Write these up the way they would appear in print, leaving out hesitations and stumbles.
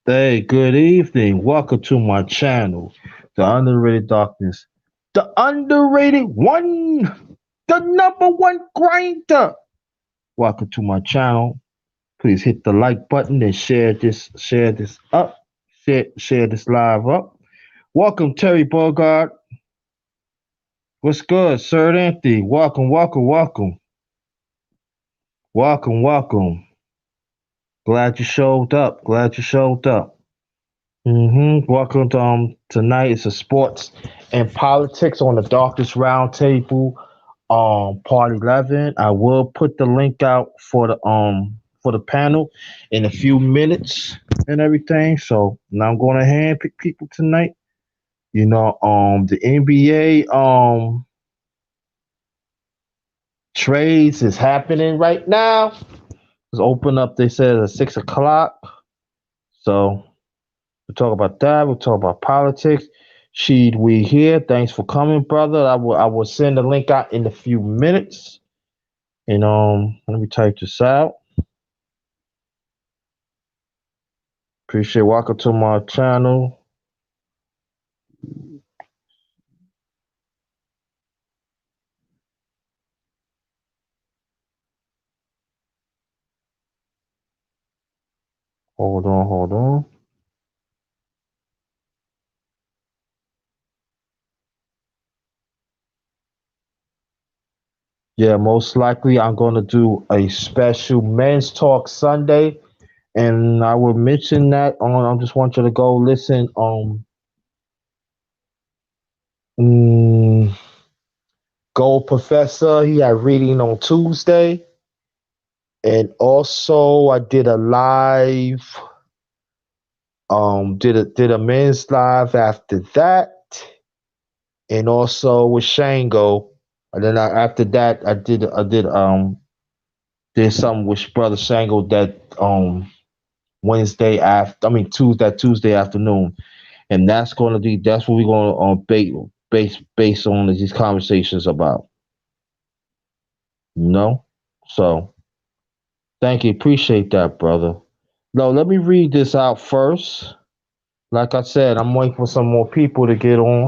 Hey, good evening. Welcome to my channel, The Underrated Darkness. The underrated one, the number one grinder. Welcome to my channel. Please hit the like button and share this up, share this live up. Welcome, Terry Bogard. What's good, Sir Anthony? Welcome. Glad you showed up. Welcome to tonight. It's a sports and politics on the Darkest Roundtable, part 11. I will put the link out for the panel in a few minutes and everything. So now I'm going to handpick people tonight. The NBA trades is happening right now. It's open up. They said at 6 o'clock. So we'll talk about that. We'll talk about politics. Sheed, we here. Thanks for coming, brother. I will send the link out in a few minutes. And let me type this out. Appreciate welcome to my channel. Hold on. Yeah, most likely I'm gonna do a special men's talk Sunday, and I will mention that on. I just want you to go listen. Mm, Gold Professor. He had reading on Tuesday, and also I did a live. Did a men's live after that, and also with Shango. And then after that, I did something with Brother Shango that Wednesday after. I mean Tuesday afternoon, and that's what we're going to base on these conversations about. You know, so thank you, appreciate that, brother. No, let me read this out first. Like I said, I'm waiting for some more people to get on.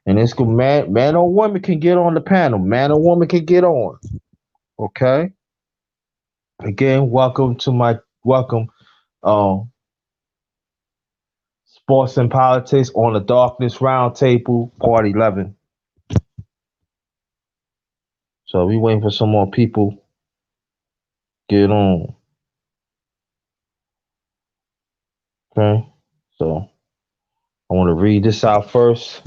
And it's good. Man or woman can get on the panel. Man or woman can get on. Okay. Again, welcome. Um, Sports and politics on the Darkness Roundtable, Part 11. So we waiting for some more people get on. Okay. So I want to read this out first.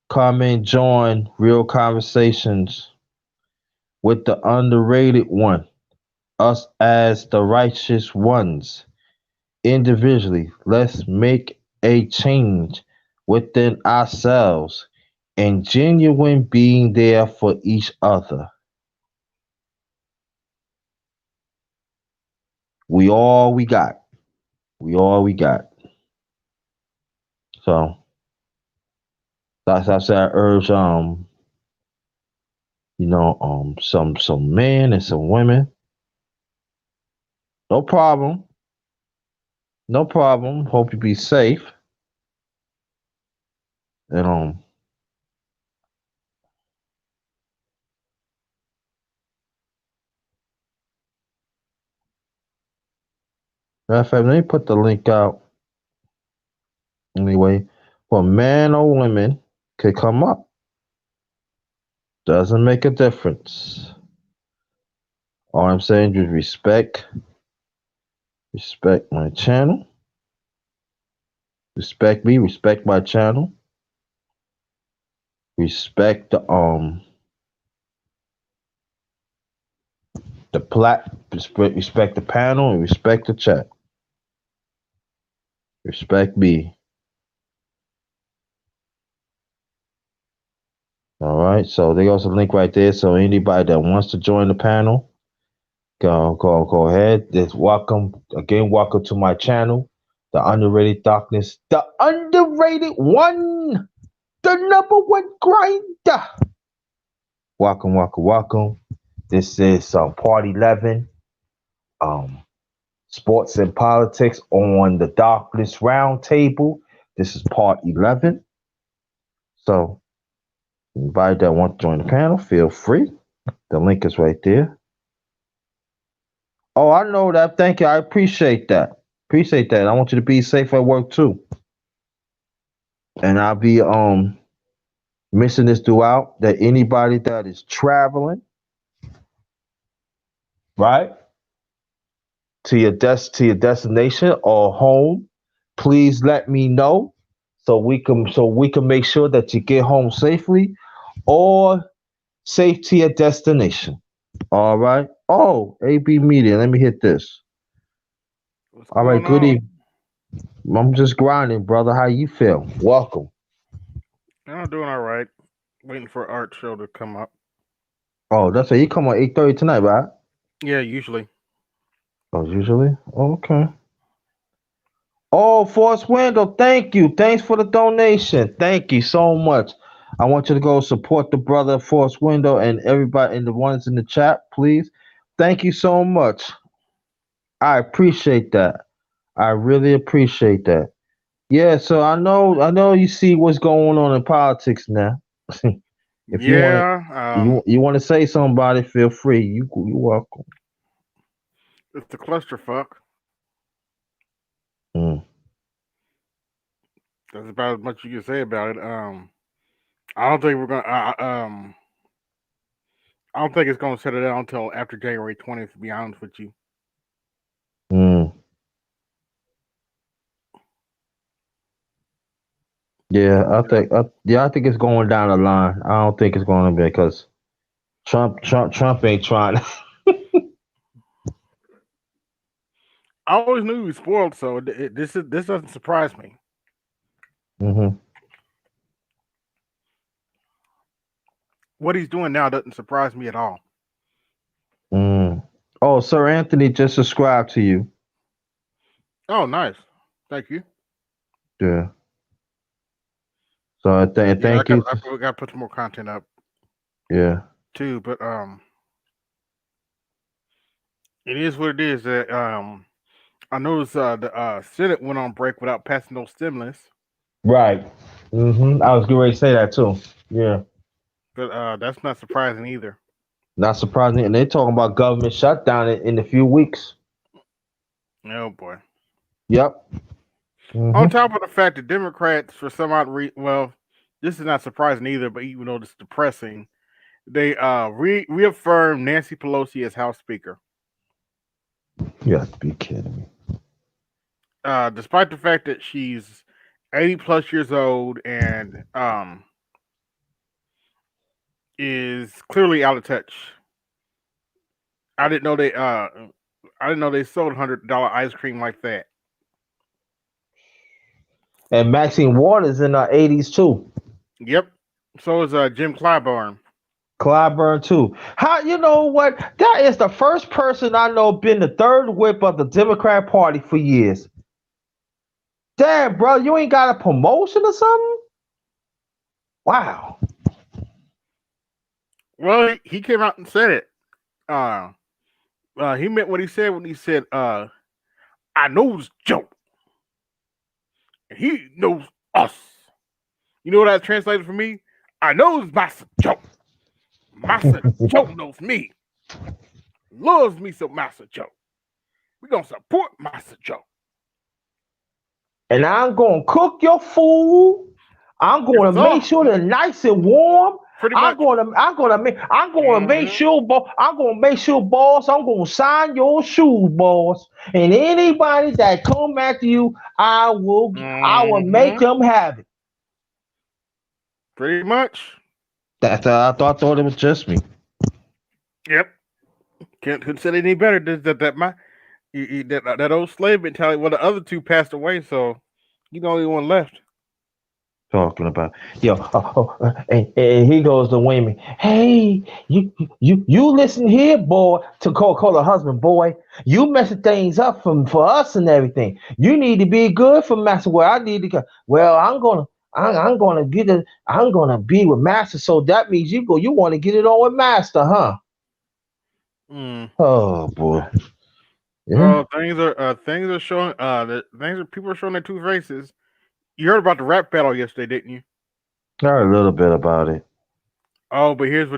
Come and join real conversations with the underrated one, us as the righteous ones. Individually, let's make a change within ourselves and genuine being there for each other. We all we got. We all we got. So that's I said I urge some men and some women. No problem. No problem. Hope you be safe. And matter of fact, let me put the link out anyway. For men or women could come up. Doesn't make a difference. All I'm saying is respect my channel, respect me, respect my channel, respect respect the panel, and respect the chat. Respect me. All right. So there goes a link right there. So anybody that wants to join the panel, go ahead. Just welcome again. Welcome to my channel, the underrated darkness, the underrated one, the number one grinder. Welcome. This is Part 11, um, Sports and Politics on the Darkness Roundtable. This is Part 11. So, anybody that wants to join the panel, feel free. The link is right there. Oh, I know that. Thank you. I appreciate that. Appreciate that. I want you to be safe at work too. And I'll be mentioning this throughout that anybody that is traveling, right, to your destination or home, please let me know so we can make sure that you get home safely or safe to your destination. All right. Oh, AB Media. Let me hit this. What's All right. going Good on? evening. I'm just grinding, brother. How you feel? Welcome. I'm doing all right. Waiting for art show to come up. Oh, that's it. You come on 8:30 tonight, right? Yeah, usually. Oh, usually. Okay. Oh, Force Window, thank you. Thanks for the donation. Thank you so much. I want you to go support the brother Force Window and everybody and the ones in the chat, please. Thank you so much. I appreciate that. I really appreciate that. Yeah, so I know you see what's going on in politics now. If you want to Yeah. you want to say something about it, feel free. You welcome. It's a clusterfuck. Mm. That's about as much you can say about it. I don't think we're gonna. I don't think it's gonna settle down until after January 20th. To be honest with you. Mm. Yeah, I think it's going down the line. I don't think it's going to be because Trump ain't trying. I always knew he was spoiled, so this doesn't surprise me. hmm What he's doing now doesn't surprise me at all. Mm. Oh, Sir Anthony just subscribed to you. Oh, nice. Thank you. Yeah. So Yeah, thank you. I got to put some more content up Yeah. too, but it is what it is. That I noticed the Senate went on break without passing no stimulus, Right. I was getting ready to say that too. Yeah. but that's not surprising either. Not surprising. And they're talking about government shutdown in a few weeks. Oh boy. Yep. On hmm top of the fact that Democrats, for some odd reason, well, this is not surprising either. But even though it's depressing, they reaffirmed Nancy Pelosi as House Speaker, You have to be kidding me. despite the fact that she's 80 plus years old and is clearly out of touch. I didn't know they uh I didn't know they sold $100 ice cream like that. And Maxine Waters in her 80s too. Yep. So is Jim Clyburn. Clyburn too. How you know what? That is the first person I know been the third whip of the Democrat Party for years. Damn, bro, you ain't got a promotion or something? Wow. Well, he came out and said it. Uh, he meant what he said when he said, "I knows Joe, and he knows us." You know what that translated for me? I knows Master Joe. Master Joe knows me, loves me some Master Joe. We gonna support Master Joe. And I'm gonna cook your food. I'm Yes, gonna sir. make sure they're nice and warm. Pretty I'm much. gonna I'm gonna make I'm gonna make Mm-hmm. sure I'm gonna make sure, boss, I'm gonna sign your shoes, boss. And anybody that come after you, I will make Mm-hmm. them have it. Pretty much. I thought it was just me. Yep. Couldn't say it any better. That old slave mentality. Well, the other two passed away, so you the only one left. Talking about and he goes to women. Hey, you listen here, boy. To call her husband, boy. You messing things up for us and everything. You need to be good for Master. Where I need to go. Well, I'm gonna get it. I'm gonna be with Master. So that means you want to get it on with Master, huh? Mm. Oh boy. Yeah. Oh, things are showing. People are showing their two faces. You heard about the rap battle yesterday, didn't you? I heard a little bit about it. Oh, but here's I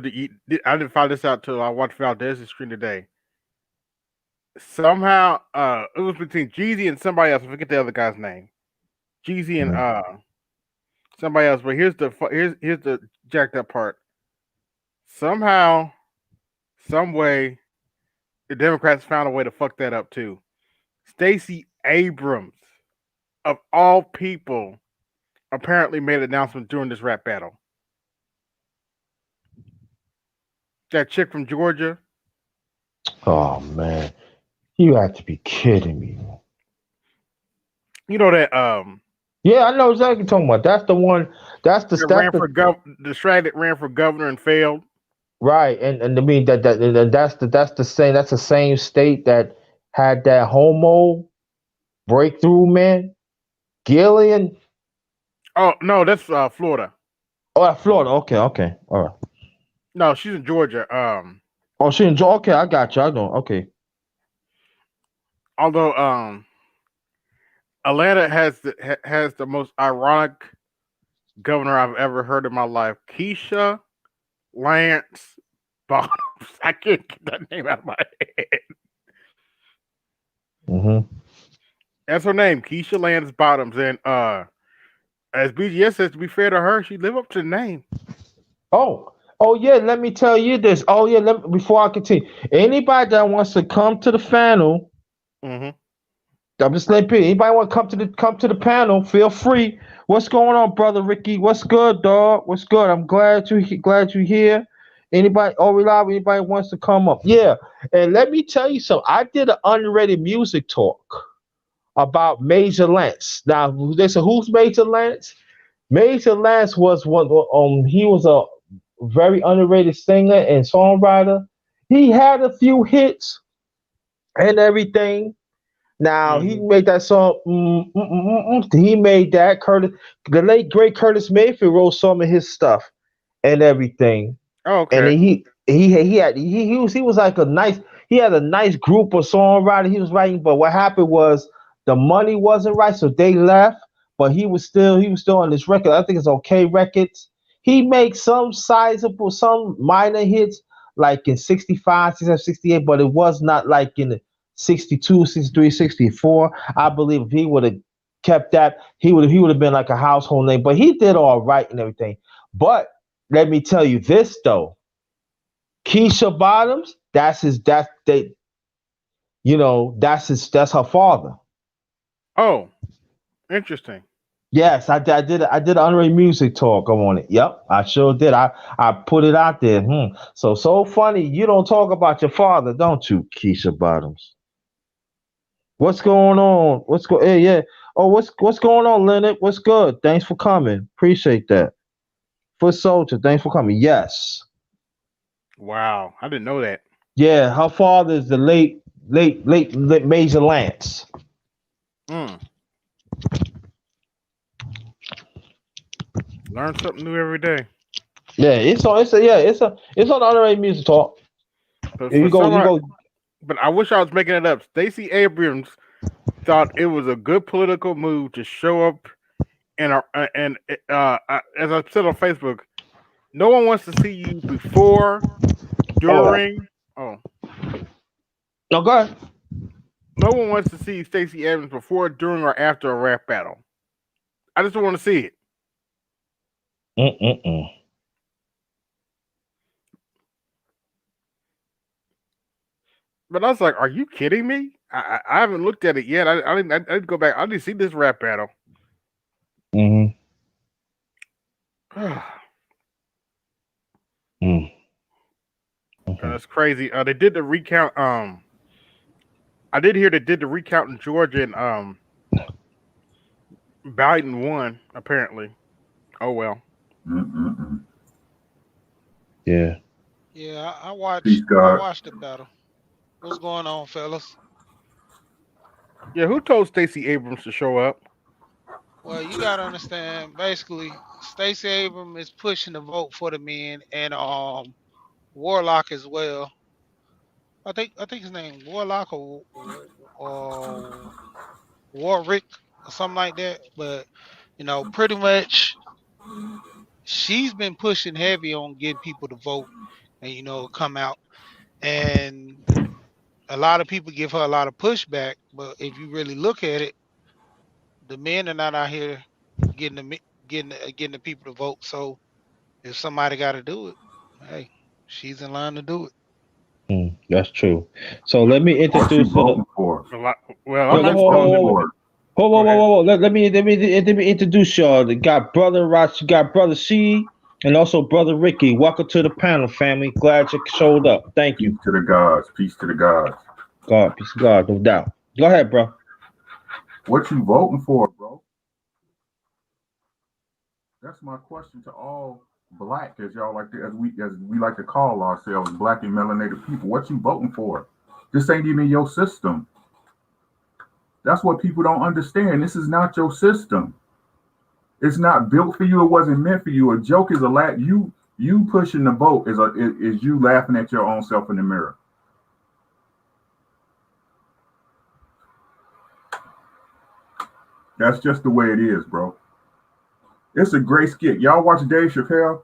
didn't find this out till I watched Valdez's screen today. Somehow, it was between Jeezy and somebody else. I forget the other guy's name. Jeezy and Mm. somebody else. But here's the jacked up part. Somehow, some way, the Democrats found a way to fuck that up too. Stacey Abrams, of all people, apparently made an announcement during this rap battle. That chick from Georgia. Oh man, you have to be kidding me. You know that Yeah, I know exactly what you're talking about. That's the one. That's the that that's ran the for the strat that ran for governor and failed. right. And I mean that's the same state that had that homo breakthrough man, Gillian. Oh no, that's Florida. Oh, Florida. Okay, okay, all right. No, she's in Georgia. Oh, she enjoy. Okay, I got you. I know. Okay. Although Atlanta has the most ironic governor I've ever heard in my life. Keisha Lance Bottoms. I can't get that name out of my head. Mm-hmm. That's her name, Keisha Lance Bottoms. And as BGS says, to be fair to her, she lived up to the name. Oh, oh yeah. Let me tell you this. Oh yeah. Before I continue, anybody that wants to come to the panel, Mm-hmm. I'm just letting people. Anybody want to come to the panel? Feel free. What's going on, brother Ricky? What's good, dog? What's good? I'm glad you here. Anybody? Oh, reliable. Anybody wants to come up? Yeah. And let me tell you something. I did an underrated music talk about Major Lance. Now they said, who's Major Lance? Major Lance was one. He was a very underrated singer and songwriter. He had a few hits and everything. Now he Mm-hmm. made that song. He made that. The late great Curtis Mayfield wrote some of his stuff and everything. Oh, And okay. he was like a nice. He had a nice group of songwriters he was writing. But what happened was the money wasn't right, so they left. But he was still on this record. I think it's OK Records. He made some sizable, some minor hits like in 65, 67, 68, but it was not like in the 62, 63, 64. I believe if he would have kept that, he would have been like a household name. But he did all right and everything. But let me tell you this though. Keisha Bottoms, that's her father. Oh, interesting. Yes, I did an honorary music talk on it. Yep, I sure did. I put it out there. So funny. You don't talk about your father, don't you, Keisha Bottoms? What's going on? Hey, yeah. Oh, what's going on, Leonard? What's good? Thanks for coming. Appreciate that. Foot Soldier, thanks for coming. Yes. Wow, I didn't know that. Yeah, her father is the late Major Lance. Mm. Learn something new every day. Yeah, it's on honorary music talk. But And for you go some, you go but I wish I was making it up. Stacey Abrams thought it was a good political move to show up as I said on Facebook, no one wants to see you before, oh during. Oh, no go ahead. no one wants to see Stacey Abrams before, during, or after a rap battle. I just don't want to see it. Mm-mm-mm. But I was like, are you kidding me? I haven't looked at it yet. I didn't go back. I didn't see this rap battle. Mm-hmm. Mm-hmm. That's crazy. They did the recount. I did hear they did the recount in Georgia, and Biden won apparently. Oh well. Mm-mm-mm. Yeah. Yeah, I Peace, watched. I God. watched the battle. What's going on, fellas? Yeah, who told Stacey Abrams to show up? Well, you gotta understand. Basically, Stacey Abrams is pushing the vote for the men, and Warlock as well. I think his name Warlock or Warwick or something like that. But pretty much she's been pushing heavy on getting people to vote and come out. And a lot of people give her a lot of pushback. But if you really look at it, the men are not out here getting the people to vote. So if somebody got to do it, hey, she's in line to do it. That's true. So let me What you introduce. voting for? A lot. Well, I'm Whoa, What not you whoa, supposed voting to. whoa, for? whoa, Go whoa, whoa, ahead. whoa, whoa. Let me introduce y'all. They got brother Roch, got brother C, and also brother Ricky. Welcome to the panel, family. Glad you showed up. Thank Peace you. to the gods. Peace to the gods. God, peace of God, no doubt. Go ahead, bro. What you voting for, bro? That's my question to all black, as y'all like to, as we like to call ourselves, black and melanated people. What you voting for? This ain't even your system. That's what people don't understand. This is not your system. It's not built for you. It wasn't meant for you. A joke is a laugh. You pushing the boat is you laughing at your own self in the mirror. That's just the way it is, bro. It's a great skit. Y'all watch Dave Chappelle?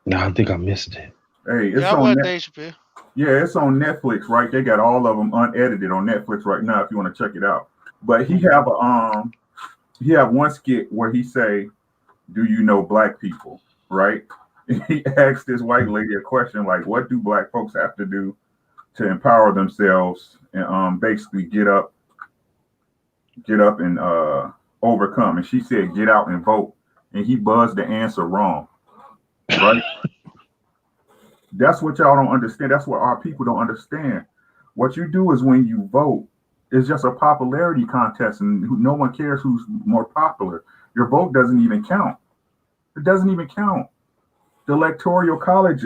Nah, I think I missed it. Hey, Yeah, it's I on was net. Dave Chappelle. Yeah, it's on Netflix, right? They got all of them unedited on Netflix right now if you want to check it out. But he have one skit where he say, "Do you know black people?" Right? He asked this white lady a question like, "What do black folks have to do to empower themselves and basically get up and overcome?" And she said, "Get out and vote." And he buzzed the answer wrong, right? That's what y'all don't understand. That's what our people don't understand. What you do is when you vote, it's just a popularity contest, and no one cares who's more popular. Your vote doesn't even count. It doesn't even count. The electoral college,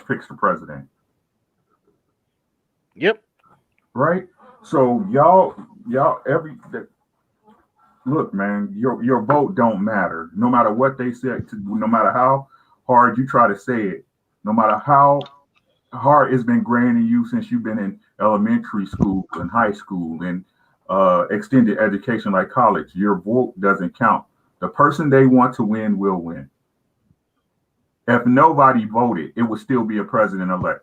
picks the president, Yep. right? So y'all, look, man, your vote don't matter. No matter what they said, no matter how hard you try to say it, no matter how hard it's been ingrained in you since you've been in elementary school and high school and extended education like college, your vote doesn't count. The person they want to win will win. If nobody voted, it would still be a president elect.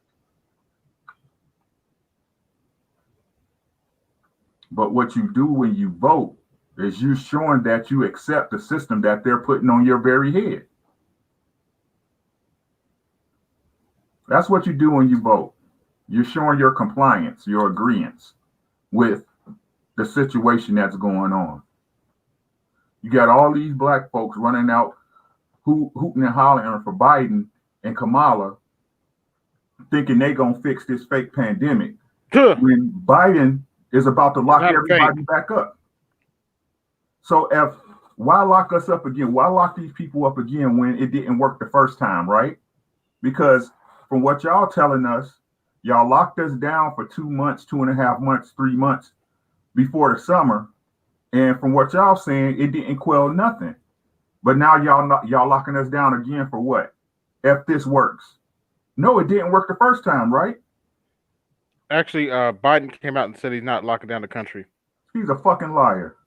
But what you do when you vote is you showing that you accept the system that they're putting on your very head. That's what you do when you vote. You're showing your compliance, your agreement with the situation that's going on. You got all these black folks running out, hooting and hollering for Biden and Kamala, thinking they gonna fix this fake pandemic. When Biden is about to lock everybody back up. So why lock us up again? Why lock these people up again when it didn't work the first time, right? Because from what y'all telling us, y'all locked us down for 2 months, 2.5 months, 3 months before the summer. And from what y'all saying, it didn't quell nothing. But now y'all locking us down again for what? If this works. No, it didn't work the first time, right? Actually, Biden came out and said he's not locking down the country. He's a fucking liar.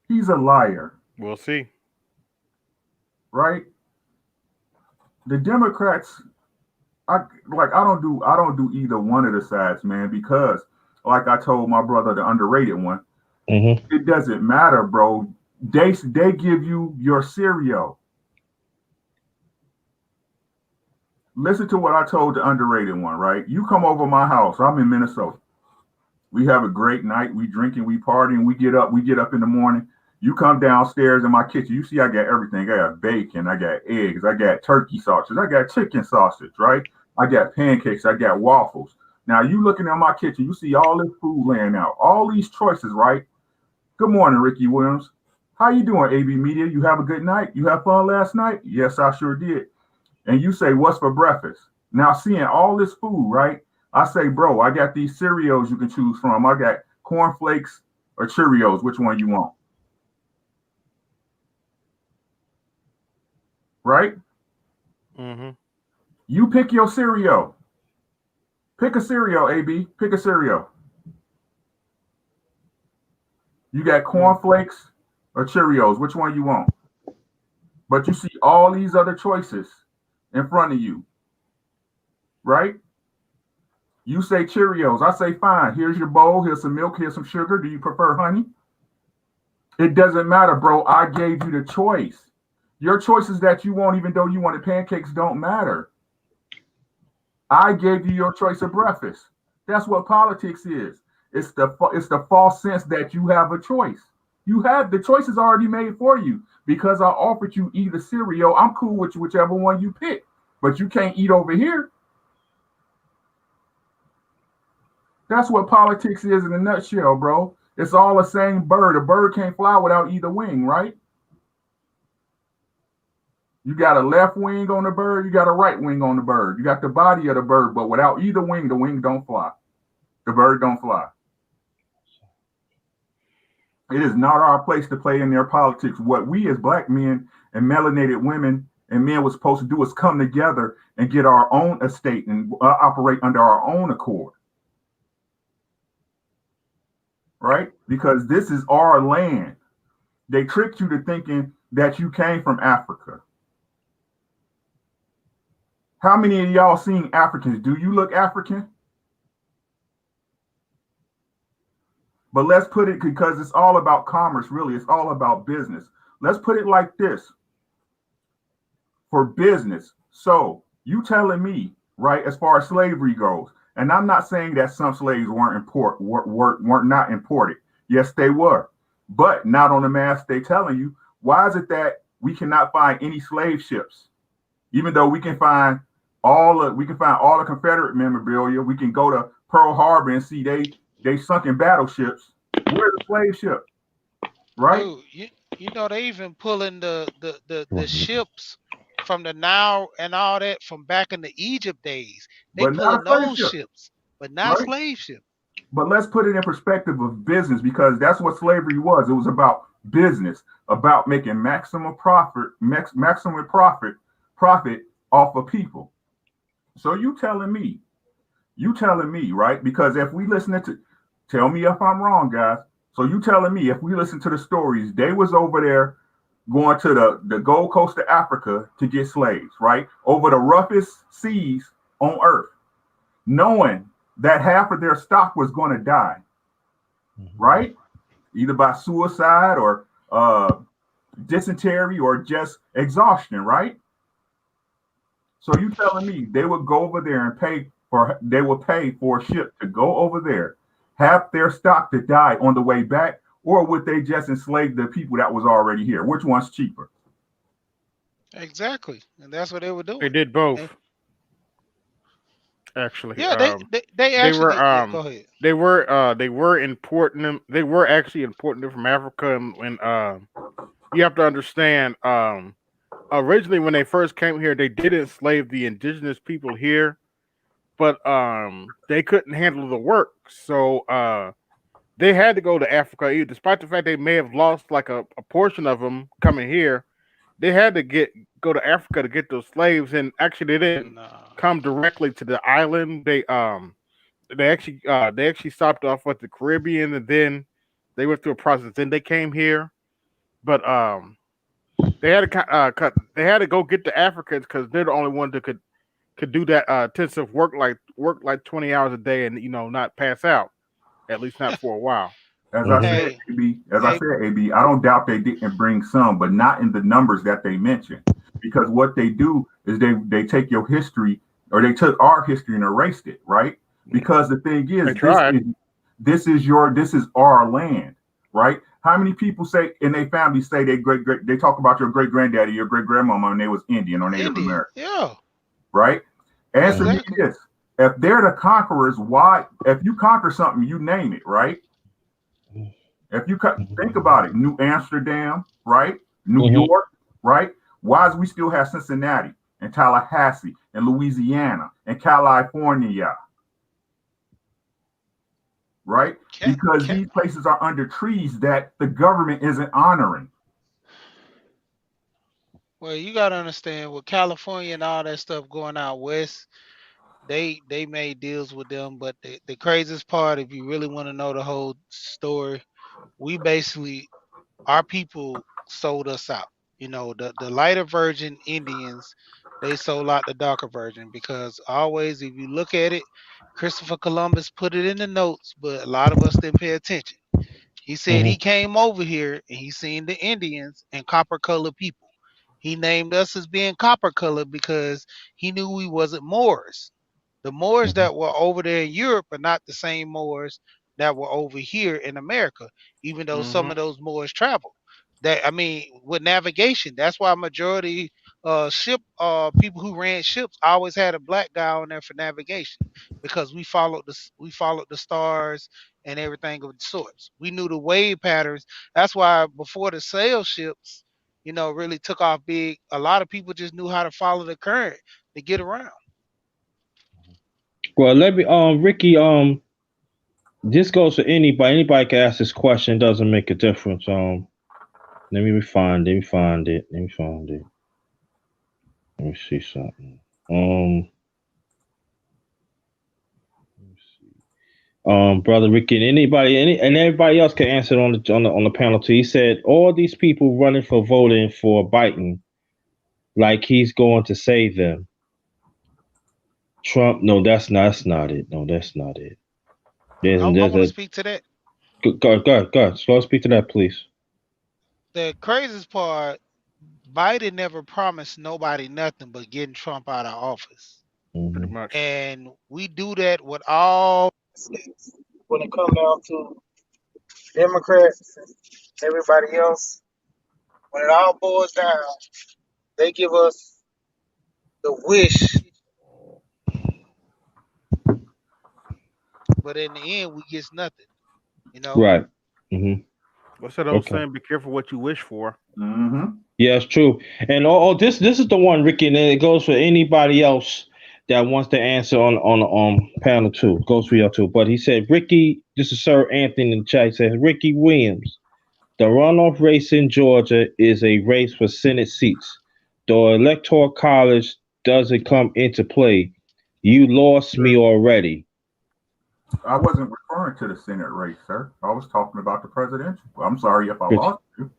He's a liar. We'll see. Right? The Democrats, I don't do either one of the sides, man, because like I told my brother, the underrated one, It doesn't matter, bro. They give you your cereal. Listen to what I told the underrated one, right? You come over my house. I'm in Minnesota. We have a great night. We drinking, we partying, we get up in the morning. You come downstairs in my kitchen. You see I got everything. I got bacon, I got eggs, I got turkey sausage, I got chicken sausage, right? I got pancakes, I got waffles. Now you looking at my kitchen, you see all this food laying out, all these choices, right? Good morning, Ricky Williams. How you doing, AB Media? You have a good night? You have fun last night? Yes, I sure did. And you say, what's for breakfast? Now, seeing all this food, right? I say, bro, I got these cereals you can choose from. I got cornflakes or Cheerios. Which one you want? Right? Mm-hmm. You pick your cereal. Pick a cereal, AB. Pick a cereal. You got cornflakes or Cheerios. Which one you want? But you see all these other choices in front of you, right? You say Cheerios. I say, fine. Here's your bowl. Here's some milk. Here's some sugar. Do you prefer honey? It doesn't matter, bro. I gave you the choice. Your choices that you want, even though you wanted pancakes, don't matter. I gave you your choice of breakfast. That's what politics is. It's the false sense that you have a choice. You have the choice is already made for you because I offered you either cereal. I'm cool with you, whichever one you pick, but you can't eat over here. That's what politics is in a nutshell, bro. It's all the same bird. A bird can't fly without either wing, right? You got a left wing on the bird, you got a right wing on the bird. You got the body of the bird, but without either wing, the wing don't fly. The bird don't fly. It is not our place to play in their politics. What we as black men and melanated women and men were supposed to do is come together and get our own estate and operate under our own accord. Right? Because this is our land. They tricked you to thinking that you came from Africa. How many of y'all seen Africans? Do you look African? But let's put it, because it's all about commerce, really. It's all about business. Let's put it like this. For business. So you telling me, right, as far as slavery goes, and I'm not saying that some slaves weren't not imported. Yes, they were, but not on the mass. They telling you, why is it that we cannot find any slave ships, even though we can find all the Confederate memorabilia? We can go to Pearl Harbor and see they sunken battleships. Where's the slave ship? Right? Dude, you know they even pulling the ships from the Nile and all that from back in the Egypt days. They But not pulling a slave those ship. ships, but not Right? slave ships. But let's put it in perspective of business, because that's what slavery was. It was about business, about making maximum profit off of people. So you telling me, right? Because if we listen to, tell me if I'm wrong, guys. So you telling me if we listen to the stories, they was over there going to the Gold Coast of Africa to get slaves, right? Over the roughest seas on earth, knowing that half of their stock was going to die, right? Either by suicide or dysentery or just exhaustion, right? So you telling me they would go over there and pay for a ship to go over there, have their stock to die on the way back, or would they just enslave the people that was already here? Which one's cheaper? Exactly, and that's what they were doing. They did both. Actually, yeah, they actually go ahead. They were importing them. They were actually importing them from Africa, and you have to understand. Originally, when they first came here, they did enslave the indigenous people here, but they couldn't handle the work, so they had to go to Africa. Despite the fact they may have lost like a portion of them coming here, they had to go to Africa to get those slaves, and actually they didn't come directly to the island. They actually stopped off at the Caribbean, and then they went through a process. Then they came here, but they had to go get the Africans because they're the only ones that could do that intensive work like 20 hours a day and not pass out, at least not for a while. As I said, AB, I don't doubt they didn't bring some, but not in the numbers that they mentioned. Because what they do is they take your history, or they took our history and erased it, right? Because the thing is, this is our land, right? How many people say in their family say they talk about your great granddaddy, your great grandmama, and they was Indian or Native American? Yeah. Right? Answer me this. If they're the conquerors, why? If you conquer something, you name it, right? If you think about it, New Amsterdam, right? New York, right? Why do we still have Cincinnati and Tallahassee and Louisiana and California? Right? Because these places are under trees that the government isn't honoring. Well, you gotta understand with California and all that stuff going out west, they made deals with them. But the craziest part, if you really want to know the whole story, we basically our people sold us out. You know, the lighter virgin Indians, they sold out the darker virgin because always, if you look at it, Christopher Columbus put it in the notes, but a lot of us didn't pay attention. He said he Mm-hmm. came over here and he seen the Indians and copper colored people. He named us as being copper colored because he knew we wasn't Moors. The Moors Mm-hmm. that were over there in Europe are not the same Moors that were over here in America, even though some Mm-hmm. of those Moors travel. That I mean, with navigation, that's why majority ship people who ran ships always had a black guy on there for navigation because we followed the stars and everything of the sorts. We knew the wave patterns. That's why before the sail ships, really took off big, a lot of people just knew how to follow the current to get around. Well, let me, Ricky, this goes for anybody. Anybody can ask this question. It doesn't make a difference. Let me find it. Let me find it. Let me find it. Let me see something. Let me see. Brother Ricky, and and everybody else can answer it on the panel too. He said all these people running for voting for Biden, like he's going to save them. Trump, no, that's not it. No, that's not it. I There's want to a speak to that. go speak to that, please. The craziest part, Biden never promised nobody nothing but getting Trump out of office. Pretty Hmm. much. And we do that with all states. When it comes down to Democrats and everybody else, when it all boils down, they give us the wish, but in the end, we get nothing, you know? Right. Hmm. What's that old Okay. saying? Be careful what you wish for. Mm-hmm. Yeah, it's true. And this is the one, Ricky, and then it goes for anybody else that wants to answer on panel two. It goes for you too. But he said, Ricky, this is Sir Anthony in the chat. He says, Ricky Williams, the runoff race in Georgia is a race for Senate seats. The Electoral College doesn't come into play. You lost me already. I wasn't referring to the Senate race, sir. I was talking about the presidential. Well, I'm sorry if I Good. lost you.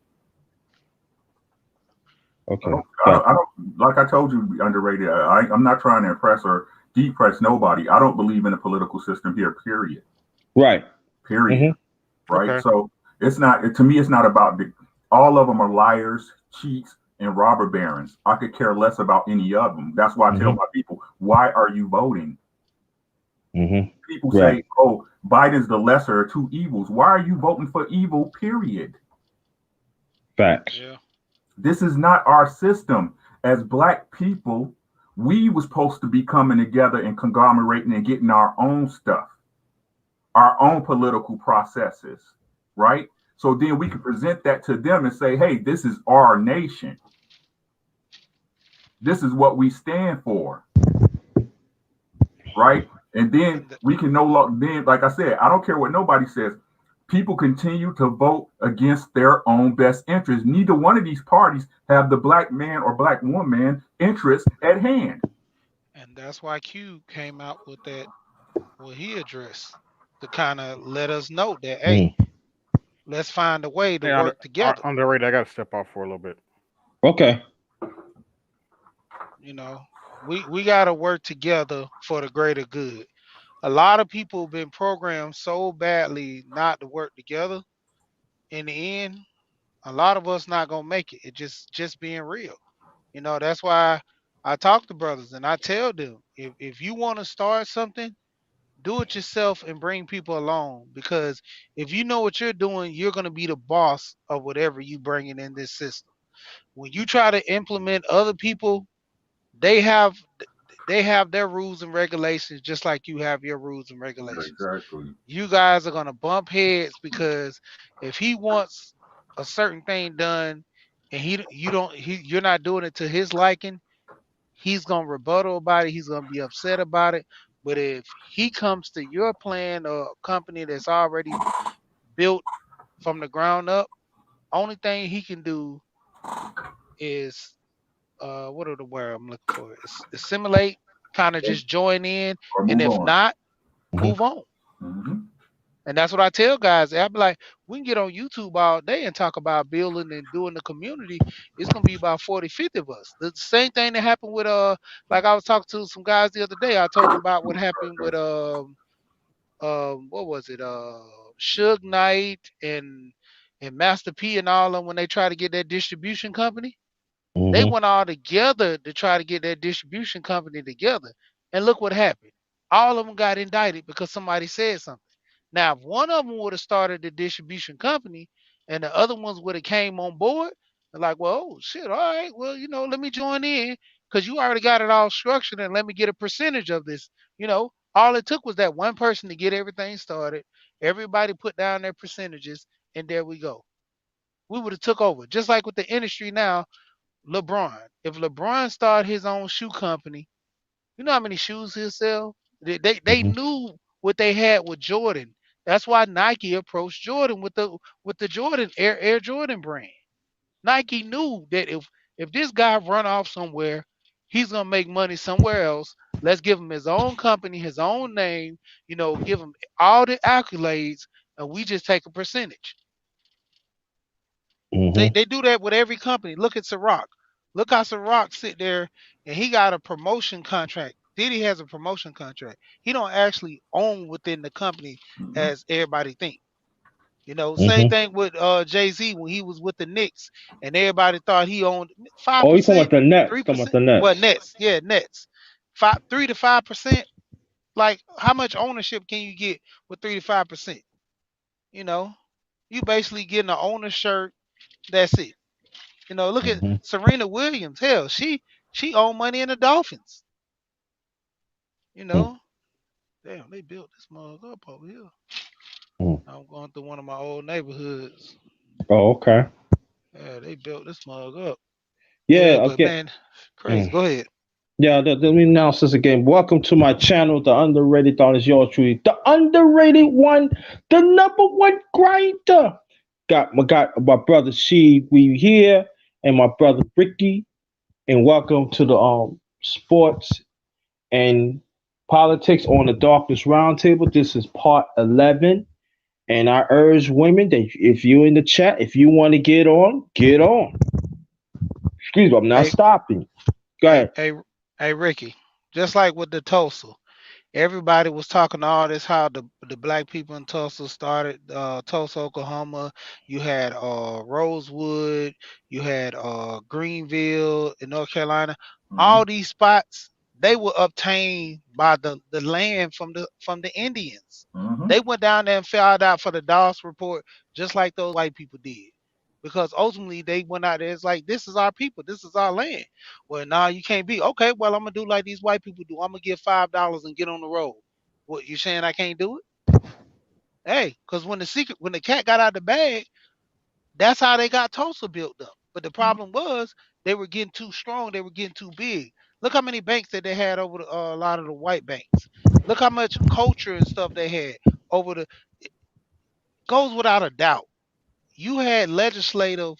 Okay. I don't, like I told you, underrated. I'm not trying to impress or depress nobody. I don't believe in a political system here, period. Right. Period. Hmm. Right. Okay. So it's not, to me, it's not about all of them are liars, cheats, and robber barons. I could care less about any of them. That's why I tell Hmm. my people, why are you voting? Hmm. People Right. say, oh, Biden's the lesser of two evils. Why are you voting for evil, period? Facts. Yeah. This is not our system. As black people, we were supposed to be coming together and conglomerating and getting our own stuff, our own political processes, right? So then we can present that to them and say, hey, this is our nation. This is what we stand for, right? And then And we can no longer, then, like I said, I don't care what nobody says. People continue to vote against their own best interests. Neither one of these parties have the black man or black woman interest at hand. and that's why Q came out with that what he addressed to kind of let us know that hey, Mm. let's find a way to Hey, work together. on the rate, I got to step off for a little bit. Okay. You know, we got to work together for the greater good. A lot of people have been programmed so badly not to work together. In the end, a lot of us not gonna make it. It just being real. That's why I talk to brothers and I tell them if you want to start something, do it yourself and bring people along because if you know what you're doing, you're gonna be the boss of whatever you bringing in this system. When you try to implement other people, they have they have their rules and regulations just like you have your rules and regulations. Exactly. You guys are gonna bump heads because if he wants a certain thing done and you're not doing it to his liking, he's gonna rebuttal about it, he's gonna be upset about it. But if he comes to your plan or company that's already built from the ground up, only thing he can do is what are the word I'm looking for? Assimilate, kind of just join in, Or and move if on. not, Mhm. move on. Mhm. And that's what I tell guys. I'll be like, we can get on YouTube all day and talk about building and doing the community. It's gonna be about 40, 50 of us. The same thing that happened with like I was talking to some guys the other day. I told them about what happened with what was it? Suge Knight and Master P and all of them when they tried to get that distribution company. They Mhm. went all together to try to get that distribution company together. And look what happened. All of them got indicted because somebody said something. Now, if one of them would have started the distribution company and the other ones would have came on board, they're like, well, oh, shit, all right, well, let me join in because you already got it all structured and let me get a percentage of this. All it took was that one person to get everything started. Everybody put down their percentages, and there we go. We would have took over. Just like with the industry now, LeBron. If LeBron started his own shoe company, you know how many shoes he'll sell? They Mhm. knew what they had with Jordan. That's why Nike approached Jordan with the Jordan Air Jordan brand. Nike knew that if this guy run off somewhere, he's gonna make money somewhere else. Let's give him his own company, his own name. Give him all the accolades, and we just take a percentage. They Mhm. they do that with every company. Look at Ciroc. Look how Ciroc sit there and he got a promotion contract. Diddy has a promotion contract. He don't actually own within the company Mhm. as everybody think. Same Mhm. thing with Jay-Z when he was with the Knicks and everybody thought he owned five Oh, you talking about percent, the Nets? three Talking about percent. the Well, Nets? Nets, yeah, Nets. 3 to 5%. Like how much ownership can you get with 3 to 5%? You know, you basically getting an owner shirt. That's it. Look at Mhm. Serena Williams. Hell, she owned money in the Dolphins. You Mm. know, damn, they built this mug up over here. Mm. I'm going through one of my old neighborhoods. Oh, okay. Yeah, they built this mug up. Yeah, Yeah. but Okay. man, crazy. Mm. Go ahead. Yeah. Let me announce this again. Welcome to my channel, the underrated thought is yours truly, the underrated one, the number one grinder. Got my brother She, we here, and my brother Ricky, and welcome to the sports and politics on the Darkness Roundtable. This is part 11. And I urge women that if you in the chat, if you want to get on, get on. Excuse me, I'm not Hey, stopping. Go hey, ahead. hey, hey, Ricky. Just like with the Tulsa, everybody was talking all this how the black people in Tulsa started Tulsa, Oklahoma. You had Rosewood, you had Greenville in North Carolina. All Mhm. these spots they were obtained by the land from the Indians. They Mhm. went down there and filled out for the Dawes report just like those white people did. Because ultimately they went out there, it's like this is our people, this is our land. Well, now you can't be okay. Well, I'm gonna do like these white people do. I'm gonna give $5 and get on the road. What you saying? I can't do it? Hey, because when the cat got out of the bag, that's how they got Tulsa built up. But the problem was they were getting too strong. They were getting too big. Look how many banks that they had over a lot of the white banks. Look how much culture and stuff they had over the. It goes without a doubt. You had legislative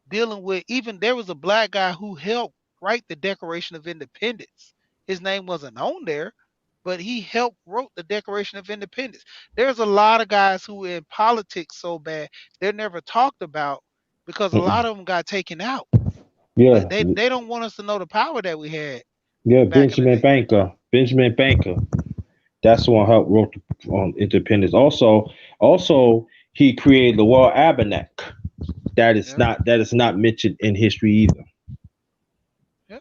dealing with even there was a black guy who helped write the Declaration of Independence. His name wasn't on there, but he helped wrote the Declaration of Independence. There's a lot of guys who are in politics so bad they're never talked about because a lot Mm-mm. of them got taken out. But Yeah, they don't want us to know the power that we had yeah. back in the Benjamin day. Banker. Benjamin Banker. That's the one who helped wrote Independence. Also, he created the World Almanac. Yeah, That is not mentioned in history either. yeah.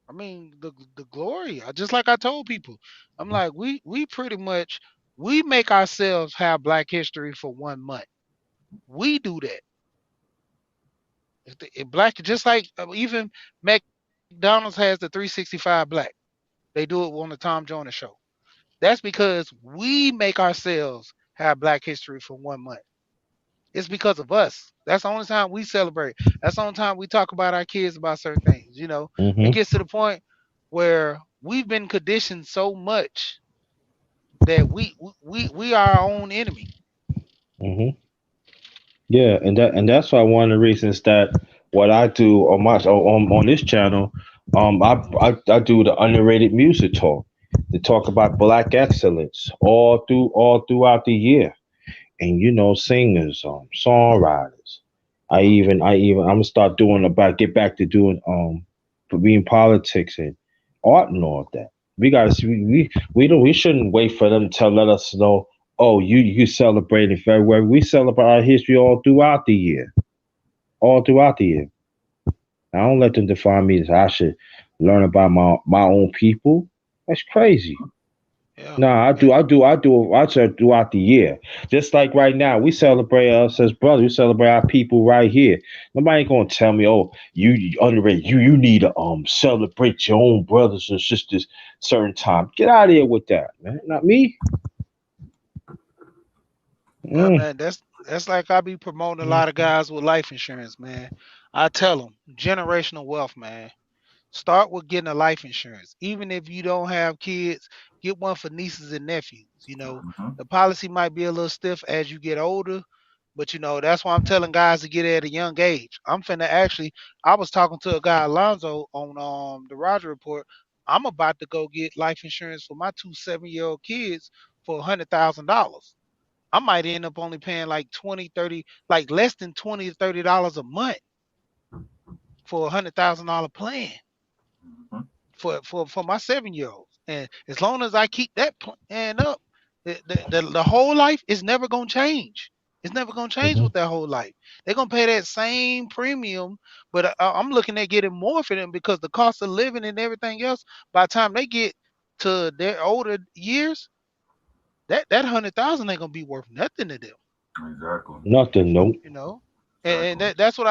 I mean the glory. Just like I told people, I'm like we pretty much we make ourselves have Black History for 1 month. We do that. Black, just like even McDonald's has the 365 black. They do it on the Tom Joyner show. That's because we make ourselves have Black History for 1 month. It's because of us. That's the only time we celebrate. That's the only time we talk about our kids about certain things. It Mm-hmm. gets to the point where we've been conditioned so much that we are our own enemy. Mm-hmm. Yeah, and that's why one of the reasons that what I do on my on this channel, I do the underrated music talk to talk about black excellence all throughout the year, and singers, songwriters. I'm gonna start doing about get back to doing for being politics and art and all that. We gotta see we shouldn't wait for them to let us know. Oh, you celebrate in February. We celebrate our history all throughout the year. I don't let them define me as I should learn about my own people. That's crazy. Yeah. No, And I said throughout the year. Just like right now, we celebrate us as brothers. We celebrate our people right here. Nobody gonna tell me, oh, you underrated. You need to celebrate your own brothers and sisters certain time. Get out of here with that, man. Not me. yeah, Mm, man, that's like I be promoting a mm, lot of guys with life insurance, man. I tell them generational wealth, man. Start with getting a life insurance. Even if you don't have kids, get one for nieces and nephews. Mhm. The policy might be a little stiff as you get older, but that's why I'm telling guys to get it at a young age. I was talking to a guy, Alonzo, on the Roger Report. I'm about to go get life insurance for my two 7-year-old kids for $100,000. I might end up only paying like 20, 30, like less than $20 to $30 a month for $100,000 plan Mhm. for my 7-year-olds. And as long as I keep that plan up, the whole life is never gonna change. It's never gonna change mhm. with that whole life. They're gonna pay that same premium, but I'm looking at getting more for them because the cost of living and everything else. By the time they get to their older years, that 100,000 ain't gonna be worth nothing to them. Exactly. Nothing. Nope. You know. And Exactly. that's what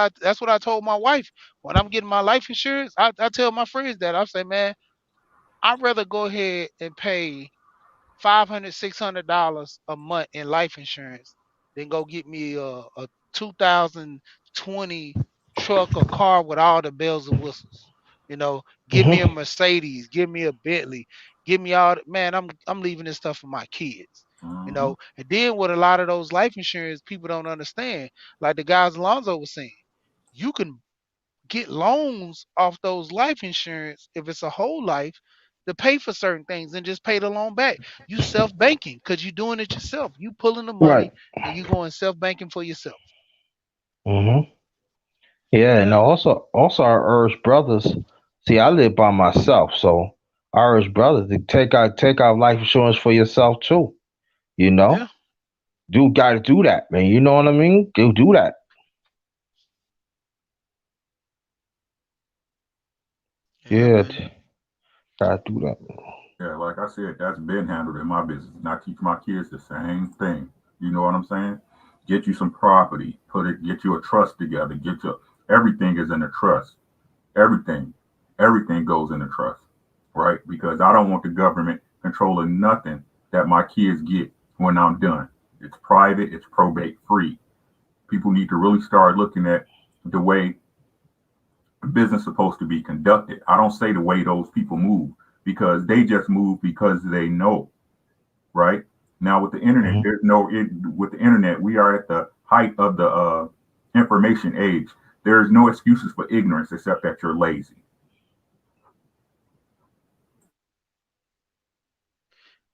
I told my wife when I'm getting my life insurance. I tell my friends that I say, man, I'd rather go ahead and pay $500, $600 a month in life insurance than go get me a 2020 truck or car with all the bells and whistles. Give me a Mhm. Mercedes, give me a Bentley, give me all. Man, I'm leaving this stuff for my kids. Mhm. And then what a lot of those life insurance people don't understand, like the guys Alonzo was saying, you can get loans off those life insurance if it's a whole life to pay for certain things and just pay the loan back. You self banking because you're doing it yourself. You pulling the Right. money and you going self banking for yourself. Mhm. Yeah, and Yeah, also our Irish brothers. See, I live by myself, so Irish brothers to take out life insurance for yourself too. You know, yeah, do got to do that, man. You know what I mean? Do that. yeah, Yeah, man. gotta do that. Yeah, like I said, that's been handled in my business. And I teach my kids the same thing. You know what I'm saying? Get you some property, get you a trust together, everything is in a trust. Everything, everything goes in a trust, right? Because I don't want the government controlling nothing that my kids get when I'm done. It's private, it's probate free. People need to really start looking at the way business is supposed to be conducted. I don't say the way those people move because they just move because they know, right? Now with the internet, Hmm. with the internet, we are at the height of the information age. There is no excuses for ignorance except that you're lazy.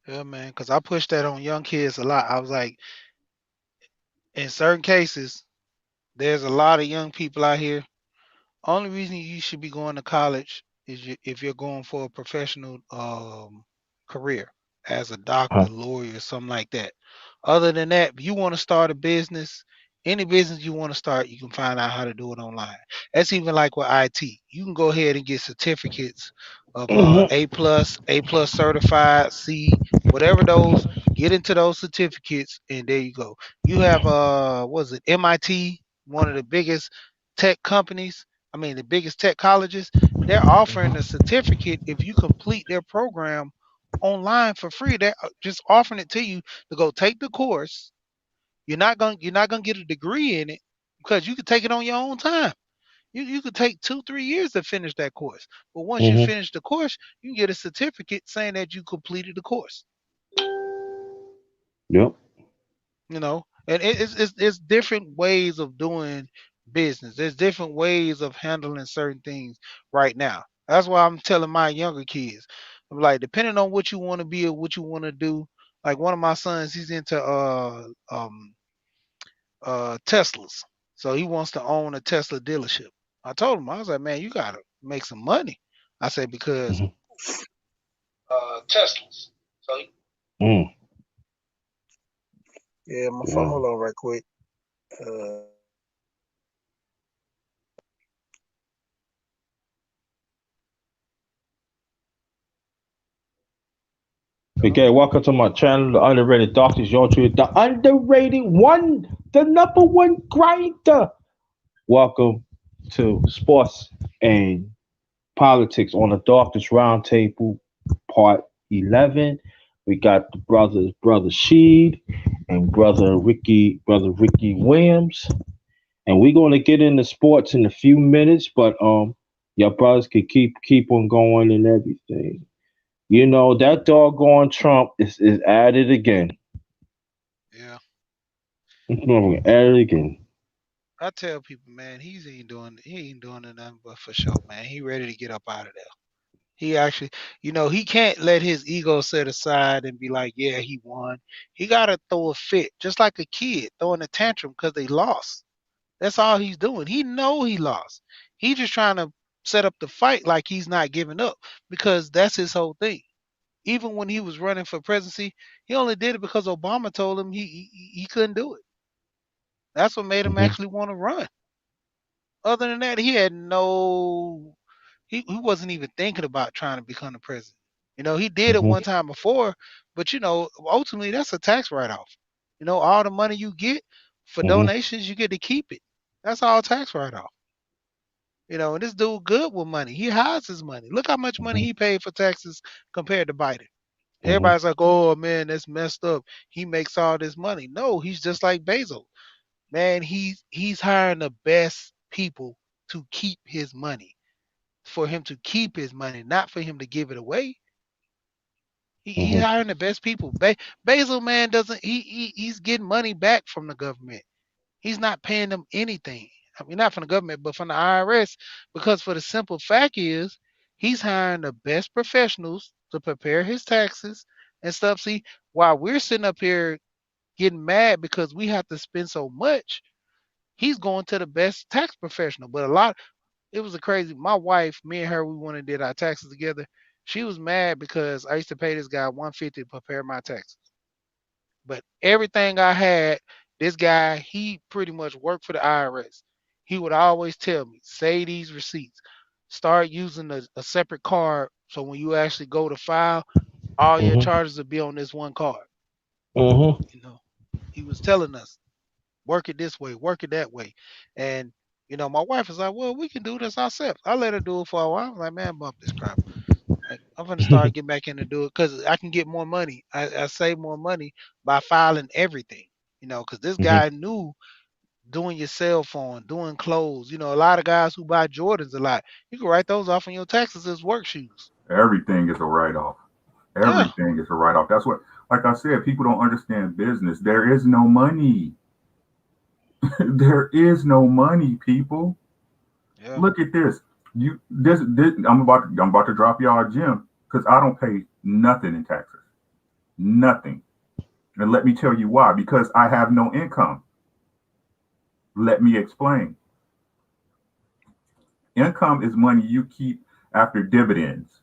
Yeah, man. Because I push that on young kids a lot. I was like, in certain cases, there's a lot of young people out here. Only reason you should be going to college is if you're going for a professional career as a doctor, lawyer, something like that. Other than that, if you want to start a business, any business you want to start, you can find out how to do it online. That's even like with IT. You can go ahead and get certificates of Hmm. A plus certified, C, whatever those. Get into those certificates, and there you go. You have what is it, MIT, one of the biggest tech companies, I mean, the biggest tech colleges, they're offering a certificate if you complete their program online for free. They're just offering it to you to go take the course. You're not gonna get a degree in it because you can take it on your own time. You could take 2 3 years to finish that course, but once you Hmm. finish the course, you can get a certificate saying that you completed the course. Yep. And it's different ways of doing business. There's different ways of handling certain things right now. That's why I'm telling my younger kids, I'm like, depending on what you want to be or what you want to do. Like one of my sons, he's into Teslas, so he wants to own a Tesla dealership. I told him, I was like, man, you gotta make some money. I said because Mhm. Teslas. So Mm. yeah, my phone. Yeah. Hold on, right quick. Uh, Okay, welcome to my channel, The Underrated Doctors, your truth, the underrated one, the number one grinder. Welcome to Sports and Politics on the Doctors Roundtable, Part 11. We got the brothers, Brother Sheed and Brother Ricky Williams. And we're gonna get into sports in a few minutes, but your brothers can keep on going and everything. You know, that doggone Trump is at it again. yeah. At it again. I tell people, man, he ain't doing nothing but for show, man. He ready to get up out of there. He actually, he can't let his ego set aside and be like, yeah, he won. He gotta throw a fit, just like a kid throwing a tantrum because they lost. That's all he's doing. He know he lost. He just trying to set up the fight like he's not giving up because that's his whole thing. Even when he was running for presidency, he only did it because Obama told him he couldn't do it. That's what made him Hmm. actually want to run. Other than that, he had no he wasn't even thinking about trying to become the president. He did it Hmm. one time before, but ultimately that's a tax write-off. All the money you get for Hmm. donations, you get to keep it. That's all tax write-off. And this dude good with money. He hides his money. Look how much money Hmm. he paid for taxes compared to Biden. Hmm. Everybody's like, "Oh man, that's messed up. He makes all this money." No, he's just like Bezos. Man, he's hiring the best people to keep his money. For him to keep his money, not for him to give it away. He's Hmm. hiring the best people. Bezos man doesn't he's getting money back from the government. He's not paying them anything. I mean, not from the government, but from the IRS, because for the simple fact is he's hiring the best professionals to prepare his taxes and stuff. See, while we're sitting up here getting mad because we have to spend so much, he's going to the best tax professional. But it was a crazy. My wife, me and her, we went and did our taxes together. She was mad because I used to pay this guy 150 to prepare my taxes. But everything I had, this guy, he pretty much worked for the IRS. He would always tell me, say these receipts. Start using a separate card so when you actually go to file, all your Hmm. charges will be on this one card. Hmm. You know, he was telling us, work it this way, work it that way. And my wife was like, well, we can do this ourselves. I let her do it for a while. I'm like, man, bump this crap. Like, I'm gonna start getting back in to do it because I can get more money. I save more money by filing everything. Because this Hmm. guy knew doing your cell phone, doing clothes. A lot of guys who buy Jordans a lot, you can write those off on your taxes as work shoes. Everything is a write-off. Yeah, Everything is a write-off. That's what, like I said, people don't understand business. There is no money. There is no money, people. yeah. Look at this. This I'm about to drop y'all a gem because I don't pay nothing in taxes. Nothing. And let me tell you why. Because I have no income. Let me explain. Income is money you keep after dividends.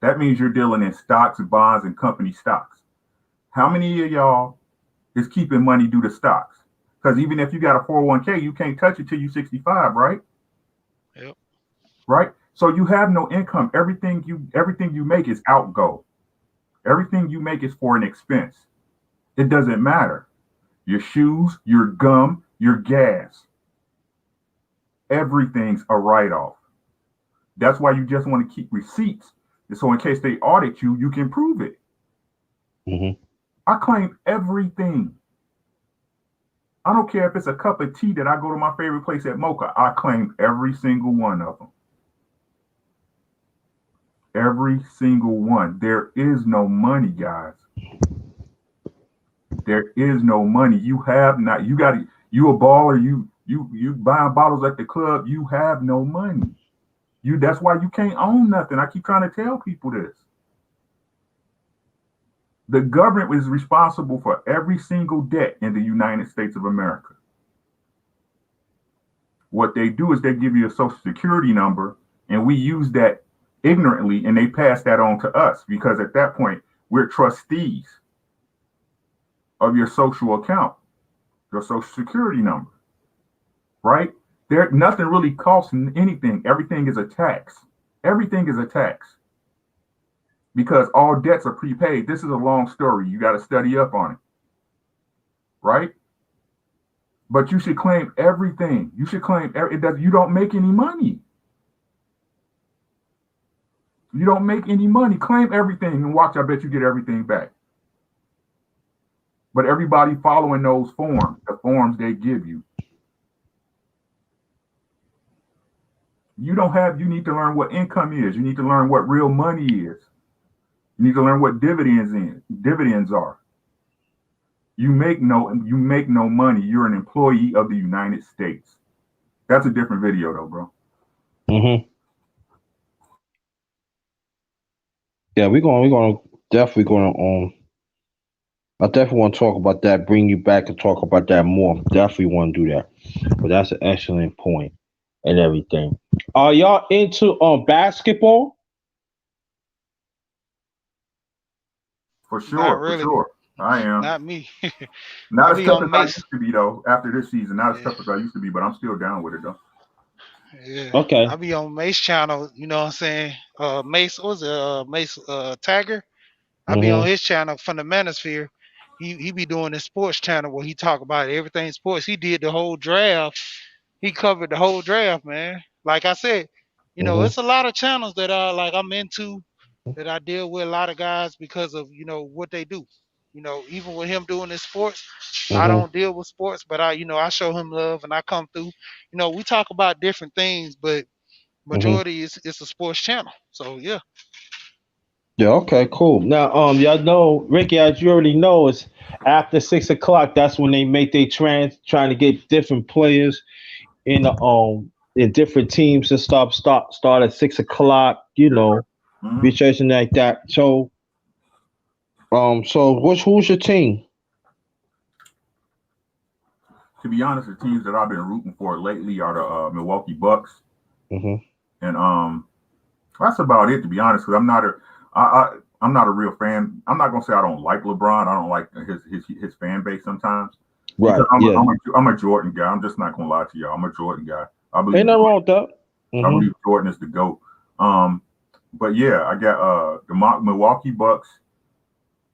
That means you're dealing in stocks, bonds, and company stocks. How many of y'all is keeping money due to stocks? Because even if you got a 401k, you can't touch it till you're 65, right? Yep. Right? So you have no income. Everything you make is outgo. Everything you make is for an expense. It doesn't matter. Your shoes, your gum, your gas, everything's a write-off. That's why you just want to keep receipts. So in case they audit you, you can prove it. Hmm. I claim everything. I don't care if it's a cup of tea that I go to my favorite place at Mocha. I claim every single one of them. Every single one. There is no money, guys. There is no money. You have not. You got to. You a baller. You buying bottles at the club, you have no money. That's why you can't own nothing. I keep trying to tell people this. The government is responsible for every single debt in the United States of America. What they do is they give you a social security number, and we use that ignorantly, and they pass that on to us because at that point, we're trustees of your social account, your social security number, right? Nothing really costs anything. Everything is a tax. Everything is a tax because all debts are prepaid. This is a long story. You got to study up on it, right? But you should claim everything. You should claim you don't make any money. You don't make any money. Claim everything and watch. I bet you get everything back. But everybody following those forms, the forms they give you. You need to learn what income is. You need to learn what real money is. You need to learn what dividends are. You make no money. You're an employee of the United States. That's a different video though, bro. Mm-hmm. Yeah, we're gonna definitely I definitely want to talk about that, bring you back and talk about that more. Definitely want to do that. But that's an excellent point and everything. Are y'all into basketball? For sure, Not really. for sure. I am. Not me. Not as tough as I used to be though, after this season. Not as tough as I used to be, but I'm still down with it though. Yeah. Okay. I be on Mace channel, you know what I'm saying? Mace, what was it? Mace Tagger. I be on his channel from the Manosphere. He be doing his sports channel where he talk about everything sports. He did the whole draft. He covered the whole draft, man. Like I said, you know, it's a lot of channels that I'm into, that I deal with a lot of guys because of, you know, what they do. You know, even with him doing his sports, I don't deal with sports, but I show him love and I come through. You know, we talk about different things, but majority is it's a sports channel. So yeah. Yeah, okay, cool. Now, y'all know, Ricky, as you already know, it's after 6 o'clock. That's when they make their trying to get different players in the in different teams to start at 6 o'clock. You know, researching like that. So, who's your team? To be honest, the teams that I've been rooting for lately are the Milwaukee Bucks, and that's about it. To be honest, because I'm not a real fan. I'm not gonna say I don't like LeBron. I don't like his fan base sometimes. Right. I'm a Jordan guy. I'm just not gonna lie to y'all. I'm a Jordan guy. I believe ain't nothing wrong with that. I believe Jordan is the GOAT. But yeah, I got the Milwaukee Bucks.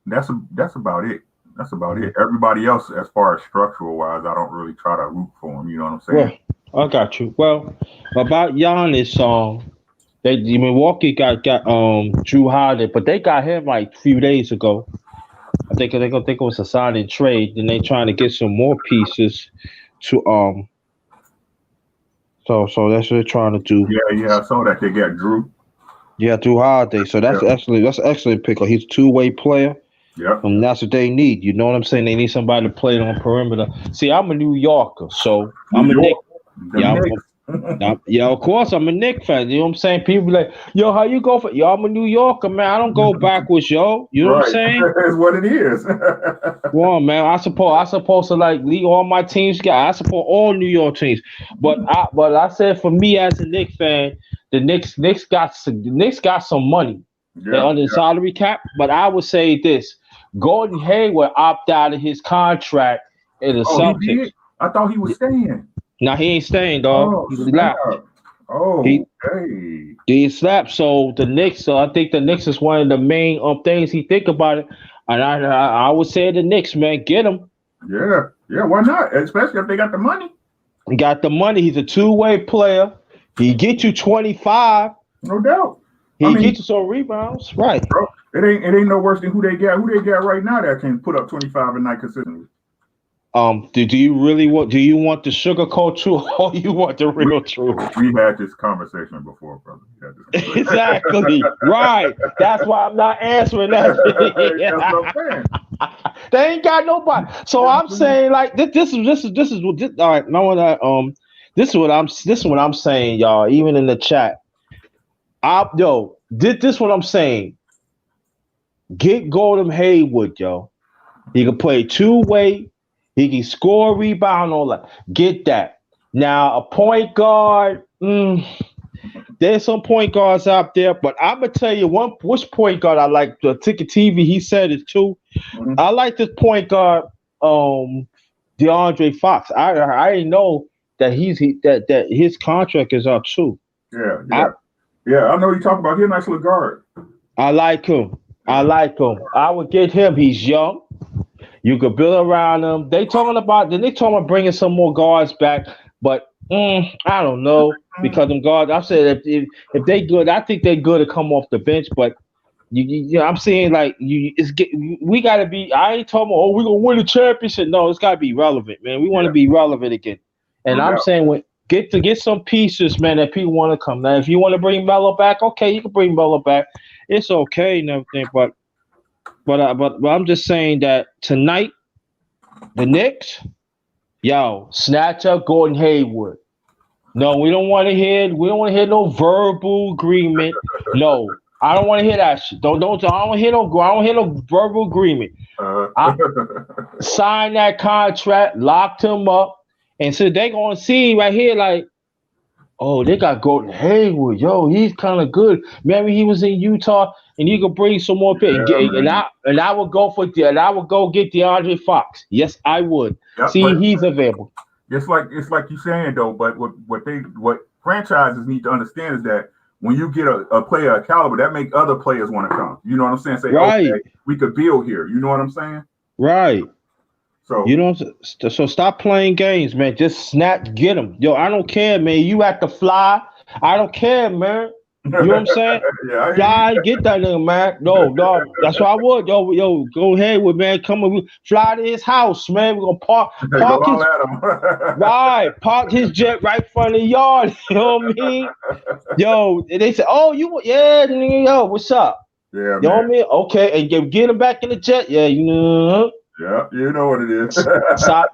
That's about it. That's about it. Everybody else, as far as structural wise, I don't really try to root for them. You know what I'm saying? Well, I got you. Well, about Giannis, Milwaukee got Drew Holiday, but they got him like a few days ago. I think it was a signing trade. Then they trying to get some more pieces to So that's what they're trying to do. Yeah. I saw that they got Drew. Yeah, Drew Holiday. So that's excellent pick. He's a two-way player. Yeah. And that's what they need. You know what I'm saying? They need somebody to play on perimeter. See, I'm a New Yorker, so I'm a Knicks. Yeah, of course, I'm a Knicks fan. You know what I'm saying? People be like, yo, how you go for? Yo, I'm a New Yorker, man. I don't go backwards, yo. You know what I'm saying? That's what it is. Well, man, I supposed to like lead all my teams. I support all New York teams, but I said for me as a Knicks fan, the Knicks got some money. They're under the salary cap, but I would say this: Gordon Hayward opted out of his contract in the Celtics. I thought he was staying. Now he ain't staying, dog. He left. He slapped. So the Knicks. So I think the Knicks is one of the main things he think about it. And I would say the Knicks, man, get him. Yeah. Why not? Especially if they got the money. He got the money. He's a two-way player. He get you 25. No doubt. He get you some rebounds, right? Bro, it ain't no worse than who they got. Who they got right now that can put up 25 a night consistently. Do you really want? Do you want the sugarcoat truth or you want the real truth? We had this conversation before, brother. Exactly. Right. That's why I'm not answering that. That's what I'm saying. They ain't got nobody. So I'm saying like this is what all right. Knowing that this is what I'm saying, y'all. Even in the chat, this what I'm saying. Get Gordon Hayward, yo. He can play two-way. He can score, rebound, all that. Get that. Now, a point guard, there's some point guards out there, but I'm going to tell you which point guard I like. The Ticket TV, he said it too. Mhm. I like this point guard, DeAndre Fox. I didn't know that that his contract is up too. Yeah. I know you talk about. He's a nice little guard. I like him. I would get him. He's young. You could build around him. They talking about bringing some more guards back, but I don't know because them guards. I said if they good, I think they good to come off the bench. But I'm saying like we got to be. I ain't talking. We're gonna win the championship. No, it's got to be relevant, man. We want to be relevant again. And No I'm doubt. saying get some pieces, man, that people want to come. Now, if you want to bring Melo back, okay, you can bring Melo back. It's okay and everything, but I'm just saying that tonight, the Knicks, snatch up Gordon Hayward. No, we don't want to hear no verbal agreement. No, I don't want to hear that shit. I don't want to hear no verbal agreement. Sign that contract, locked him up, and so they gonna see right here like, oh, they got Gordon Hayward. Yo, he's kind of good. Maybe he was in Utah, and you could bring some more picks. And I would go get DeAndre Fox. Yes, I would. Yep, See, he's available. It's like you're saying though. But what franchises need to understand is that when you get a player of caliber, that make other players want to come. You know what I'm saying? Say, right. Okay, we could build here. You know what I'm saying? Right. So so stop playing games, man. Just get them. Yo, I don't care, man. You have to fly. I don't care, man. You know what I'm saying? Yeah, fly, get that nigga, man. No, dog. That's what I would. Yo, go ahead with man. Come on, fly to his house, man. We're gonna park his jet right in front of the yard. You know what I mean? Yo, they say, oh, nigga, yo, what's up? Yeah, you know what I mean? Okay, and get him back in the jet. Yeah, you know. Yeah, you know what it is.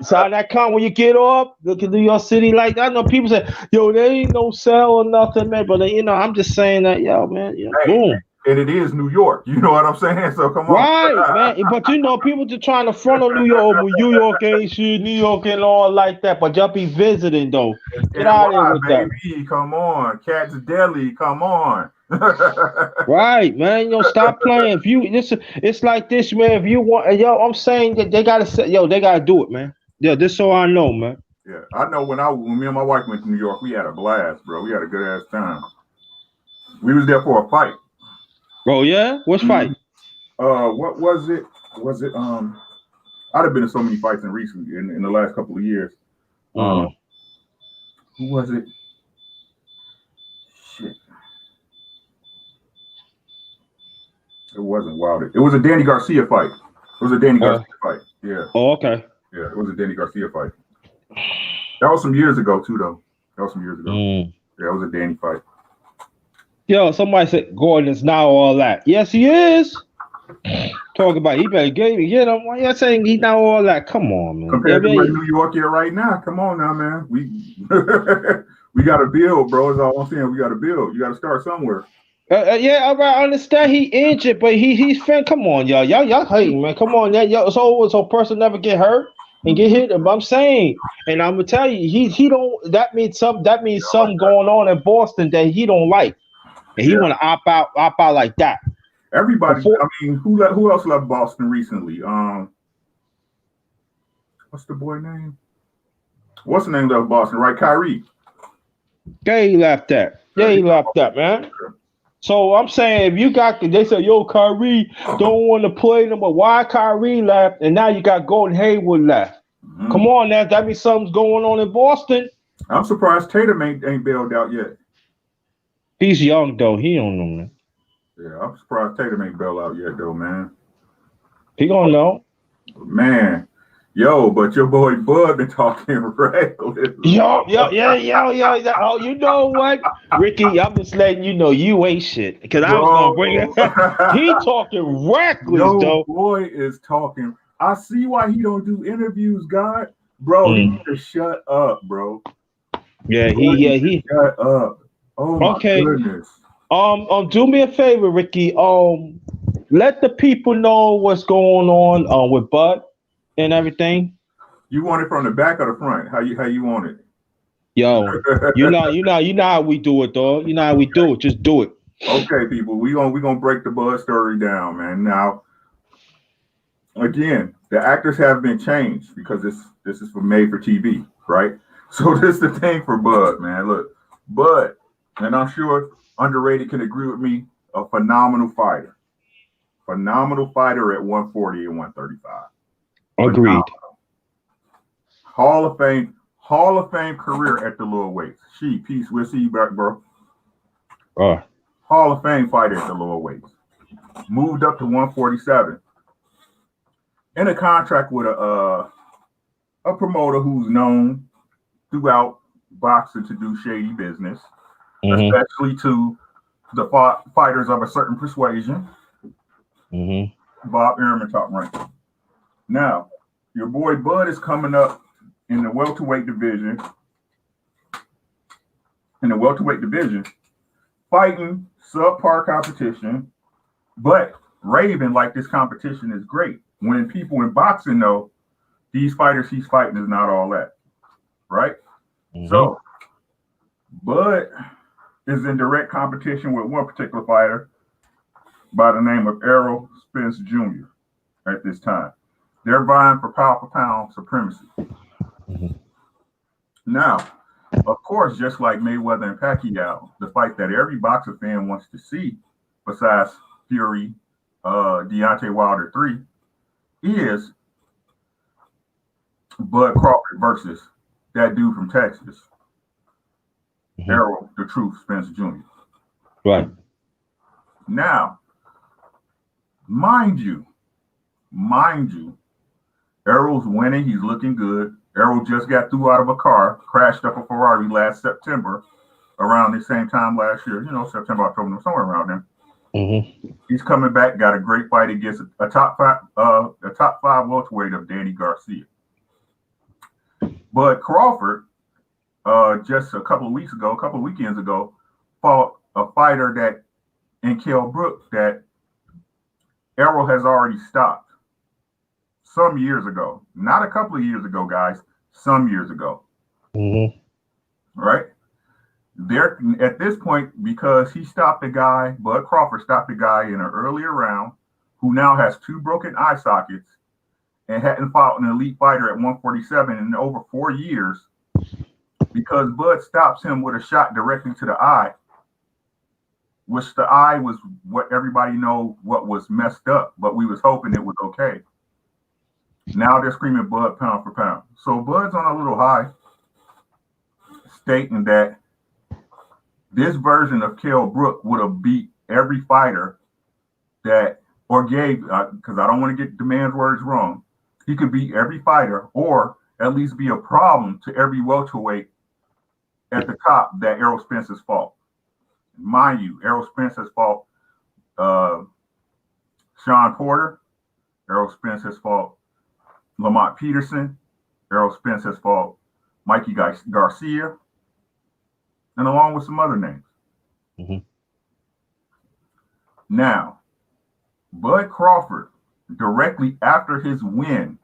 Sign that con when you get off. Look at New York City like that. I know people say, yo, there ain't no sell or nothing, man. But I'm just saying that, yo, man. Boom. And it is New York. You know what I'm saying? So come on. Right, man. But people just trying to front on New York, New York ain't shit, New York and all like that. But y'all be visiting though. Get out of here with baby, that. Come on. Cat's Deli, come on. Right, man. Stop playing. It's like this, man. If you want, I'm saying that they gotta say, they gotta do it, man. Yeah, this so I know, man. Yeah, I know when me and my wife went to New York, we had a blast, bro. We had a good ass time. We was there for a fight. Oh yeah, what's fight? What was it? I'd have been in so many fights in the last couple of years. Who was it? Shit. It wasn't Wilder. It was a Danny Garcia fight. Yeah. Oh, okay. Yeah, it was a Danny Garcia fight. That was some years ago, too, though. Yeah, it was a Danny fight. Yo, somebody said Gordon is now all that. Yes, he is. Talk about he better get him. Why you saying he's not all that? Come on, man. Compared to New York here right now, come on now, man. We got to build, bro. Is all I'm saying. We got to build. You got to start somewhere. Yeah, all right. I understand he injured, but he's fan. Come on, y'all hating, man. Come on, so person never get hurt and get hit. But I'm saying, and I'm gonna tell you, he don't. That means something going on in Boston that he don't like, and he want to opt out like that. Everybody. Who else left Boston recently? What's the boy name? What's the name of Boston? Right, Kyrie. Yeah, he left that. Yeah, he left that, man. So I'm saying they say, yo, Kyrie don't want to play no more. Why Kyrie left? And now you got Gordon Hayward left. Mm-hmm. Come on now. That means something's going on in Boston. I'm surprised Tatum ain't bailed out yet. He's young, though. He don't know, man. Yeah, I'm surprised Tatum ain't bailed out yet, though, man. He gonna know. Man, Yo, but your boy Bud been talking reckless. Yo. Oh, you know what, Ricky? I'm just letting you know you ain't shit because I was gonna bring it. He talking reckless, Yo, though. boy is talking. I see why he don't do interviews, God. Bro, he need to shut up, bro. Yeah, Boy, he need to he. shut up. Oh my Okay. goodness. Do me a favor, Ricky. Let the people know what's going on with Bud and everything. You want it from the back or the front? How you want it? Yo, you know how we do it, dog. You know how we do it. Just do it. Okay, people, we gonna break the Bud story down, man. Now, again, the actors have been changed because this is for made for TV, right? So this is the thing for Bud, man. Look, Bud, and I'm sure underrated can agree with me, a phenomenal fighter at 140 and 135. Agreed. Hall of Fame career at the lower weights. Peace. We'll see you back, bro. Hall of Fame fighter at the lower weights. Moved up to 147. In a contract with a promoter who's known throughout boxing to do shady business, especially to the fighters of a certain persuasion. Bob Arum top ranking. Now, your boy Bud is coming up in the welterweight division. Fighting subpar competition, but raving like this competition is great. When people in boxing know these fighters he's fighting is not all that, right? So, Bud is in direct competition with one particular fighter by the name of Errol Spence Jr. at this time. They're vying for pound for pound supremacy. Now, of course, just like Mayweather and Pacquiao, the fight that every boxer fan wants to see, besides Fury, Deontay Wilder 3, is Bud Crawford versus that dude from Texas, Errol the Truth Spence Jr. Right. Now, mind you, Errol's winning. He's looking good. Errol just got through out of a car, crashed up a Ferrari last September, around the same time last year. September, October, somewhere around there. He's coming back. Got a great fight against a top five welterweight of Danny Garcia. But Crawford, just a couple of weekends ago, fought a fighter that in Kell Brook that Errol has already stopped some years ago. Not a couple of years ago, guys. Some years ago. Right? There at this point, because he stopped a guy, Bud Crawford stopped a guy in an earlier round who now has 2 broken eye sockets and hadn't fought an elite fighter at 147 in over 4 years, because Bud stops him with a shot directly to the eye, which the eye was what everybody know what was messed up, but we was hoping it was okay. Now they're screaming Bud pound for pound. So Bud's on a little high, stating that this version of Kell Brook would have beat every fighter that, or gave, because I don't want to get the man's words wrong, he could beat every fighter or at least be a problem to every welterweight at the top that Errol Spence has fought. Mind you, Errol Spence has fought Sean Porter. Errol Spence has fought Lamont Peterson. Errol Spence has fought Mikey Garcia, and along with some other names. Now, Bud Crawford, directly after his win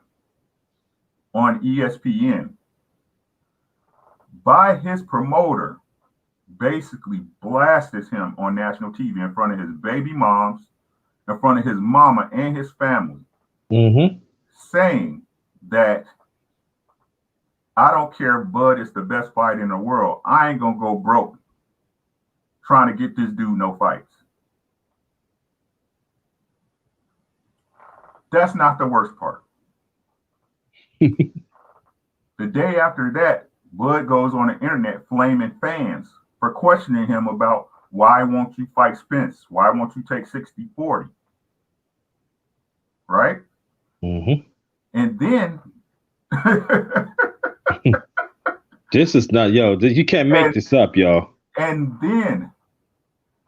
on ESPN, by his promoter, basically blasted him on national TV in front of his baby moms, in front of his mama and his family, saying that I don't care if Bud is the best fighter in the world. I ain't gonna go broke trying to get this dude no fights. That's not the worst part. The day after that, Bud goes on the internet flaming fans for questioning him about why won't you fight Spence? Why won't you take 60-40? Right? And then This is not, yo. You can't make this up, y'all. And then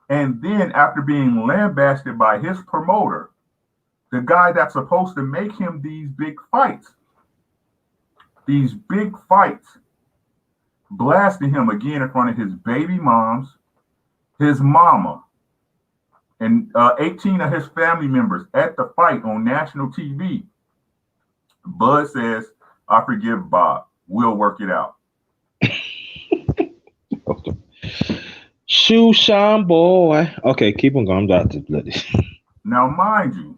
after being lambasted by his promoter, the guy that's supposed to make him these big fights, blasting him again in front of his baby moms, his mama, and 18 of his family members at the fight on national TV. Bud says, I forgive Bob. We'll work it out. Shoe shine boy. Okay, keep on going. I'm about to bloody. Now, mind you,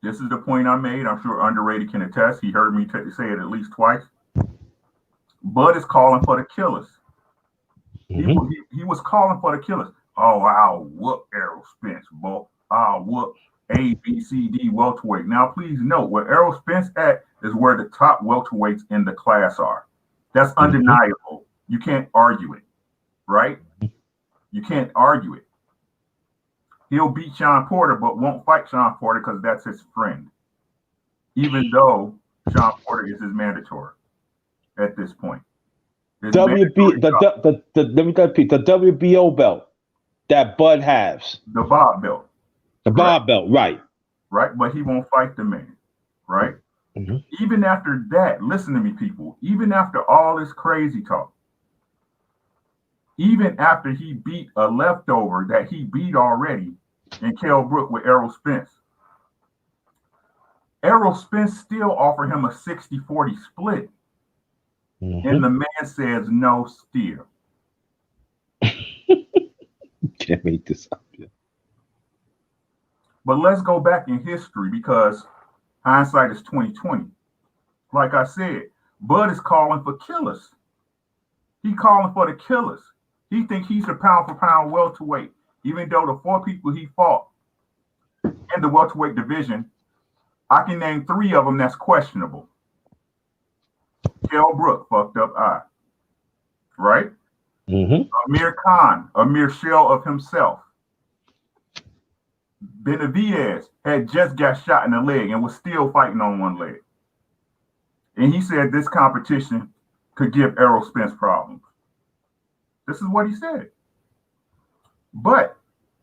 this is the point I made. I'm sure Underrated can attest. He heard me say it at least twice. Bud is calling for the killers. Mhm. He was calling for the killers. Oh, I'll whoop Errol Spence, boy. I'll whoop A, B, C, D welterweight. Now, please note, where Errol Spence at is where the top welterweights in the class are. That's undeniable. You can't argue it, right? You can't argue it. He'll beat Sean Porter, but won't fight Sean Porter because that's his friend. Even though Sean Porter is his mandatory at this point. Let me repeat, the WBO belt that Bud has. The Bob belt. The Bob belt, right. Right, but he won't fight the man, right? Mm-hmm. Even after that, listen to me, people, even after all this crazy talk, even after he beat a leftover that he beat already in Kell Brook with Errol Spence still offered him a 60-40 split. Mm-hmm. And the man says no still. Can't make this up. Yeah. But let's go back in history because hindsight is 2020. Like I said, Bud is calling for killers. He calling for the killers. He think he's a pound for pound welterweight, even though the 4 people he fought in the welterweight division, I can name 3 of them that's questionable. Kell Brook, fucked up eye, right? Mm-hmm. Amir Khan, a mere shell of himself. Benavidez had just got shot in the leg and was still fighting on one leg. And he said this competition could give Errol Spence problems. This is what he said. But,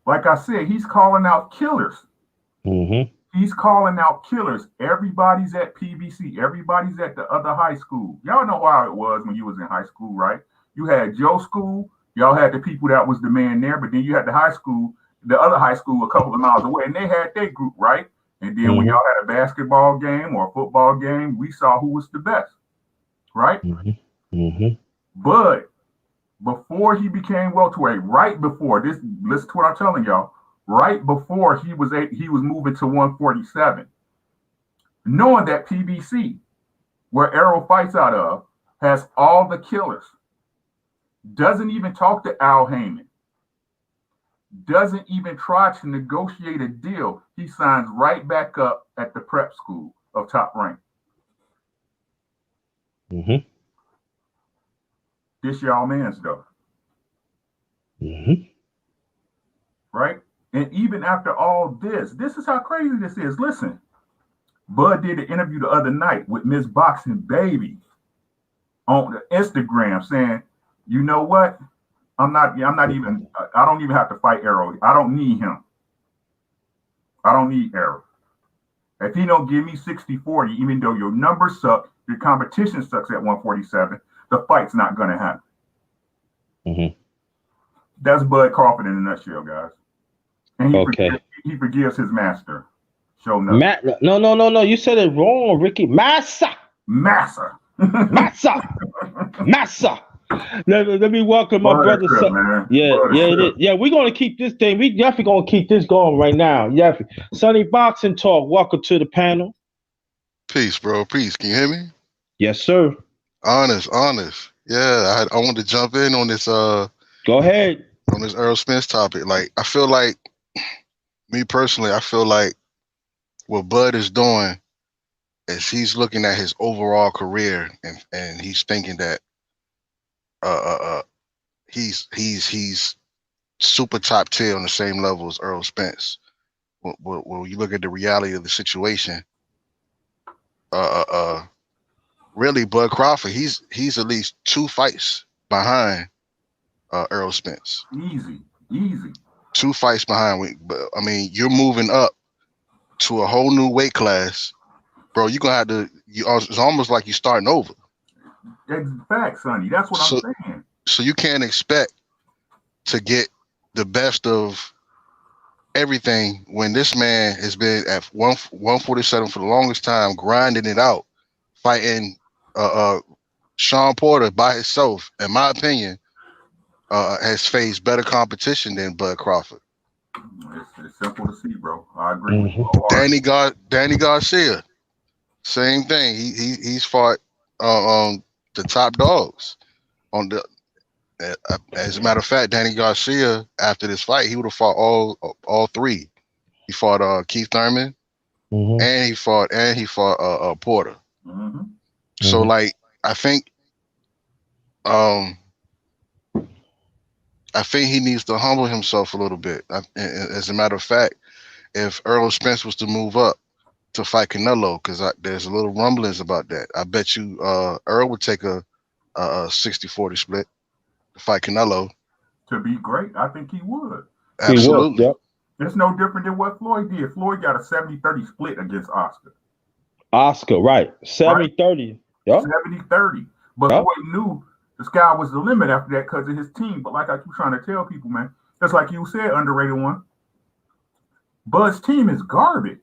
like I said, he's calling out killers. Mm-hmm. He's calling out killers. Everybody's at PBC. Everybody's at the other high school. Y'all know how it was when you was in high school, right? You had Joe School. Y'all had the people that was the man there, but then you had the high school, the other high school a couple of miles away, and they had their group, right? And then when y'all had a basketball game or a football game, we saw who was the best, right? Mm-hmm. Mm-hmm. But before he became welterweight, right before this, listen to what I'm telling y'all. Right before he was moving to 147, knowing that PBC, where Errol fights out of, has all the killers, doesn't even talk to Al Heyman, doesn't even try to negotiate a deal. He signs right back up at the prep school of Top Rank. Mm-hmm. This y'all man's though. Mm-hmm. Right? And even after all this is how crazy this is. Listen, Bud did an interview the other night with Miss Boxing Baby on Instagram saying, you know what? I don't even have to fight Errol. I don't need him. I don't need Errol. If he don't give me 60-40, even though your numbers suck, your competition sucks at 147, the fight's not going to happen. Mm-hmm. That's Bud Crawford in a nutshell, guys. And he forgives his master. Show nothing. No. You said it wrong, Ricky. Massa. Let me welcome my brother. It is. Yeah, we're gonna keep this thing. We definitely gonna keep this going right now. Yeah, Sonny Boxing Talk. Welcome to the panel. Peace, bro. Peace. Can you hear me? Yes, sir. Honest. Yeah, I want to jump in on this. Go ahead. On this Errol Spence topic. Like, I feel like, me personally, I feel like what Bud is doing is he's looking at his overall career and he's thinking that he's super top tier on the same level as Errol Spence. When you look at the reality of the situation, really Bud Crawford, he's at least 2 fights behind Errol Spence. Easy. 2 fights behind. But I mean, you're moving up to a whole new weight class, bro. You're gonna have to. It's almost like you're starting over. That's facts, Sonny. That's what I'm saying. So you can't expect to get the best of everything when this man has been at 147 for the longest time, grinding it out, fighting Sean Porter by himself, in my opinion, has faced better competition than Bud Crawford. It's simple to see, bro. I agree with you. Danny Garcia, same thing. He's fought the top dogs on the. As a matter of fact, Danny Garcia, after this fight, he would have fought all 3. He fought Keith Thurman, and he fought Porter. So like, I think he needs to humble himself a little bit. As a matter of fact, if Errol Spence was to move up to fight Canelo, because there's a little rumblings about that, I bet you Errol would take a 60-40 split to fight Canelo. To be great, I think he would. Absolutely. He would, yep. It's no different than what Floyd did. Floyd got a 70-30 split against Oscar. Right. 70-30. Yep. 70-30. But Floyd knew the sky was the limit after that because of his team. But like I keep trying to tell people, man, just like you said, underrated one, Bud's team is garbage.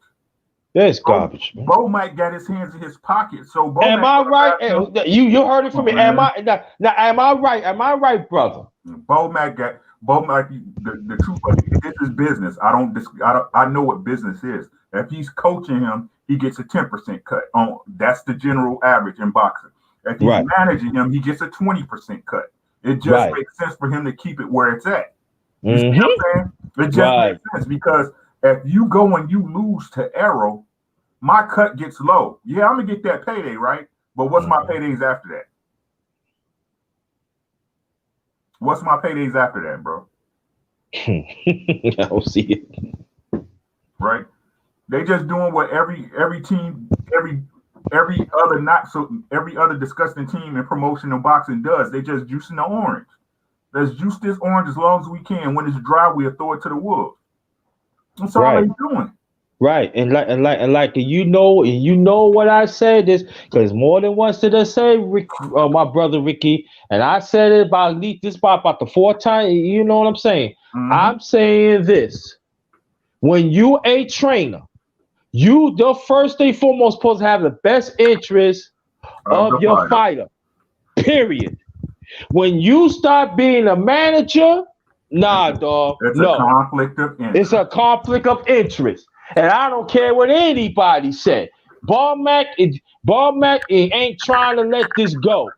It's garbage, man. Bo might got his hands in his pocket. So Bo am I right? You heard it from me. Am I right? Am I right, brother? Bo might be the truth of it. This is business. I know what business is. If he's coaching him, he gets a 10% cut. That's the general average in boxing. If he's managing him, he gets a 20% cut. It just makes sense for him to keep it where it's at. You see what I'm saying? It just makes sense because if you go and you lose to Errol, my cut gets low. Yeah, I'm gonna get that payday, right? But what's my paydays after that? What's my paydays after that, bro? I don't see it. Right? They just doing what every team, every other disgusting team in promotion and boxing does. They just juicing the orange. Let's juice this orange as long as we can. When it's dry, we'll throw it to the wolves. That's all they're doing. Right, and you know what I said this because more than once did I say my brother Ricky, and I said it about the 4th time. You know what I'm saying? I'm saying this: when you a trainer, you the first and foremost supposed to have the best interest of your fighter. Period. When you start being a manager, nah, dog. It's a conflict of interest. It's a conflict of interest. And I don't care what anybody said. Ball Mac ain't trying to let this go.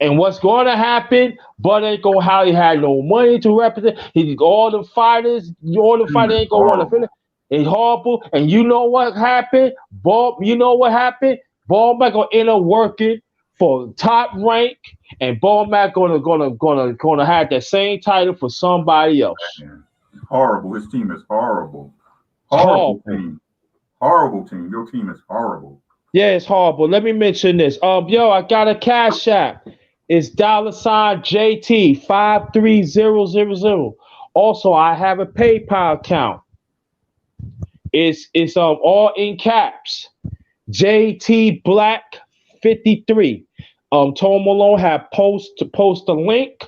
And what's going to happen? Bud ain't going to he had no money to represent. All the fighters ain't going to want to finish. It's horrible. And you know what happened? Ball Mac going to end up working for top rank, and Ball Mac gonna have that same title for somebody else. Horrible. His team is horrible. Horrible team. Horrible team. Your team is horrible. Yeah, it's horrible. Let me mention this. I got a Cash App. It's $JT 53000. Also, I have a PayPal account. It's all in caps. JT Black 53. Tom Malone had post a link.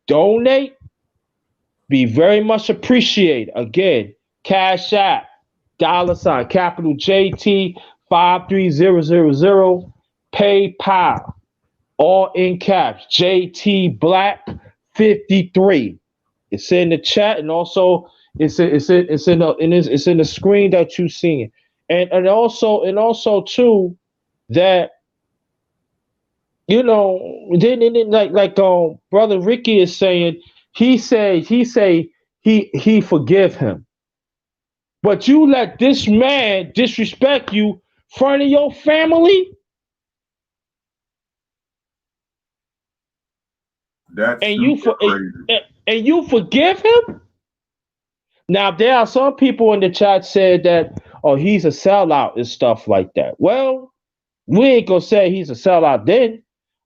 Donate. Be very much appreciated. Again, Cash App, capital JT 53000, PayPal, all in caps, JT Black 53. It's in the chat, and also it's in the screen that you're seeing, and also too that brother Ricky is saying. He forgive him. But you let this man disrespect you in front of your family? And you forgive him? Now there are some people in the chat said that, oh, he's a sellout and stuff like that. Well, we ain't gonna say he's a sellout then,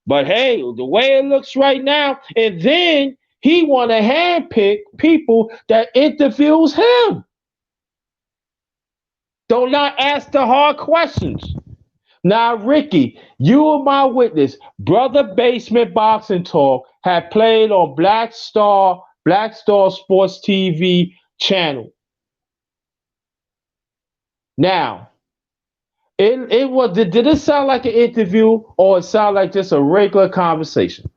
but hey, the way it looks right now, and then he want to handpick people that interviews him. Do not ask the hard questions. Now, Ricky, you are my witness. Brother Basement Boxing Talk had played on Black Star Sports TV channel. Now, it was did it sound like an interview or it sound like just a regular conversation?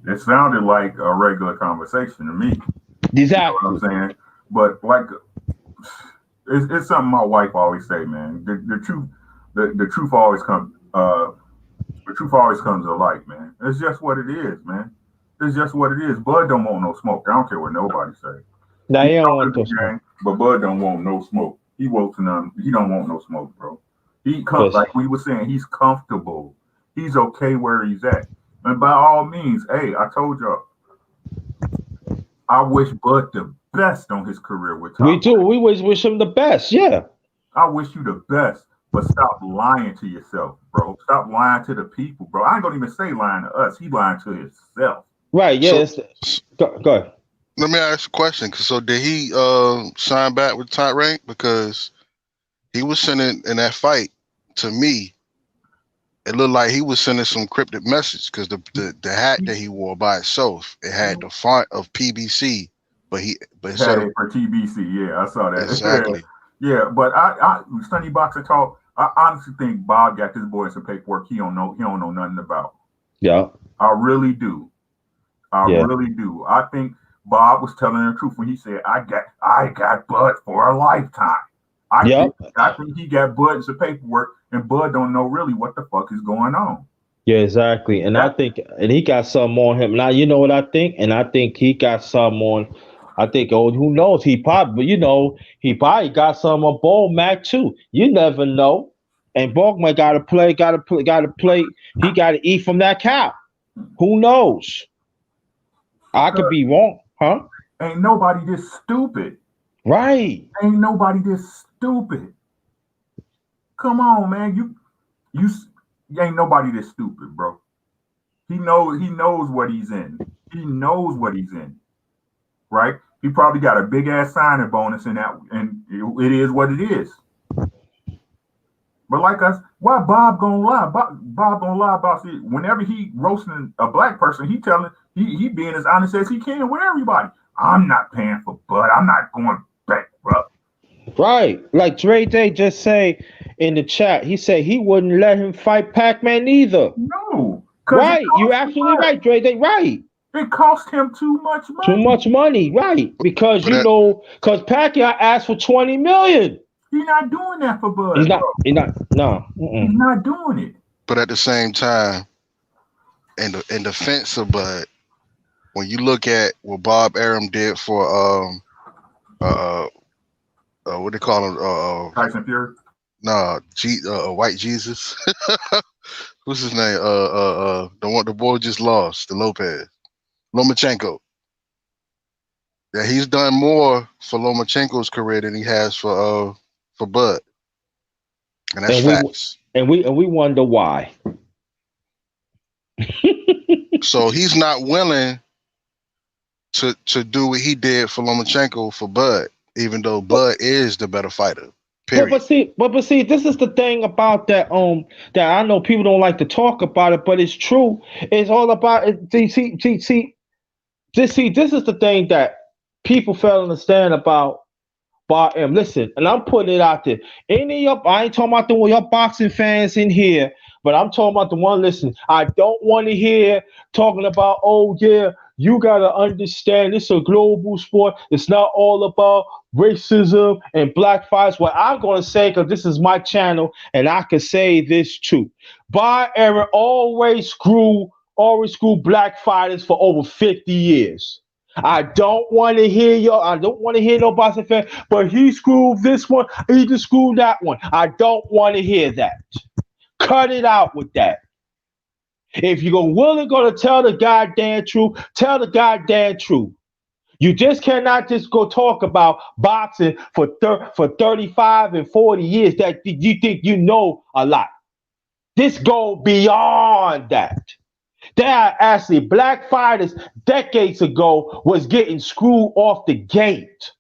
It sounded like a regular conversation to me. Exactly. You know what I'm saying? But like, it's something my wife always say, man. The truth always comes. The truth always comes to light, man. It's just what it is, man. It's just what it is. Bud don't want no smoke. I don't care what nobody say. Now He you don't talking want the those. game, but Bud don't want no smoke. He wants none. He don't want no smoke, bro. Yes. Like we were saying, he's comfortable. He's okay where he's at. And by all means, hey, I told y'all, I wish Bud the best on his career with Top We do. Rank. We wish him the best. Yeah. I wish you the best, but stop lying to yourself, bro. Stop lying to the people, bro. I ain't gonna even say lying to us. He lying to himself. Right. Yeah. So Go ahead. let me ask a question. So did he sign back with Top Rank? Because he was sending in that fight to me. It looked like he was sending some cryptic message because the hat that he wore by itself, it had the font of PBC, but instead Had of it for TBC, yeah, I saw that. exactly. Yeah, but I Sonny Boxer Talk, I honestly think Bob got this boy some paperwork he don't know nothing about. Yeah. I really do. I Yeah. really do. I think Bob was telling the truth when he said, I got Bud for a lifetime. Yep. I think he got Bud some paperwork, and Bud don't know really what the fuck is going on. Yeah, exactly. And I think, and he got some on him. Now, you know what I think? And I think he got some on, I think, oh, who knows? He probably got some on Bo Mac too. You never know. And Borgman got to play. He got to eat from that cow. Who knows? I could be wrong, huh? Ain't nobody this stupid. Right. Ain't nobody this stupid. Come on, man. You ain't nobody this stupid, bro. He knows what he's in. He knows what he's in. Right? He probably got a big ass signing bonus in that, and it is what it is. But like us, why Bob gonna lie? Bob gonna lie about it. Whenever he roasting a black person, he being as honest as he can with everybody. I'm not paying for Bud. I'm not going back, bro. Right. Like Dre Day just say in the chat, he said he wouldn't let him fight Pac-Man either. No. Right. You absolutely right, Dre Day. Right. It cost him too much money. Too much money. Right. Because because Pacquiao asked for 20 million. He's not doing that for Bud. He's not. Bro. He's not. No. He's not doing it. But at the same time, in defense of Bud, when you look at what Bob Arum did for what they call him? Tyson Fury? No, White Jesus. What's his name? The boy just lost, the Lomachenko. Yeah, he's done more for Lomachenko's career than he has for Bud. And that's facts. And we wonder why. So he's not willing to do what he did for Lomachenko for Bud, even though Bud is the better fighter. Period. But see, this is the thing about that. That I know people don't like to talk about it, but it's true. It's all about it. See, this is the thing that people fail to understand about Bob M. Listen, and I'm putting it out there. I ain't talking about your boxing fans in here, but I'm talking about the one. Listen, I don't want to hear talking about, oh yeah, you gotta understand it's a global sport. It's not all about racism and black fights. What I'm gonna say, because this is my channel, and I can say this too. Bob Arum always screw black fighters for over 50 years. I don't want to hear no boxing fan, but he screwed this one, he just screwed that one. I don't want to hear that. Cut it out with that. If you're willing to tell the goddamn truth, tell the goddamn truth. You just cannot just go talk about boxing for 35 and 40 years that you think you know a lot. This go beyond that. There are actually black fighters decades ago was getting screwed off the gate.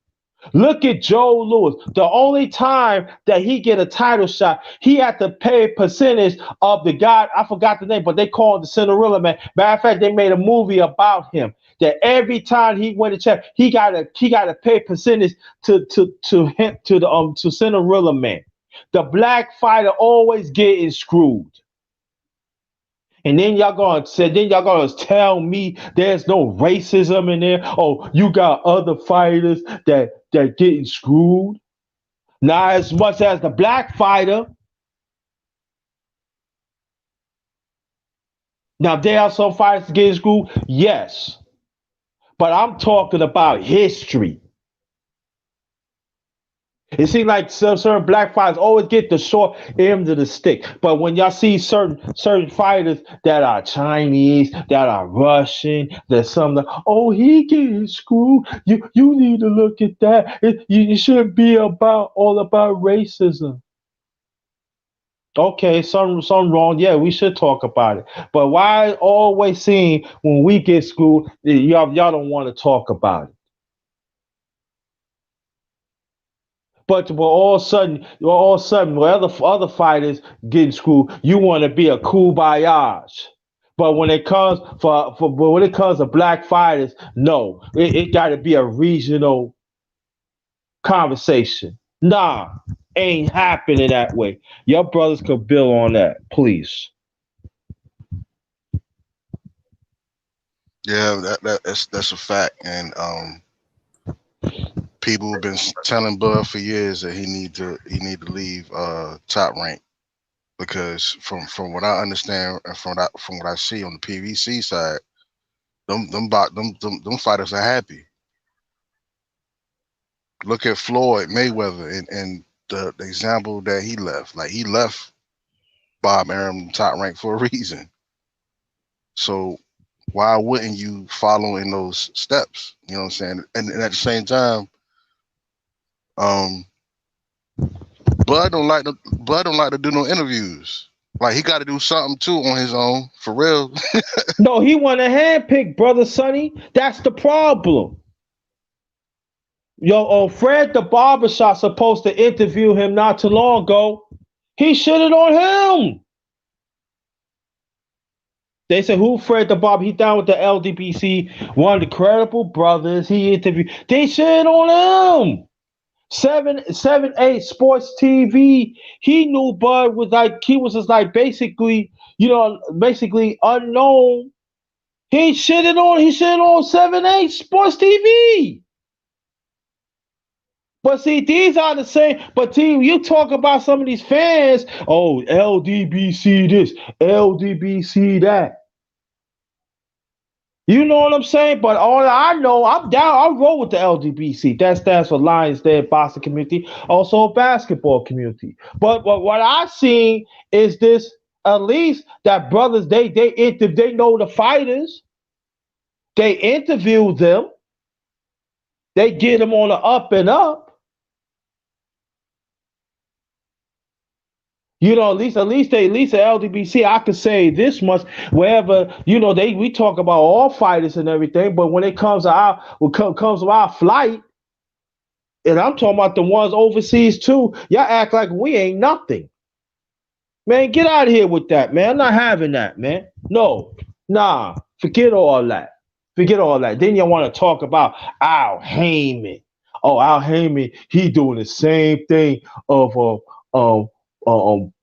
Look at Joe Louis. The only time that he get a title shot, he had to pay a percentage of the guy. I forgot the name, but they called the Cinderella Man. Matter of fact, they made a movie about him. That every time he went to check, he gotta pay percentage to Cinderella Man. The black fighter always getting screwed. And then y'all gonna tell me there's no racism in there. Oh, you got other fighters that getting screwed. Not as much as the black fighter. Now there are some fighters getting screwed, yes. But I'm talking about history. It seems like certain black fighters always get the short end of the stick. But when y'all see certain fighters that are Chinese, that are Russian, that some like, oh, he getting screwed. You need to look at that. You shouldn't be all about racism. Okay, some wrong. Yeah, we should talk about it. But why always seem when we get screwed, y'all don't want to talk about it? But all of a sudden, when other fighters getting screwed, you want to be a kumbaya. But when it comes to black fighters, no, it got to be a regional conversation. Nah, ain't happening that way. Your brothers could build on that, please. Yeah, that's a fact, and people have been telling Bud for years that he need to leave Top Rank, because from what I understand and from what I see on the PVC side, them fighters are happy. Look at Floyd Mayweather and the example that he left. Like, he left Bob Arum Top Rank for a reason. So why wouldn't you follow in those steps? You know what I'm saying? And at the same time, Bud don't like to do no interviews. Like, he got to do something too on his own, for real. No, he want a handpick, brother Sonny. That's the problem. Yo, Fred the barbershop supposed to interview him not too long ago. He shitted on him. They said, who Fred the barber? He down with the LDBC, one of the credible brothers. He interviewed. They shitted on him. 7-8 Sports TV. He knew Bud was like, he was just like basically unknown. He shitted on 7-8 Sports TV. But see, these are the same. But team, you talk about some of these fans. Oh, LDBC this, LDBC that. You know what I'm saying? But all I know, I'm down. I roll with the LDBC. That stands for Lions Den Boxing Community, also a basketball community. But what I seen is this: at least that brothers, they know the fighters. They interview them. They get them on the up and up. You know, at least the LDBC, I could say this much. Wherever, you know, we talk about all fighters and everything, but when it comes to our flight, and I'm talking about the ones overseas too, y'all act like we ain't nothing. Man, get out of here with that, man. I'm not having that, man. No, nah, forget all that. Forget all that. Then you want to talk about Al Heyman. Oh, Al Heyman, he doing the same thing of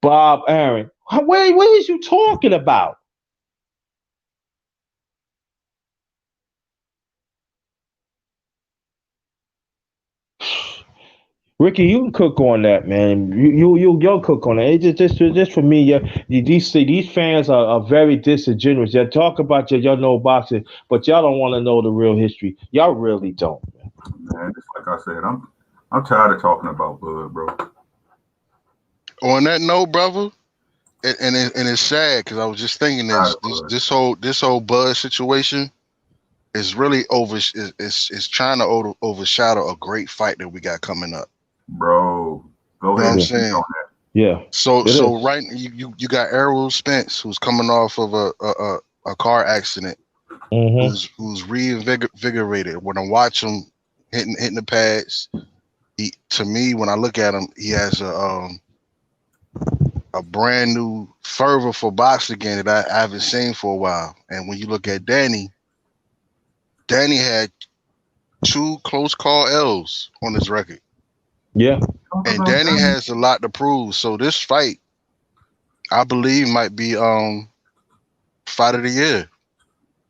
Bob Arum. What is you talking about? Ricky, you can cook on that, man. You'll cook on that. It's just for me. These fans are very disingenuous. They talk about y'all know boxing, but y'all don't want to know the real history. Y'all really don't, man. Man, just like I said, I'm tired of talking about Bud, bro. On that note, brother, and it's sad because I was just thinking this whole Bud situation. is really it's trying to overshadow a great fight that we got coming up. Bro, go You know what ahead I'm and Yeah, speak on saying? that. yeah, it So is. right, you got Errol Spence, who's coming off of a car accident, Mm-hmm. who's reinvigorated. When I watch him hitting the pads, he, to me, when I look at him, he has a brand new fervor for boxing again that I haven't seen for a while. And when you look at Danny had two close call L's on his record, Yeah. Talk and about Danny Danny. has a lot to prove. So this fight, I believe, might be fight of the year.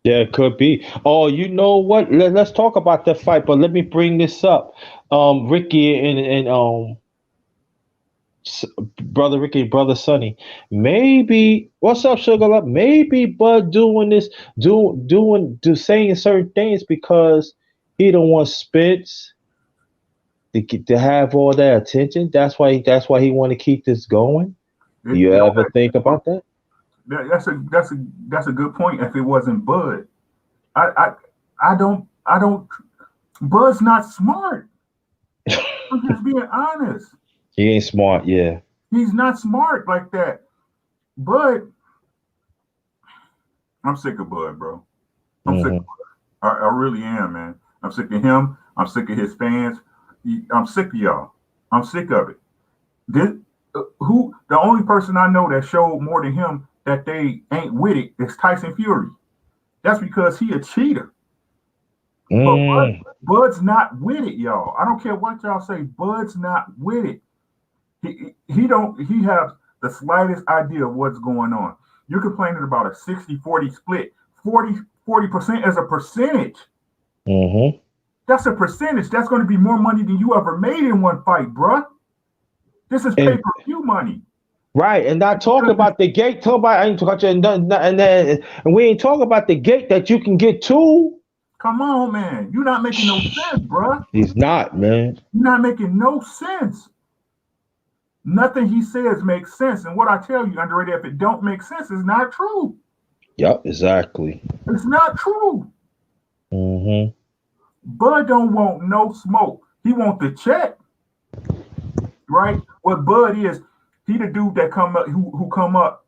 Yeah, it could be. Oh, you know what? Let's talk about that fight, but let me bring this up. Ricky and S- brother Ricky, brother Sonny. Maybe what's up, Sugar Love? Maybe Bud doing this, saying certain things because he don't want Spence to have all that attention. That's why he want to keep this going. Do you You know, ever think about that? that's a good point. If it wasn't Bud, I I I don't. Bud's not smart. I'm just being honest. He ain't smart, yeah. He's not smart like that. Bud, I'm sick of Bud, bro. I'm sick. Hmm. I really am, man. I'm sick of him. I'm sick of his fans. I'm sick of y'all. I'm sick of it. This, who the only person I know that showed more than him that they ain't with it is Tyson Fury. That's because he a cheater. But Mm, Bud's not with it, y'all. I don't care what y'all say. Bud's not with it. He don't he has the slightest idea of what's going on. You're complaining about a 60-40 split. 40% is a percentage. hmm. That's a percentage. That's going to be more money than you ever made in one fight, bruh. This is And pay-per-view money. right, and not talk about the gate. Talk about I ain't talking and we ain't talking about the gate that you can get to. Come on, man. You're not making no sense, bruh. He's not, man. You're not making no sense. Nothing he says makes sense. And what I tell you, underrated, if it don't make sense, it's not true. Yep, exactly. It's not true. Hmm. Bud don't want no smoke. He want the check, right? What Bud is, he the dude that come up who come up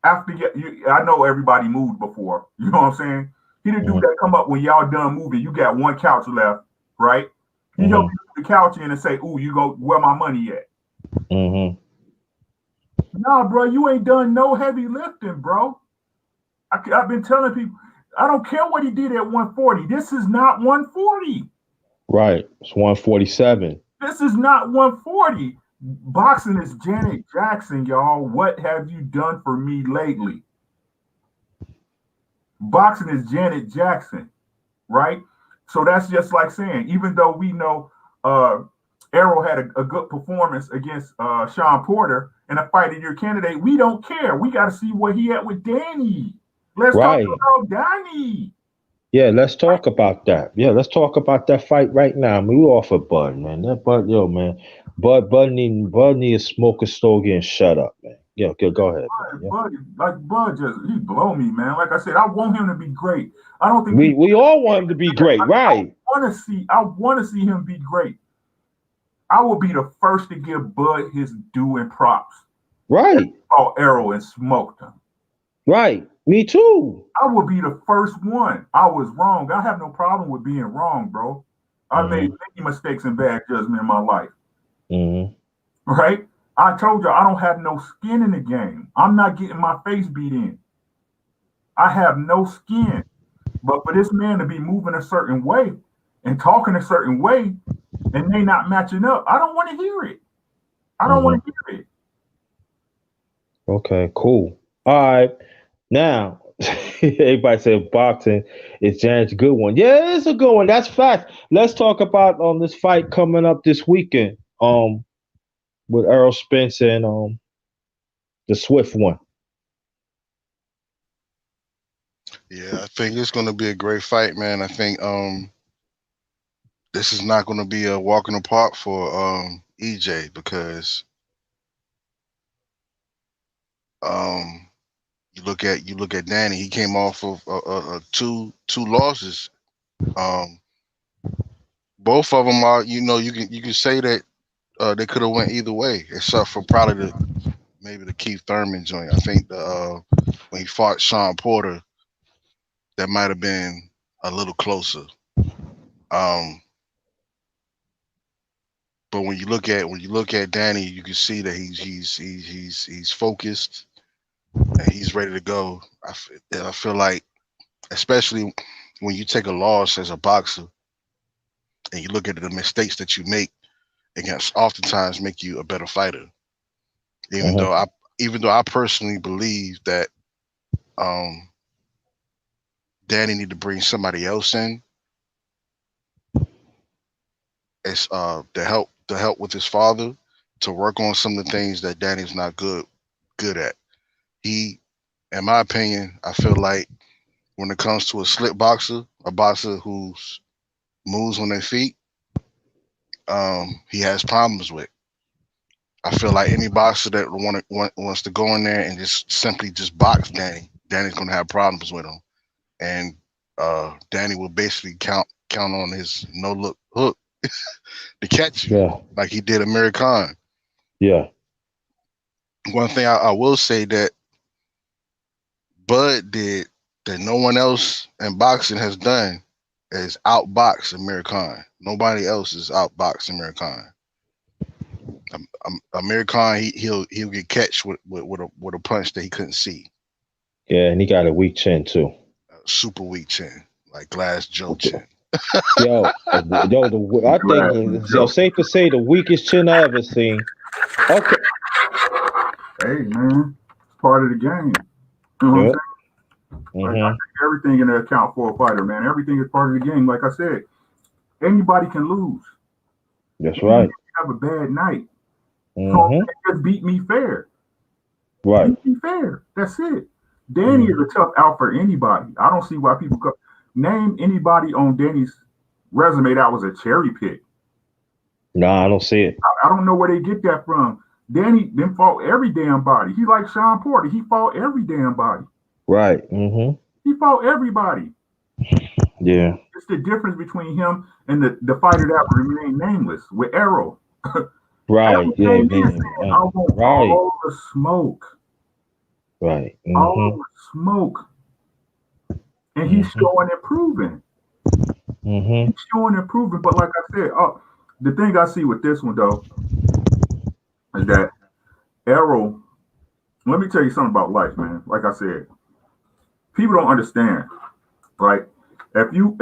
after I know everybody moved before. You know what I'm saying? He the dude Hmm. that come up when y'all done moving. You got one couch left, right? He help Hmm. you put the couch in and say, "Ooh, you go where my money at?" Hmm. Nah, bro, you ain't done no heavy lifting, bro. I've been telling people, I don't care what he did at 140. This is not 140. Right. It's 147. This is not 140. Boxing is Janet Jackson, y'all. What have you done for me lately? Boxing is Janet Jackson, right? So that's just like saying, even though we know Errol had a good performance against Sean Porter in a fight of your candidate, we don't care. We got to see what he had with Danny. Let's talk Right. about Danny. Yeah, let's talk about that. Yeah, let's talk about that fight right now. I mean, we off of Bud, man. That Bud, yo, man. Bud need a smoke a stogie and shut up, man. Yeah, okay, go ahead, man. Yeah. Bud just he blow me, man. Like I said, I want him to be great. I don't think We people. we all want him to be great, I right? want to see him be great. I will be the first to give Bud his due and props. Right. Oh, Arrow and smoked him. Right. Me too. I will be the first one. I was wrong. I have no problem with being wrong, bro. I made Hmm. many mistakes and bad judgment in my life, Hmm. right? I told you I don't have no skin in the game. I'm not getting my face beat in. I have no skin. But for this man to be moving a certain way and talking a certain way and they not matching up, I don't want to hear it. I don't Hmm. want to hear it. Okay, cool. All right. Now, everybody said boxing is Janet's good one. Yeah, it's a good one. That's fact. Let's talk about this fight coming up this weekend. With Errol Spence and the Swift one. Yeah, I think it's gonna be a great fight, man. I think this is not gonna be a walk in the park for EJ because um you look at Danny. He came off of two losses Both of them are, you can say that they could have went either way, except for probably maybe the Keith Thurman joint. I think when he fought Sean Porter, that might have been a little closer. But when you look at Danny, you can see that he's focused and he's ready to go. I feel like, especially when you take a loss as a boxer and you look at the mistakes that you make, it can oftentimes make you a better fighter. Even though I personally believe that Danny need to bring somebody else in as to help with his father, to work on some of the things that Danny's not good at. He, in my opinion, I feel like when it comes to a slick boxer, a boxer who's moves on their feet, he has problems with. I feel like any boxer that wants to go in there and just simply box Danny's gonna have problems with him, and Danny will basically count on his no look hook to catch you, like he did Amir Khan. Yeah. One thing I will say that Bud did that no one else in boxing has done is outbox Amir Khan. Nobody else is outboxing Amir Khan. Amir Khan, he'll get catch with a punch that he couldn't see. Yeah, and he got a weak chin too. Super weak chin, like Glass Joe chin. I think safe to say the weakest chin I ever seen. Okay. Hey man, it's part of the game. You know what I'm saying? Like, I take everything into account for a fighter, man. Everything is part of the game. Like I said, anybody can lose. That's right. You have a bad night. So just beat me fair. Right. Beat me fair. That's it. Danny is a tough out for anybody. I don't see why people name anybody on Danny's resume that was a cherry pick. No, I don't see it. I don't know where they get that from. Danny then fought every damn body. He like Sean Porter. He fought every damn body. Right. He fought everybody. Yeah. It's the difference between him and the fighter that remained nameless with Errol. Right. Yeah. I want all the smoke. Right. All the smoke. And he's showing improving. He's showing improving. But like I said, the thing I see with this one though is that Errol, let me tell you something about life, man. Like I said, people don't understand. Right? If you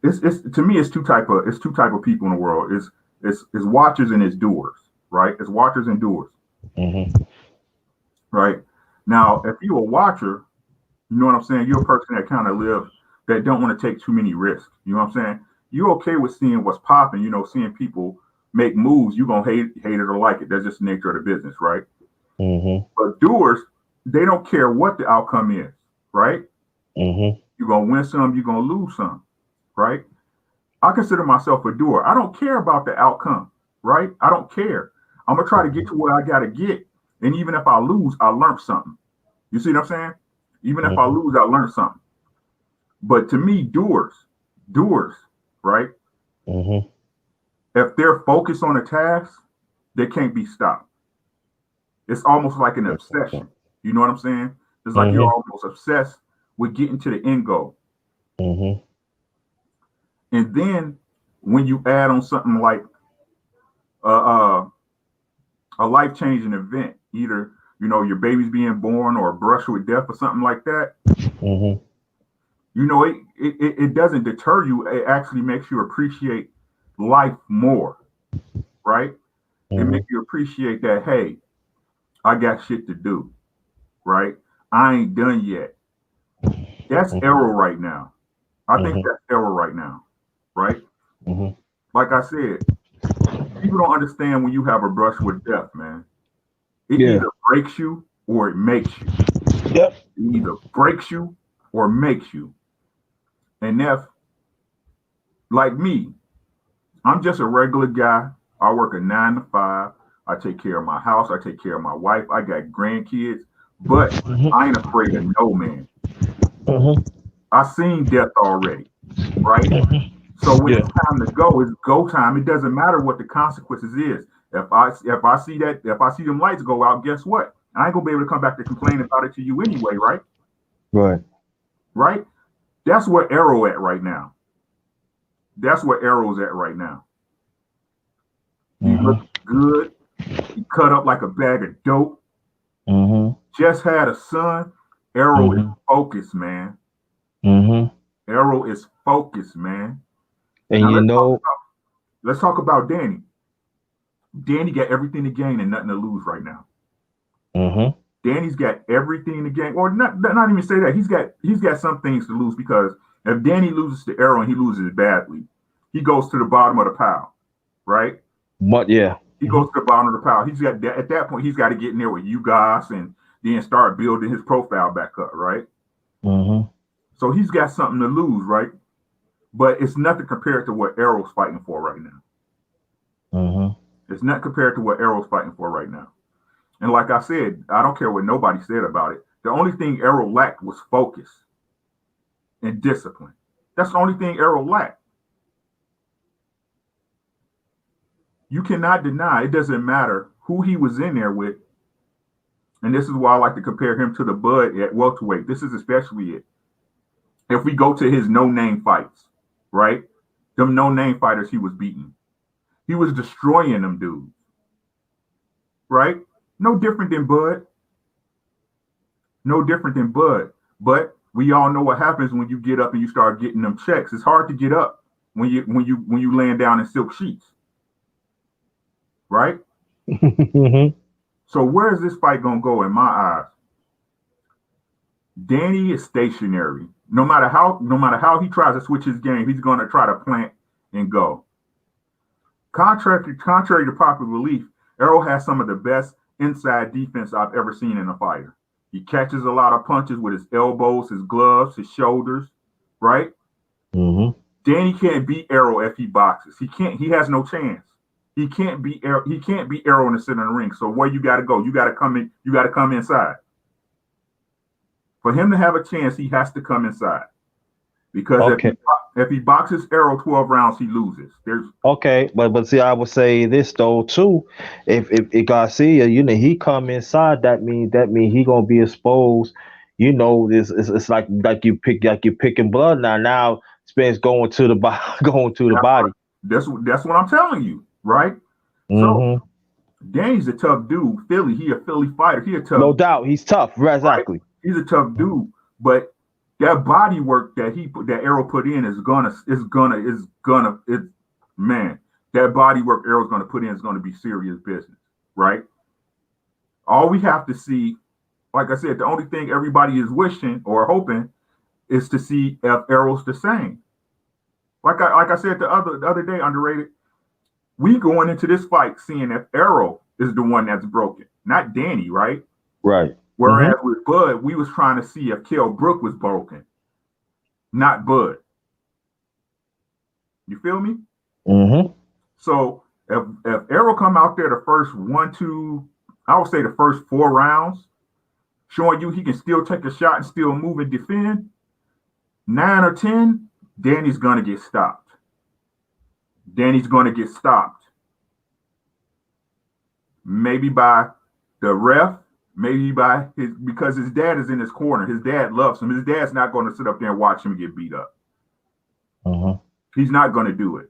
it's to me it's two type of people in the world. It's watchers and it's doers, right? It's watchers and doers. Right? Now, if you're a watcher, you know what I'm saying? You're a person that kind of that don't want to take too many risks. You know what I'm saying? You're okay with seeing what's popping, seeing people make moves. You're gonna hate it or like it. That's just the nature of the business, right? But doers, they don't care what the outcome is, right? You're gonna win some, you're gonna lose some, right? I consider myself a doer. I don't care about the outcome, right? I don't care. I'm gonna try to get to where I gotta get. And even if I lose, I learned something. You see what I'm saying? Even if I lose, I learned something. But to me, doers, right? If they're focused on a task, they can't be stopped. It's almost like an obsession. You know what I'm saying? It's like you're almost obsessed with getting to the end goal. And then when you add on something like a life-changing event, either your baby's being born or a brush with death or something like that, it doesn't deter you. It actually makes you appreciate life more, right? It makes you appreciate that, hey, I got shit to do, right? I ain't done yet. That's Errol right now. I think that's Errol right now, right? Like I said, people don't understand when you have a brush with death, man. It either breaks you or it makes you. Yep. It either breaks you or makes you. And if, like me, I'm just a regular guy. I work a 9 to 5. I take care of my house. I take care of my wife. I got grandkids. But I ain't afraid of no man. I seen death already. right? So when Yeah. it's time to go, it's go time. It doesn't matter what the consequences is. If I see them lights go out, guess what? I ain't gonna be able to come back to complain about it to you anyway, right? Right. Right? That's where Arrow at right now. That's where Arrow's at right now. He looks good. He cut up like a bag of dope. Just had a son. Arrow is focused, man. Arrow is focused, man. And Now, let's talk about Danny. Danny got everything to gain and nothing to lose right now. Danny's got everything to gain, or not even say that. He's got some things to lose, because if Danny loses to Arrow and he loses badly, he goes to the bottom of the pile, right? But yeah, he goes to the bottom of the pile. He's got at that point he's got to get in there with you guys and then start building his profile back up, right? So he's got something to lose, right? But it's nothing compared to what Arrow's fighting for right now. It's not compared to what Arrow's fighting for right now. And like I said, I don't care what nobody said about it. The only thing Arrow lacked was focus and discipline. That's the only thing Arrow lacked. You cannot deny, it doesn't matter who he was in there with. And this is why I like to compare him to the Bud at welterweight. This is especially it. If we go to his no-name fights, right? Them no-name fighters he was beating. He was destroying them dudes. Right? No different than Bud. No different than Bud. But we all know what happens when you get up and you start getting them checks. It's hard to get up when you laying down in silk sheets. Right? So where is this fight gonna go in my eyes? Danny is stationary. No matter how he tries to switch his game, he's gonna try to plant and go. Contrary to popular belief, Arrow has some of the best inside defense I've ever seen in a fighter. He catches a lot of punches with his elbows, his gloves, his shoulders, right? Danny can't beat Arrow if he boxes. He can't. He has no chance. He can't beat Arrow. He can't beat Arrow in the center of the ring. So where you got to go? You got to come in. You got to come inside. For him to have a chance, he has to come inside. Because if he boxes Arrow 12 rounds, he loses. But see, I would say this though too. If Garcia, he come inside, that means he gonna be exposed. It's like you picking blood now. Now Spence going to the body. That's what I'm telling you, right? So Danny's a tough dude. He a Philly fighter. He a tough. No doubt, he's tough. Exactly. Right? He's a tough dude, but that body work that Arrow put in that body work Arrow's gonna put in is gonna be serious business, right? All we have to see, like I said, the only thing everybody is wishing or hoping is to see if Arrow's the same. Like I said the other day, underrated. We going into this fight seeing if Arrow is the one that's broken, not Danny, right? Right. Whereas with Bud, we was trying to see if Kell Brook was broken, not Bud. You feel me? So if Arrow come out there the first I would say the first 4 rounds, showing you he can still take a shot and still move and defend, 9 or 10, Danny's gonna get stopped. Maybe by the ref. Maybe because his dad is in his corner. His dad loves him. His dad's not going to sit up there and watch him get beat up. He's not going to do it.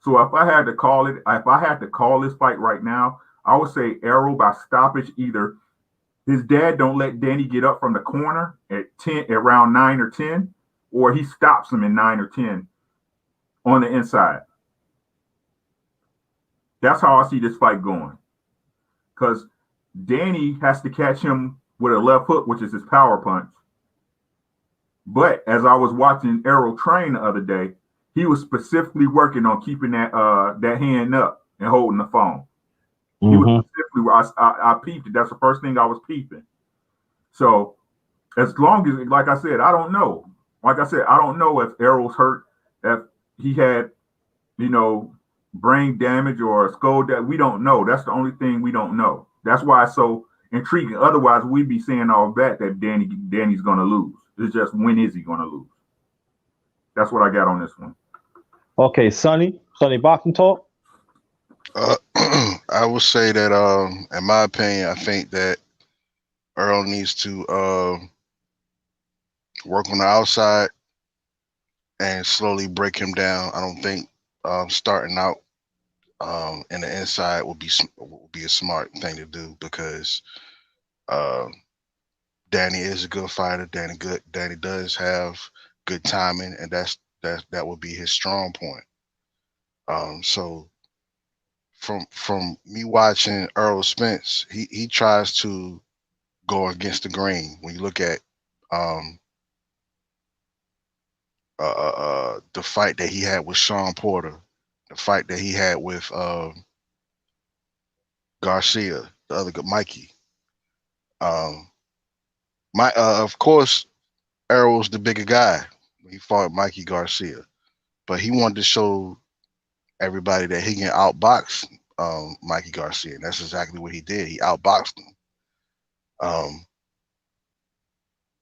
So if I had to call this fight right now, I would say Arrow by stoppage. Either his dad don't let Danny get up from the corner at around 9 or 10, or he stops him in 9 or 10 on the inside. That's how I see this fight going. Because Danny has to catch him with a left hook, which is his power punch. But as I was watching Arrow train the other day, he was specifically working on keeping that hand up and holding the phone. He was specifically, I peeped it. That's the first thing I was peeping. So as long as, like I said, I don't know. Like I said, I don't know if Arrow's hurt, if he had, brain damage or skull damage. We don't know. That's the only thing we don't know. That's why it's so intriguing. Otherwise, we'd be saying all that Danny's going to lose. It's just, when is he going to lose? That's what I got on this one. Okay, Sonny boxing talk. Uh, I would say that, in my opinion, I think that Earl needs to work on the outside and slowly break him down. I don't think starting out in the inside would be a smart thing to do because uh, Danny is a good fighter. Danny does have good timing, and that would be his strong point. So from me watching Earl Spence, he tries to go against the grain. When you look at um, the fight that he had with Sean Porter, the fight that he had with Garcia, the other good Mikey. Um, of course, Errol was the bigger guy when he fought Mikey Garcia, but he wanted to show everybody that he can outbox Mikey Garcia, and that's exactly what he did. He outboxed him. Um,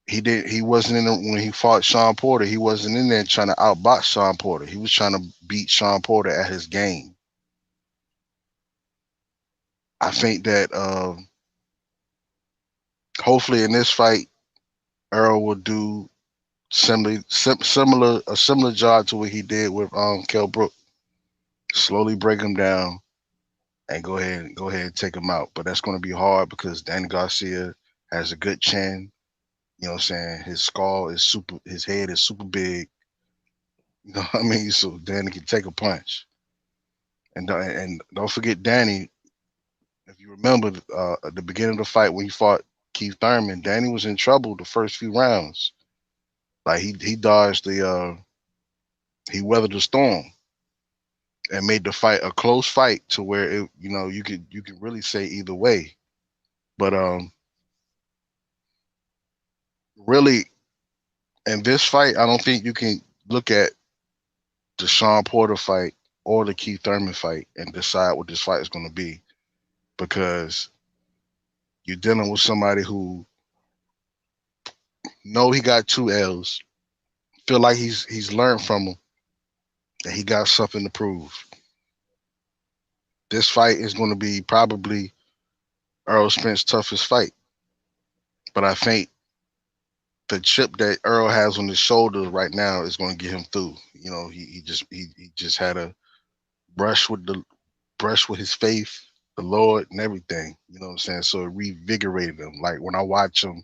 he wasn't in when he fought Sean Porter. He wasn't in there trying to outbox Sean Porter. He was trying to beat Sean Porter at his game. I think that hopefully in this fight, Earl will do a similar job to what he did with Kell Brook. Slowly break him down and go ahead and take him out. But that's going to be hard because Danny Garcia has a good chin. You know what I'm saying? His skull is super. His head is super big. You know what I mean? So Danny can take a punch. And don't forget Danny. If you remember at the beginning of the fight when he fought Keith Thurman, Danny was in trouble the first few rounds. Like he dodged he weathered the storm and made the fight a close fight to where it, you could really say either way. But really in this fight, I don't think you can look at the Sean Porter fight or the Keith Thurman fight and decide what this fight is going to be, because you're dealing with somebody who know he got 2 L's, feel like he's learned from him, and he got something to prove. This fight is going to be probably Earl Spence's toughest fight, but I think the chip that Earl has on his shoulder right now is going to get him through. You know, he just had a brush with his faith, the Lord, and everything. You know what I'm saying? So it revigorated him. Like when I watch him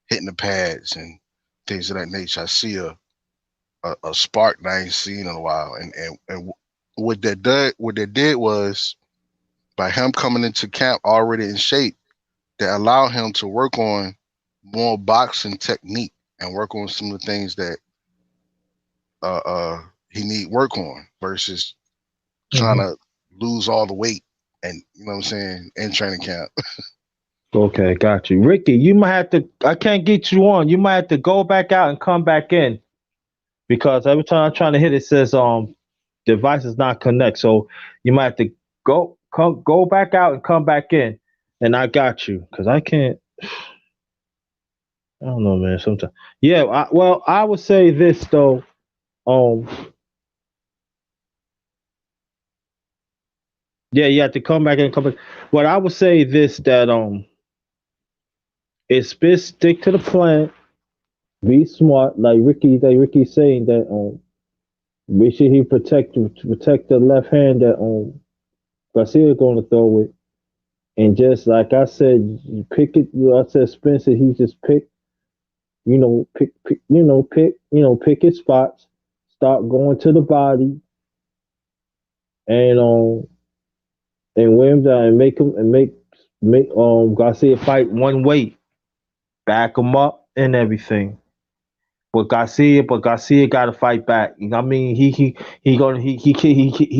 hitting the pads and things of that nature, I see a spark that I ain't seen in a while. And what that did was, by him coming into camp already in shape, that allowed him to work on more boxing technique and work on some of the things that he need work on versus trying to lose all the weight and, you know what I'm saying, in training camp. Okay, got you. Ricky, you might have to, I can't get you on. You might have to go back out and come back in because every time I'm trying to hit it says device is not connect. So you might have to go back out and come back in. And I got you because I can't. I don't know, man. Sometimes, yeah. I would say this though. Um, yeah, you have to come back and come back. What I would say this that it's best stick to the plan, be smart, like Ricky's saying that make sure he protect the left hand that Garcia going to throw it, and just like I said, you pick it. I said Spencer, he just pick pick his spots, start going to the body, and wear him down and make him and make Garcia fight one weight, back him up and everything. But Garcia got to fight back. You know what I mean? He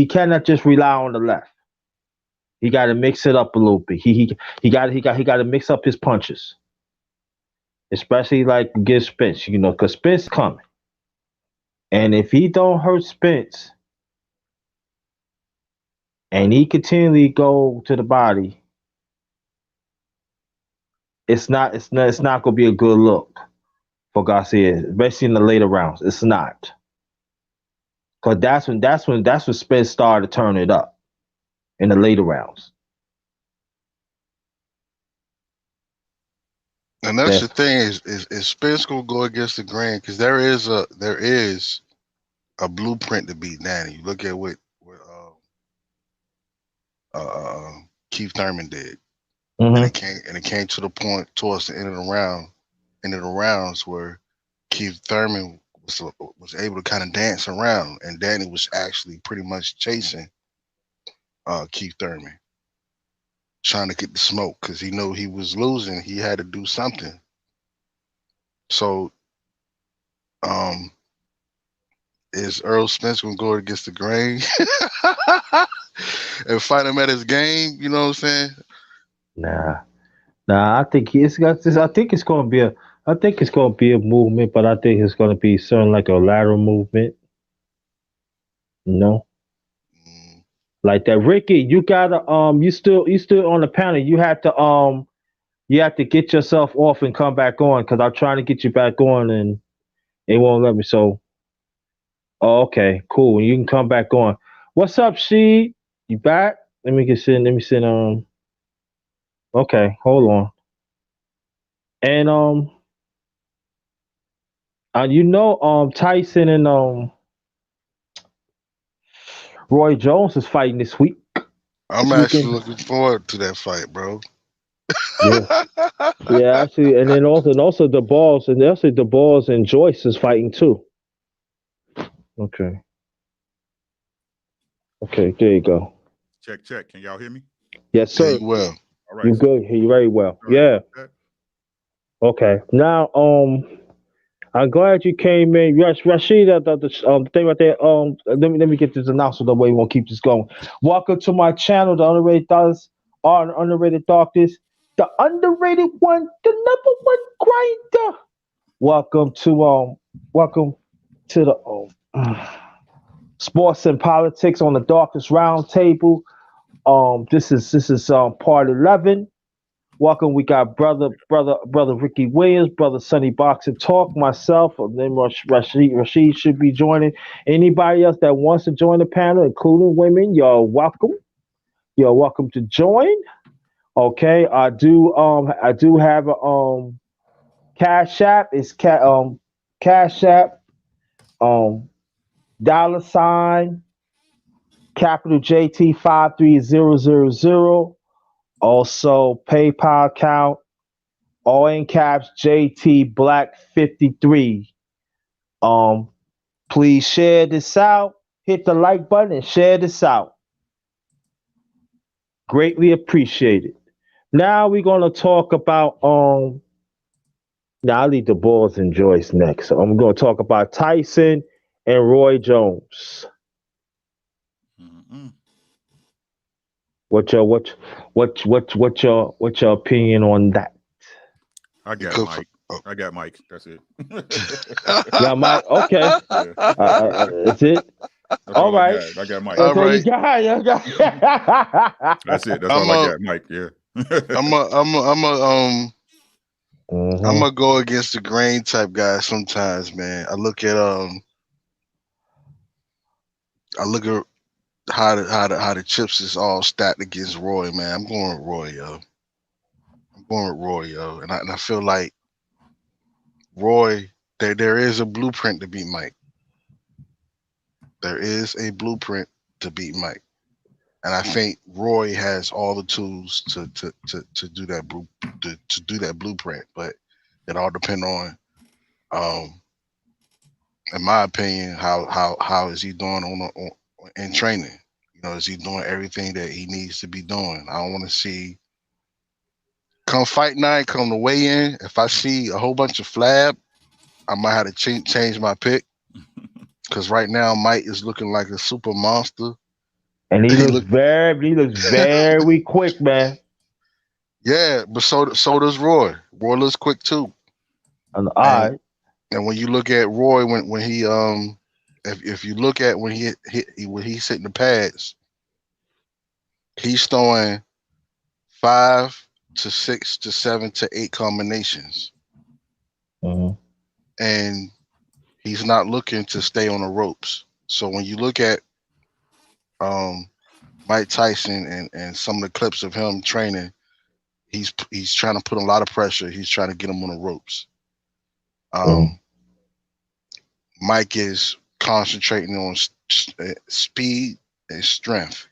cannot just rely on the left. He got to mix it up a little bit. He got to mix up his punches, especially like against Spence. You know, because Spence coming. And if he don't hurt Spence and he continually go to the body, it's not gonna be a good look for Garcia, especially in the later rounds. It's not. Cause that's when Spence started to turn it up in the later rounds. And that's Yeah. the thing is Spence gonna go against the grain because there is a blueprint to beat Danny. You look at what Keith Thurman did, and Mm-hmm. it came to the point towards the end of the rounds where Keith Thurman was able to kind of dance around, and Danny was actually pretty much chasing Keith Thurman, trying to get the smoke because he knew he was losing. He had to do something. So, um, is Earl Spence gonna go against the grain and fight him at his game? You know what I'm saying? Nah. Nah, I think it's got this. I think it's gonna be a. I think it's gonna be a movement, but I think it's gonna be something like a lateral movement. You know, Mm, like that. Ricky, you gotta you still on the panel. You have to get yourself off and come back on because I'm trying to get you back on and it won't let me. So, oh, okay, cool. You can come back on. What's up, she? You back? Let me get send. Let me send. Okay, hold on. And Tyson and Roy Jones is fighting this week. I'm This actually weekend. looking forward to that fight, bro. Yeah. Yeah, actually, and also the balls and Joyce is fighting too. Okay. Okay, there you go. Check, check. Can y'all hear me? Yes, Yeah, sir. you will. All right. You good? Hear you very well. All right. Yeah. Okay. Okay. Now, I'm glad you came in. Yes, Rashid, the thing right there. Let me get this announcement the way we won't keep this going. Welcome to my channel, the underrated dollars are underrated darkness, the underrated one, the number one grinder. Welcome to the sports and politics on the darkest round table. This is part 11. Welcome. We got brother Ricky Williams, brother Sonny Boxing Talk, myself, and then Rashid should be joining. Anybody else that wants to join the panel, including women, you're welcome. You're welcome to join. Okay, I do have a Cash App. It's Cash App um $ capital JT 53000. Also PayPal account all in caps JT Black 53. Um, please share this out. Hit the like button and share this out. Greatly appreciated. Now we're gonna talk about now I'll leave the balls and Joyce next. So I'm gonna talk about Tyson and Roy Jones. Mm-mm. What's your opinion on that? I You got cook for. Mike. I got Mike. That's it. Yeah, Mike. Okay, Yeah. that's it. That's All all I right. got. I got Mike. All That's all you right. got. You got. That's it. That's I'm all I a got. Mike. Yeah. I'm hmm gonna go against the grain type guy sometimes, man. I look at how the chips is all stacked against Roy, man. I'm going with Roy, yo. I'm going with Roy, yo. And I feel like Roy, there is a blueprint to beat Mike. There is a blueprint to beat Mike. And I think Roy has all the tools to do that to do that blueprint. But it all depends on um in my opinion, how is he doing on in training? You know, is he doing everything that he needs to be doing? I don't want to see come fight night, come to weigh in. If I see a whole bunch of flab, I might have to change my pick because right now Mike is looking like a super monster. And He look, he looks very quick, man. yeah, but so does Roy. Roy looks quick too. And And I, and when you look at Roy when he if you look at when he's hitting the pads, he's throwing 5 to 6 to 7 to 8 combinations, mhm. and he's not looking to stay on the ropes. So when you look at Mike Tyson and some of the clips of him training, he's trying to put a lot of pressure. He's trying to get him on the ropes. Mike is concentrating on speed and strength.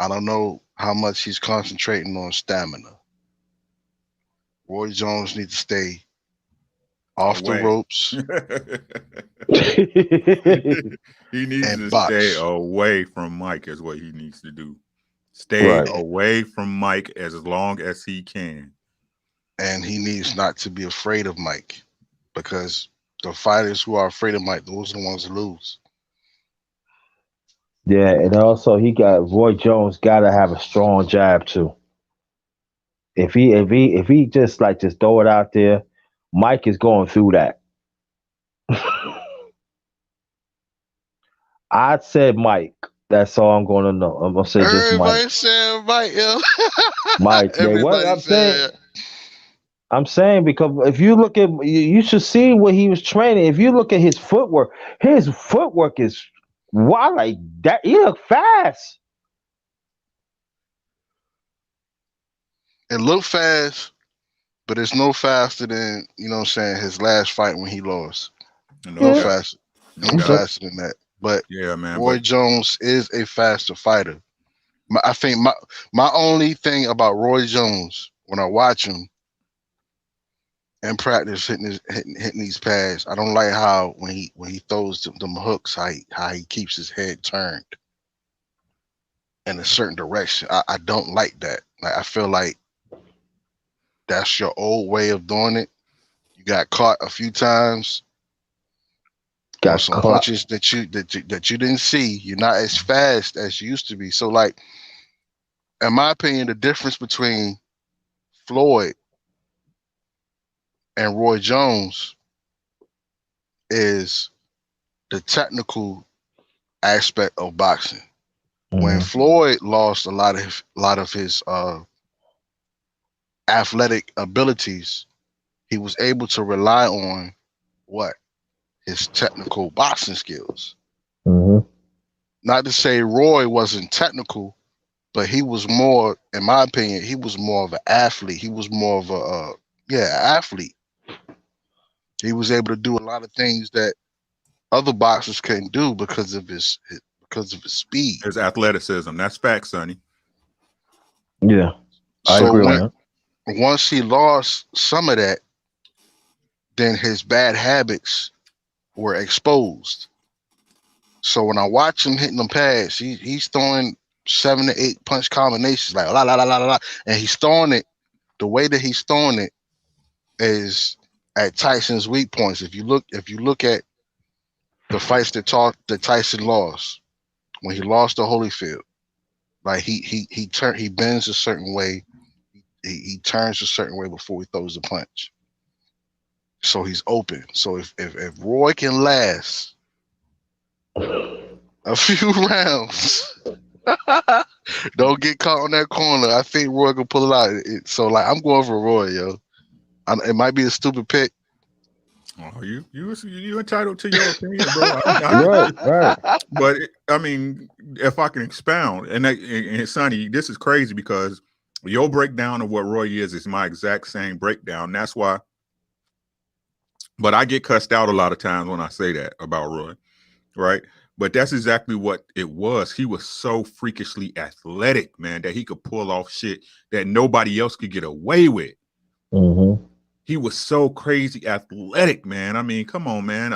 I don't know how much he's concentrating on stamina. Roy Jones needs to stay off the ropes. He needs to box. stay away from Mike is what he needs to do. Stay away from Mike as long as he can. And he needs not to be afraid of Mike, because the fighters who are afraid of Mike, those are the ones who lose. Yeah, and also Roy Jones got to have a strong jab too. If he just throw it out there, Mike is going through that. I said Mike. That's all I'm going to know. I'm going to say just Mike. Everybody saying Mike, yo. Mike. Yeah, what I'm saying. I'm saying, because if you look at, you should see what he was training. If you look at his footwork is wow, like that. He looked fast. It looked fast, but it's no faster than, you know what I'm saying, his last fight when he lost. No faster than that. But yeah, man, Roy Jones is a faster fighter. I think my only thing about Roy Jones when I watch him in practice hitting these pads, I don't like how when he throws them hooks, how he keeps his head turned in a certain direction. I don't like that. Like, I feel like that's your old way of doing it. You got caught a few times. Got some punches that you didn't see. You're not as fast as you used to be. So, like, in my opinion, the difference between Floyd and Roy Jones is the technical aspect of boxing. Mm-hmm. When Floyd lost a lot of his athletic abilities, he was able to rely on his technical boxing skills. Mm-hmm. Not to say Roy wasn't technical, but he was more, in my opinion, he was more of an athlete. He was more of athlete. He was able to do a lot of things that other boxers couldn't do because of his speed. His athleticism. That's facts, Sonny. Yeah. I agree with that. Once he lost some of that, then his bad habits were exposed. So when I watch him hitting them pads, he's throwing 7 to 8 punch combinations, like la la la la la, and he's throwing it. The way that he's throwing it is at Tyson's weak points. If you look at the fights that Tyson lost, when he lost to Holyfield, like he bends a certain way, he turns a certain way before he throws the punch. So he's open. So if Roy can last a few rounds, don't get caught on that corner, I think Roy can pull it out. So like, I'm going for Roy, yo. It might be a stupid pick. Oh, you entitled to your opinion, bro. Right. But I mean, if I can expound, and Sonny, this is crazy because your breakdown of what Roy is my exact same breakdown. That's why. But I get cussed out a lot of times when I say that about Roy, right? But that's exactly what it was. He was so freakishly athletic, man, that he could pull off shit that nobody else could get away with. Mm-hmm. He was so crazy athletic, man. I mean, come on, man.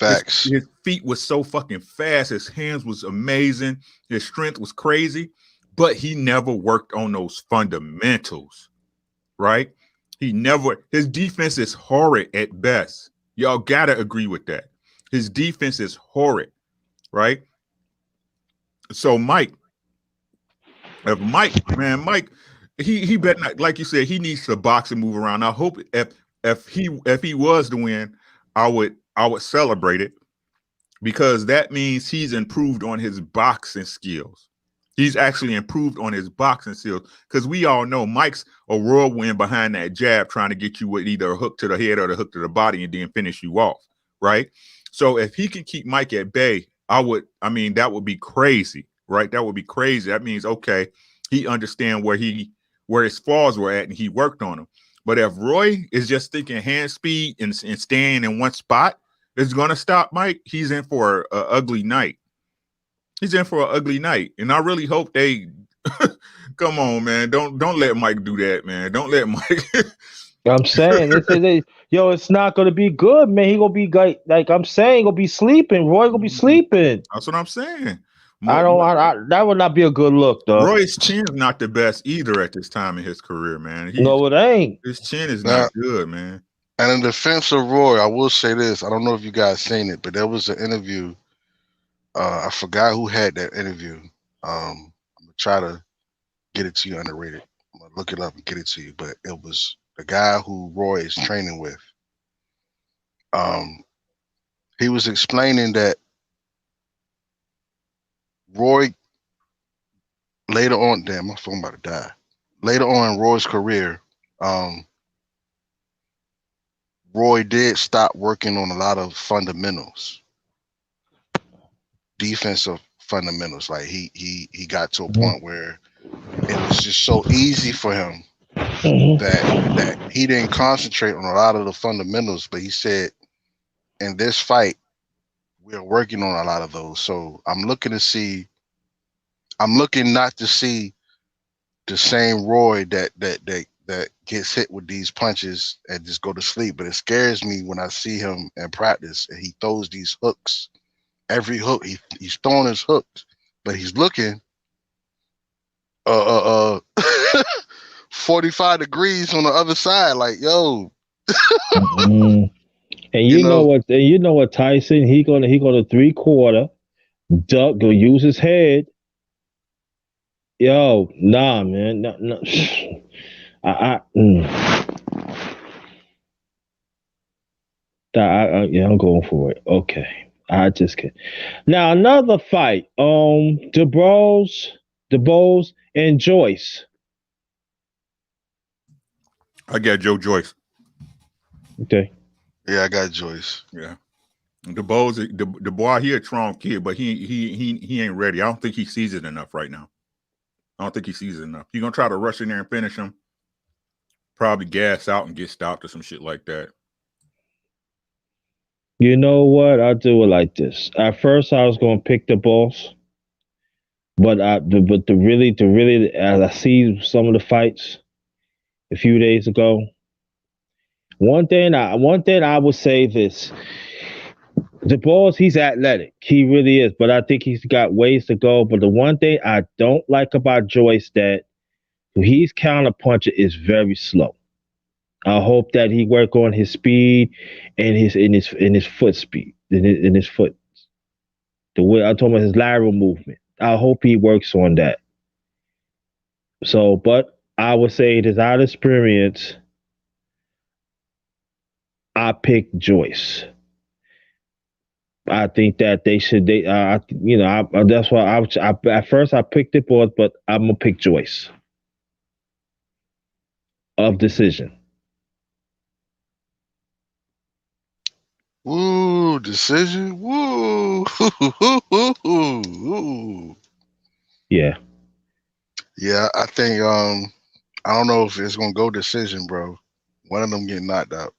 Facts. His feet was so fucking fast. His hands was amazing. His strength was crazy. But he never worked on those fundamentals, right? His defense is horrid at best. Y'all gotta agree with that. His defense is horrid, right? So Mike, he better not, like you said, he needs to box and move around. I hope if he was to win, I would celebrate it, because that means he's improved on his boxing skills. He's actually improved on his boxing skills, because we all know Mike's a whirlwind behind that jab, trying to get you with either a hook to the head or the hook to the body and then finish you off, right? So if he can keep Mike at bay I mean, that would be crazy, right? That would be crazy. That means, okay, he understand where his flaws were at and he worked on them. But if Roy is just thinking hand speed and staying in one spot, it's going to stop Mike. He's in for an ugly night. He's in for an ugly night. And I really hope they come on, man. Don't let Mike do that, man. Don't let Mike. I'm saying yo, it's not gonna be good, man. He gonna be like I'm saying, gonna be sleeping. Roy gonna be sleeping. That's what I'm saying. That would not be a good look, though. Roy's chin's not the best either at this time in his career, man. No, it ain't. His chin is not good, man. And in defense of Roy, I will say this. I don't know if you guys seen it, but there was an interview. I forgot who had that interview. I'm gonna try to get it to you underrated. I'm gonna look it up and get it to you. But it was the guy who Roy is training with. He was explaining that Roy later on, damn, my phone about to die. Later on in Roy's career, Roy did stop working on a lot of fundamentals, defensive fundamentals. Like he got to a point where it was just so easy for him that he didn't concentrate on a lot of the fundamentals. But he said, in this fight, we're working on a lot of those. So I'm looking not to see the same Roy that gets hit with these punches and just go to sleep. But it scares me when I see him in practice and he throws these hooks. Every hook, he's throwing his hooks, but he's looking 45 degrees on the other side, like, yo. And you know what? And you know what, Tyson? He gonna 3/4 duck. Go use his head. Yo, nah, man, no. Yeah, I'm going for it. Okay, I just can't. Now another fight. DeBose and Joyce. I got Joe Joyce. Okay. Yeah, I got Joyce. Yeah. The boy, he a strong kid, but he ain't ready. I don't think he sees it enough right now. I don't think he sees it enough. He's gonna try to rush in there and finish him. Probably gas out and get stopped or some shit like that. You know what? I'll do it like this. At first, I was gonna pick the boss, but really, as I see some of the fights a few days ago, one thing I would say this: the boss, he's athletic, he really is, but I think he's got ways to go. But the one thing I don't like about Joyce that he's counterpuncher is very slow. I hope that he work on his speed and his foot speed, in his foot. The way I'm talking about his lateral movement. I hope he works on that. So, but I would say it is out of experience. I picked Joyce. I think that they should. That's why I at first I picked it, but I'm gonna pick Joyce of decision. Woo, decision. Woo. Yeah. Yeah, I think I don't know if it's gonna go decision, bro. One of them getting knocked out.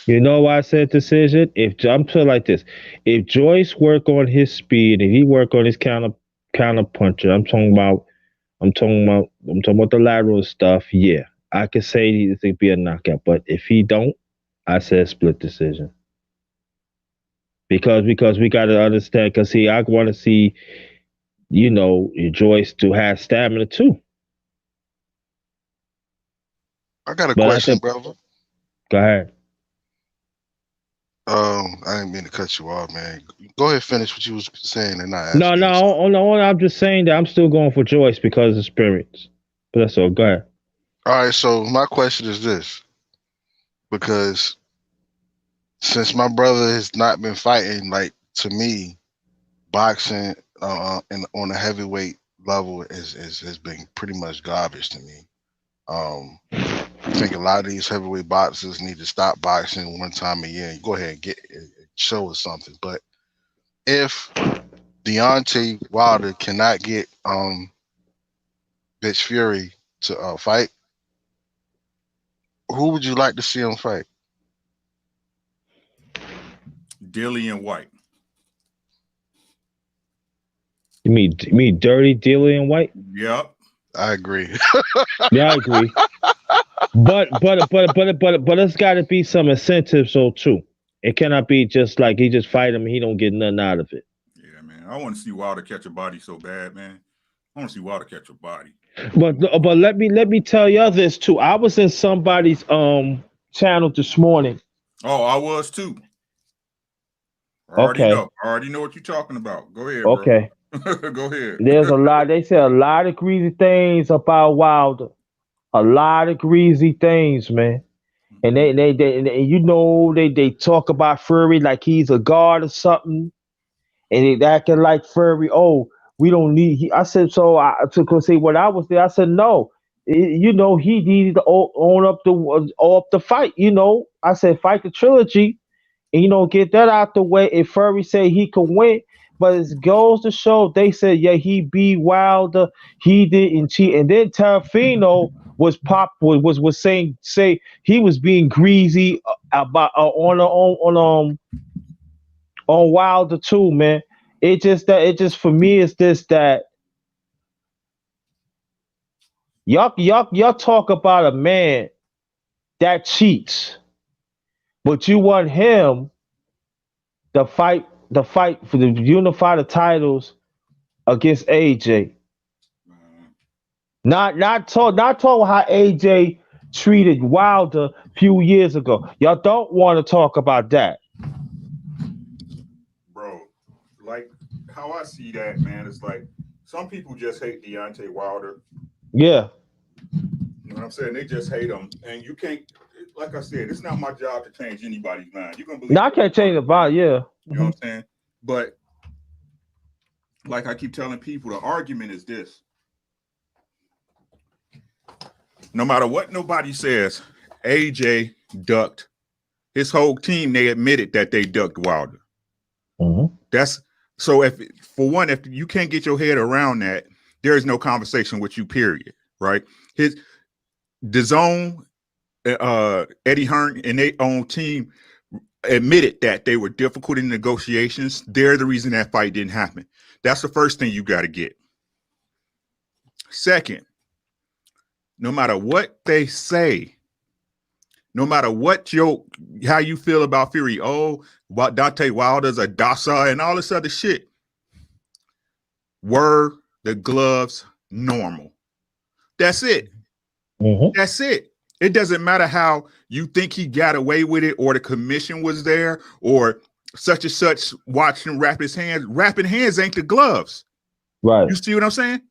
You know why I said decision? If I'm saying like this, if Joyce work on his speed and he work on his counter puncher, I'm talking about the lateral stuff. Yeah, I could say it could be a knockout. But if he don't, I said split decision. Because we got to understand. Because I want to see, Joyce to have stamina too. I got a question, brother. Go ahead. I didn't mean to cut you off, man. Go ahead, finish what you was saying, and No. I'm just saying that I'm still going for Joyce because of experience. But that's all. Go ahead. All right. So my question is this: because since my brother has not been fighting, like, to me, boxing and on a heavyweight level has been pretty much garbage to me. I think a lot of these heavyweight boxers need to stop boxing one time a year. Go ahead and show us something. But if Deontay Wilder cannot get Bitch Fury to fight, who would you like to see him fight? Dillian White. You mean Dirty Dillian White? Yep. I agree. Yeah, I agree. But it's got to be some incentive, so too. It cannot be just like he just fight him and he don't get nothing out of it. Yeah, man. I want to see Wilder catch a body so bad, man. I want to see Wilder catch a body. But let me tell y'all this too. I was in somebody's channel this morning. Oh, I was too. I already know what you're talking about. Go ahead, okay. bro. Go ahead. There's a lot. They say a lot of greasy things about Wilder. A lot of greasy things, man. And they you know they talk about Fury like he's a god or something, and they acting like Fury. Oh, we don't need. I said so. I to say when I was there, I said no. You know he needed to own up the fight. You know, I said fight the trilogy, and you know get that out the way. If Fury say he can win, but it goes to show they said yeah he beat Wilder, he didn't cheat, and then Tarafino was saying he was being greasy about on Wilder too, man. It just for me is this that y'all talk about a man that cheats, but you want him to fight for the unify the titles against AJ. Not talking how AJ treated Wilder a few years ago. Y'all don't want to talk about that. Bro, like how I see that, man, it's like some people just hate Deontay Wilder. Yeah. You know what I'm saying? They just hate him. And you can't, like I said, it's not my job to change anybody's mind. You're gonna believe I can't change the vibe, yeah. You know what I'm saying? But like I keep telling people, the argument is this. No matter what nobody says, AJ ducked. His whole team, they admitted that they ducked Wilder. Mm-hmm. That's so if you can't get your head around that, there is no conversation with you, period. Right? The zone, Eddie Hearn and their own team admitted that they were difficult in negotiations. They're the reason that fight didn't happen. That's the first thing you got to get. Second, no matter what they say, no matter what how you feel about Fury, Deontay Wilder's a Dasa and all this other shit, were the gloves normal? That's it. Mm-hmm. That's it. It doesn't matter how you think he got away with it or the commission was there or such and such watching wrap his hands. Wrapping hands ain't the gloves. Right. You see what I'm saying?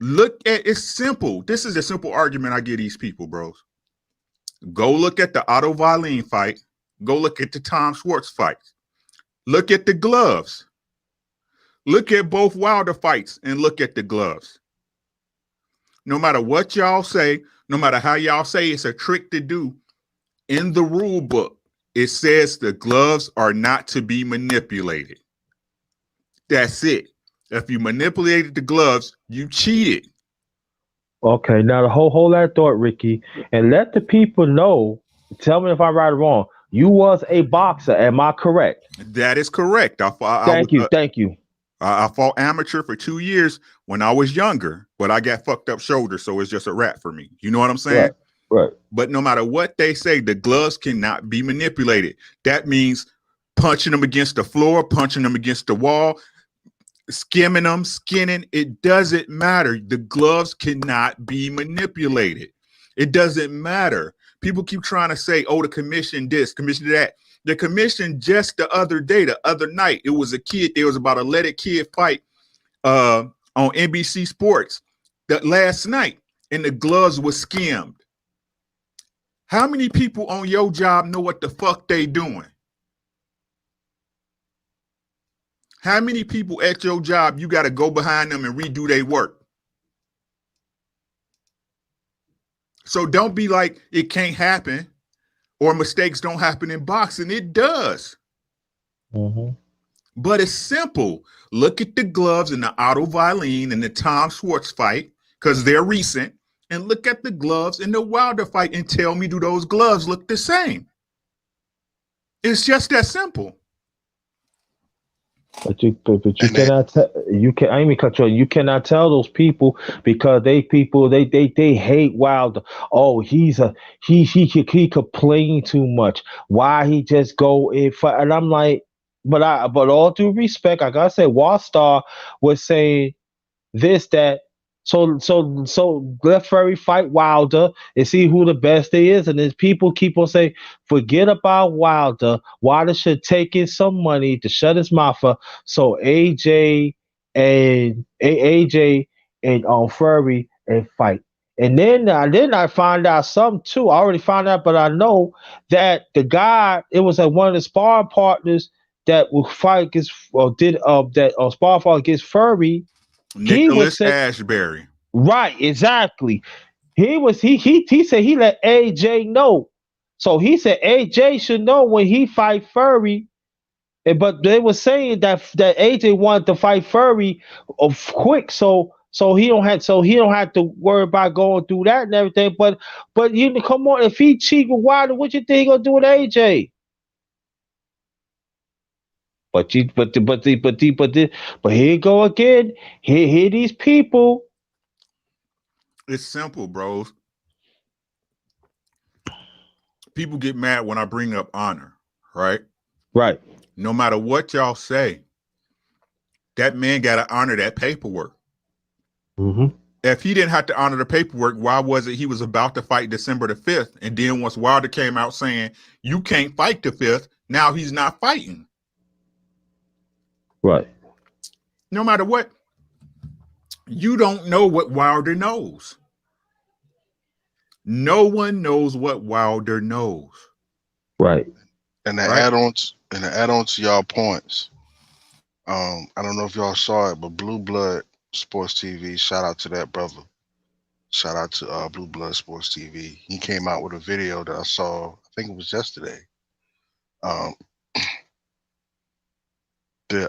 Look at it's simple. This is a simple argument I give these people, bros. Go look at the Otto Wallin fight. Go look at the Tom Schwartz fight. Look at the gloves. Look at both Wilder fights and look at the gloves. No matter what y'all say, no matter how y'all say it's a trick to do, in the rule book, it says the gloves are not to be manipulated. That's it. If you manipulated the gloves, you cheated. Okay, now hold that thought, Ricky, and let the people know. Tell me if I'm right or wrong. You was a boxer, am I correct? That is correct. Thank you. I fought amateur for 2 years when I was younger, but I got fucked up shoulders, so it's just a wrap for me. You know what I'm saying? Right. But no matter what they say, the gloves cannot be manipulated. That means punching them against the floor, punching them against the wall, skimming them, skinning. It doesn't matter. The gloves cannot be manipulated. It doesn't matter. People keep trying to say, oh, the commission this, commission that. The commission just the other night, it was a kid. There was about a let it kid fight on NBC Sports that last night, and the gloves were skimmed. How many people on your job know what the fuck they doing? How many people at your job you got to go behind them and redo their work? So don't be like it can't happen or mistakes don't happen in boxing. It does. Mm-hmm. But it's simple. Look at the gloves in the Otto Violin and the Tom Schwartz fight, because they're recent, and look at the gloves in the Wilder fight and tell me, do those gloves look the same? It's just that simple. But you And cannot you can I ain't even cut you. You cannot tell those people because they hate Wilder. Oh, he complain too much. Why he just go in for? And I'm like, but all due respect, I gotta say, Warstar was saying this that. So let Fury fight Wilder and see who the best they is. And then people keep on saying, forget about Wilder. Wilder should take in some money to shut his mouth up. So AJ and Fury and fight. And then I find out something too. I already found out, but I know that the guy, it was like one of the sparring partners that would fight against or did that sparring partner against Fury. He was Nicholas Ashbury. right, exactly. He said he let AJ know. So he said AJ should know when he fight Fury. But they were saying that AJ wanted to fight Fury quick, so he don't have to worry about going through that and everything. But you come on, if he cheat with Wilder, what you think he gonna do with AJ? But here you go again. Here these people. It's simple, bros. People get mad when I bring up honor, right? Right. No matter what y'all say, that man got to honor that paperwork. Mm-hmm. If he didn't have to honor the paperwork, why was it he was about to fight December the 5th? And then once Wilder came out saying, you can't fight the 5th, now he's not fighting. Right. No matter what, you don't know what Wilder knows. No one knows what Wilder knows. Right. And the Right. add-on to y'all points. I don't know if y'all saw it, but Blue Blood Sports TV, shout out to that brother. Shout out to Blue Blood Sports TV. He came out with a video that I saw, I think it was yesterday. The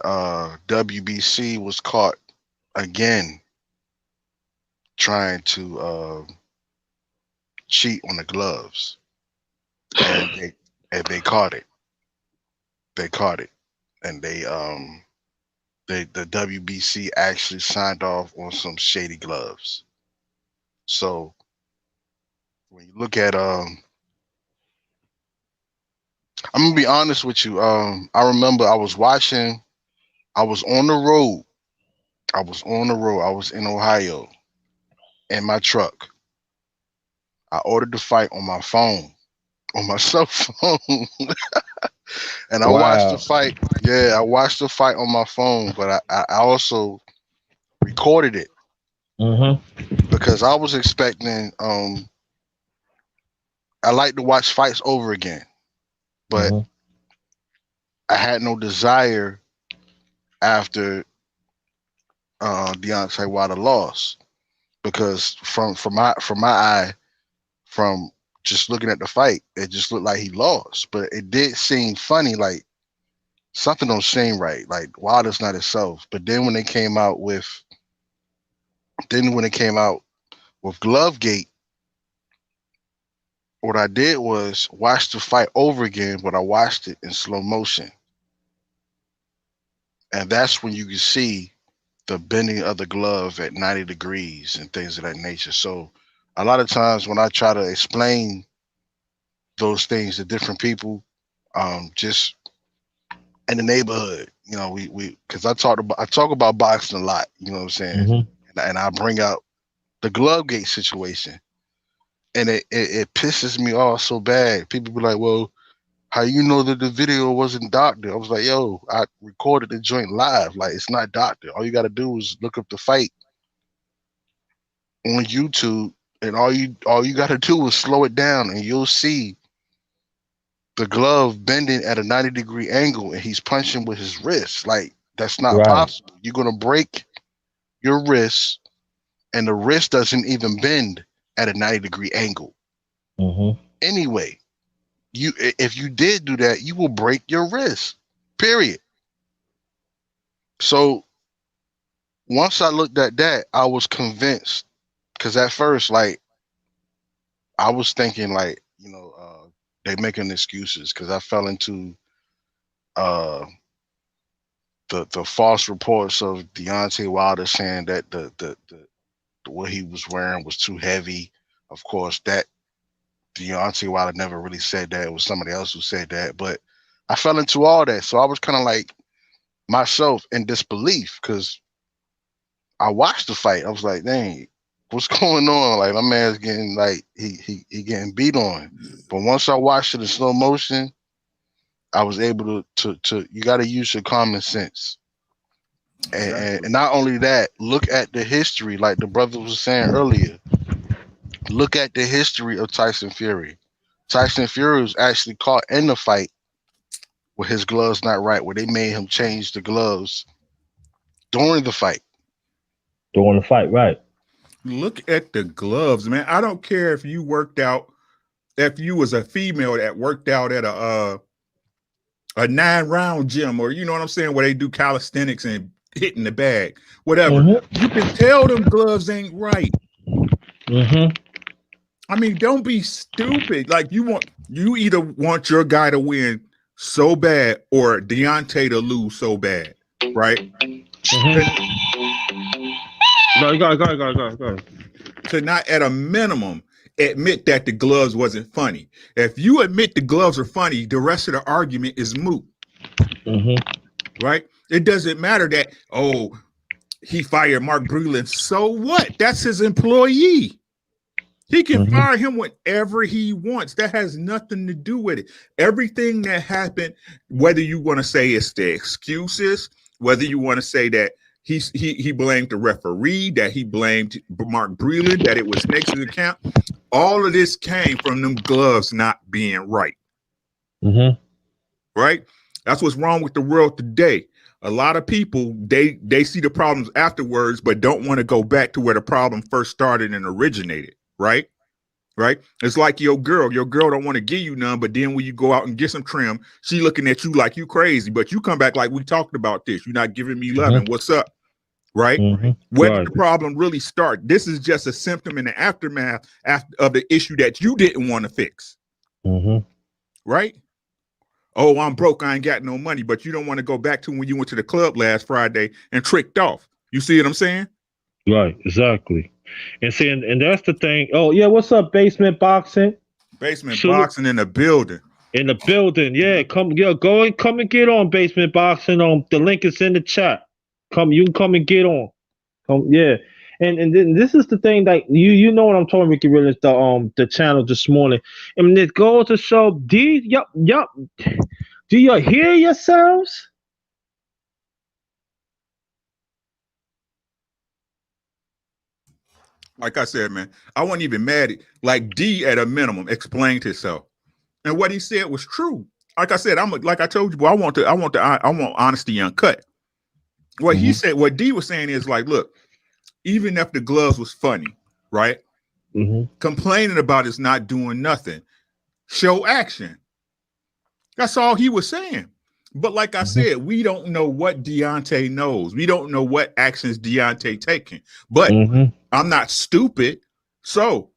WBC was caught again trying to cheat on the gloves, and they caught it. They caught it, and the WBC actually signed off on some shady gloves. So when you look at I'm gonna be honest with you. I remember I was on the road. I was in Ohio in my truck. I ordered the fight on my phone, on my cell phone. And I watched the fight. Yeah, I watched the fight on my phone, but I also recorded it. Mm-hmm. Because I was expecting I like to watch fights over again, but I had no desire after Deontay Wilder lost, because from my eye, from just looking at the fight, it just looked like he lost. But it did seem funny, like something don't seem right, like Wilder's not himself. But then when it came out with Glovegate, what I did was watch the fight over again, but I watched it in slow motion. And that's when you can see the bending of the glove at 90 degrees and things of that nature. So a lot of times when I try to explain those things to different people, just in the neighborhood, you know, we because I talk about boxing a lot, you know what I'm saying? Mm-hmm. And I bring out the Glovegate situation. And it pisses me off so bad. People be like, well, how you know that the video wasn't doctored? I was like, yo, I recorded the joint live. Like, it's not doctored. All you got to do is look up the fight on YouTube, and all you got to do is slow it down, and you'll see the glove bending at a 90-degree angle, and he's punching with his wrist. Like, that's not possible. You're going to break your wrist, and the wrist doesn't even bend at a 90-degree angle. Mm-hmm. Anyway, if you did do that, you will break your wrist. Period. So once I looked at that, I was convinced. Because at first, like, I was thinking, like, they making excuses because I fell into the false reports of Deontay Wilder saying that the what he was wearing was too heavy. Of course, that Deontay Wilder never really said that. It was somebody else who said that. But I fell into all that. So I was kind of like myself in disbelief because I watched the fight. I was like, dang, what's going on? Like, my man's getting, like, he getting beat on. But once I watched it in slow motion, I was able to you got to use your common sense. And not only that, look at the history, like the brother was saying earlier. Look at the history of Tyson Fury. Tyson Fury was actually caught in the fight with his gloves not right, where they made him change the gloves during the fight. During the fight, right. Look at the gloves, man. I don't care if you worked out, if you was a female that worked out at a 9-round gym, or you know what I'm saying, where they do calisthenics and hitting the bag, whatever. You can tell them gloves ain't right. I mean, don't be stupid. Like, you either want your guy to win so bad or Deontay to lose so bad, right? Go. To not, at a minimum, admit that the gloves wasn't funny. If you admit the gloves are funny, the rest of the argument is moot. Right? It doesn't matter that, oh, he fired Mark Breland. So what? That's his employee. He can fire him whenever he wants. That has nothing to do with it. Everything that happened, whether you want to say it's the excuses, whether you want to say that he blamed the referee, that he blamed Mark Breland, that it was next to the count, all of this came from them gloves not being right. Right? That's what's wrong with the world today. A lot of people, they see the problems afterwards, but don't want to go back to where the problem first started and originated. Right? It's like your girl don't want to give you none, but then when you go out and get some trim, she looking at you like you crazy, but you come back like, we talked about this. You're not giving me love, and what's up? Right? Where did the problem really start? This is just a symptom in the aftermath of the issue that you didn't want to fix. Right? Oh, I'm broke, I ain't got no money, but you don't want to go back to when you went to the club last Friday and tricked off. You see what I'm saying? Right, exactly. And saying, and that's the thing. Oh yeah, what's up, Basement Boxing? Basement Boxing in the building. In the building, yeah. Come and get on, Basement Boxing. The link is in the chat. You can come and get on. Yeah. And then this is the thing that you know what I'm talking, Ricky Williams, the channel this morning. I mean, it goes to show, do you hear yourselves? Like I said, man, I wasn't even mad at, like, D at a minimum explained himself, and what he said was true. Like I said, like I told you, boy, I want honesty uncut. What he said, what D was saying is like, look, even if the gloves was funny, right? Complaining about it's not doing nothing. Show action. That's all he was saying. But like I said, we don't know what Deontay knows. We don't know what actions Deontay taking. But I'm not stupid. So,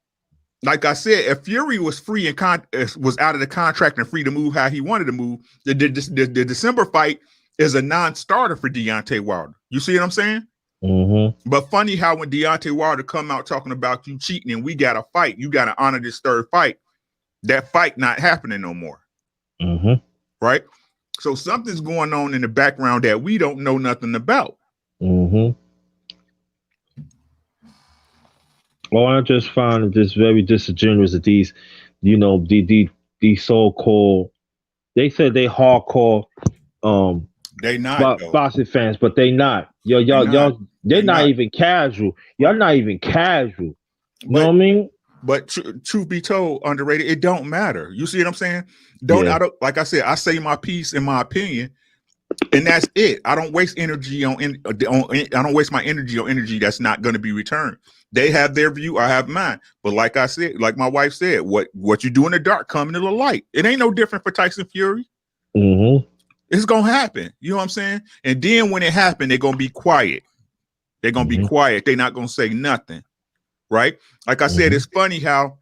like I said, if Fury was free and was out of the contract and free to move how he wanted to move, the December fight is a non-starter for Deontay Wilder. You see what I'm saying? But funny how when Deontay Wilder come out talking about you cheating and we got to fight, you got to honor this third fight. That fight not happening no more. Right? So something's going on in the background that we don't know nothing about. Well, I just find it just very disingenuous that these, these so-called, they said they hardcore, they not boxing fans, but they not. They're not even casual. Y'all not even casual. You know what I mean? But truth be told, underrated, it don't matter. You see what I'm saying? Like I said, I say my piece in my opinion, and that's it. I don't waste energy I don't waste my energy on energy that's not going to be returned. They have their view, I have mine. But like I said, like my wife said, what you do in the dark come into the light. It ain't no different for Tyson Fury. It It's gonna happen. You know what I'm saying? And then when it happens, they're gonna be quiet. They're gonna be quiet. They're not gonna say nothing, right? Like I said, it's funny how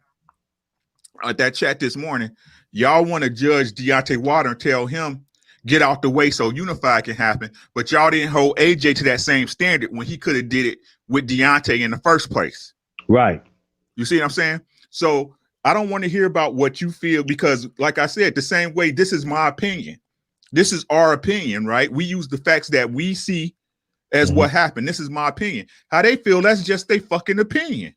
that chat this morning, y'all want to judge Deontay Wilder and tell him get out the way so Unified can happen, but y'all didn't hold AJ to that same standard when he could have did it with Deontay in the first place. Right. You see what I'm saying? So I don't want to hear about what you feel because, like I said, the same way, this is my opinion. This is our opinion, right? We use the facts that we see as what happened. This is my opinion. How they feel, that's just their fucking opinion.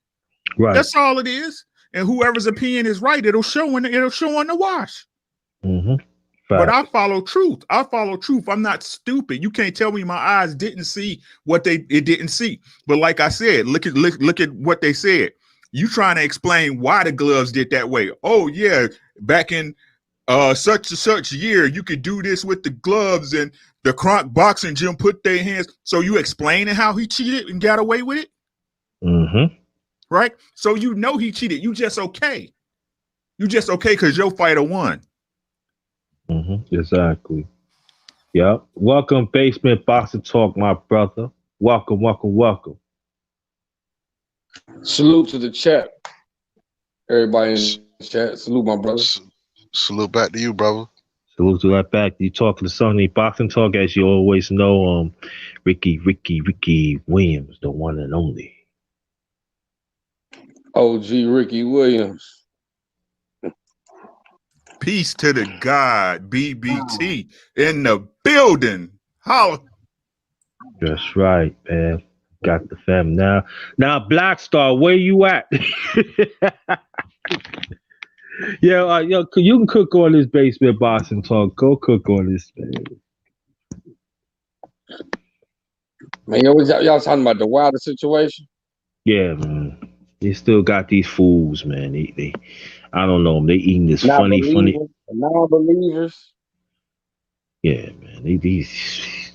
Right. That's all it is. And whoever's opinion is right, it'll show on the wash. But I follow truth. I'm not stupid. You can't tell me my eyes didn't see what it didn't see. But like I said, look at what they said. You trying to explain why the gloves did that way. Oh yeah, back in such and such year, you could do this with the gloves, and the Kronk boxing gym put their hands. So you explaining how he cheated and got away with it? Right? So you know he cheated. You just okay. You just okay because your fighter won. Exactly. Yep. Welcome, Basement Boxing Talk, my brother. Welcome. Salute to the chat. Everybody in the chat. Salute, my brother. Salute back to you, brother. Salute to that back. You talking to Sunday Boxing Talk, as you always know. Ricky Williams, the one and only. OG Ricky Williams. Peace to the God, BBT in the building. Holla. That's right, man. Got the fam now. Now, Black Star, where you at? Yeah, you can cook on this Basement Boxing Talk. Go cook on this, man. Man, y'all talking about the Wilder situation? Yeah, man. They still got these fools, man. They I don't know. They eating this funny. Non-believers. Yeah, man. These.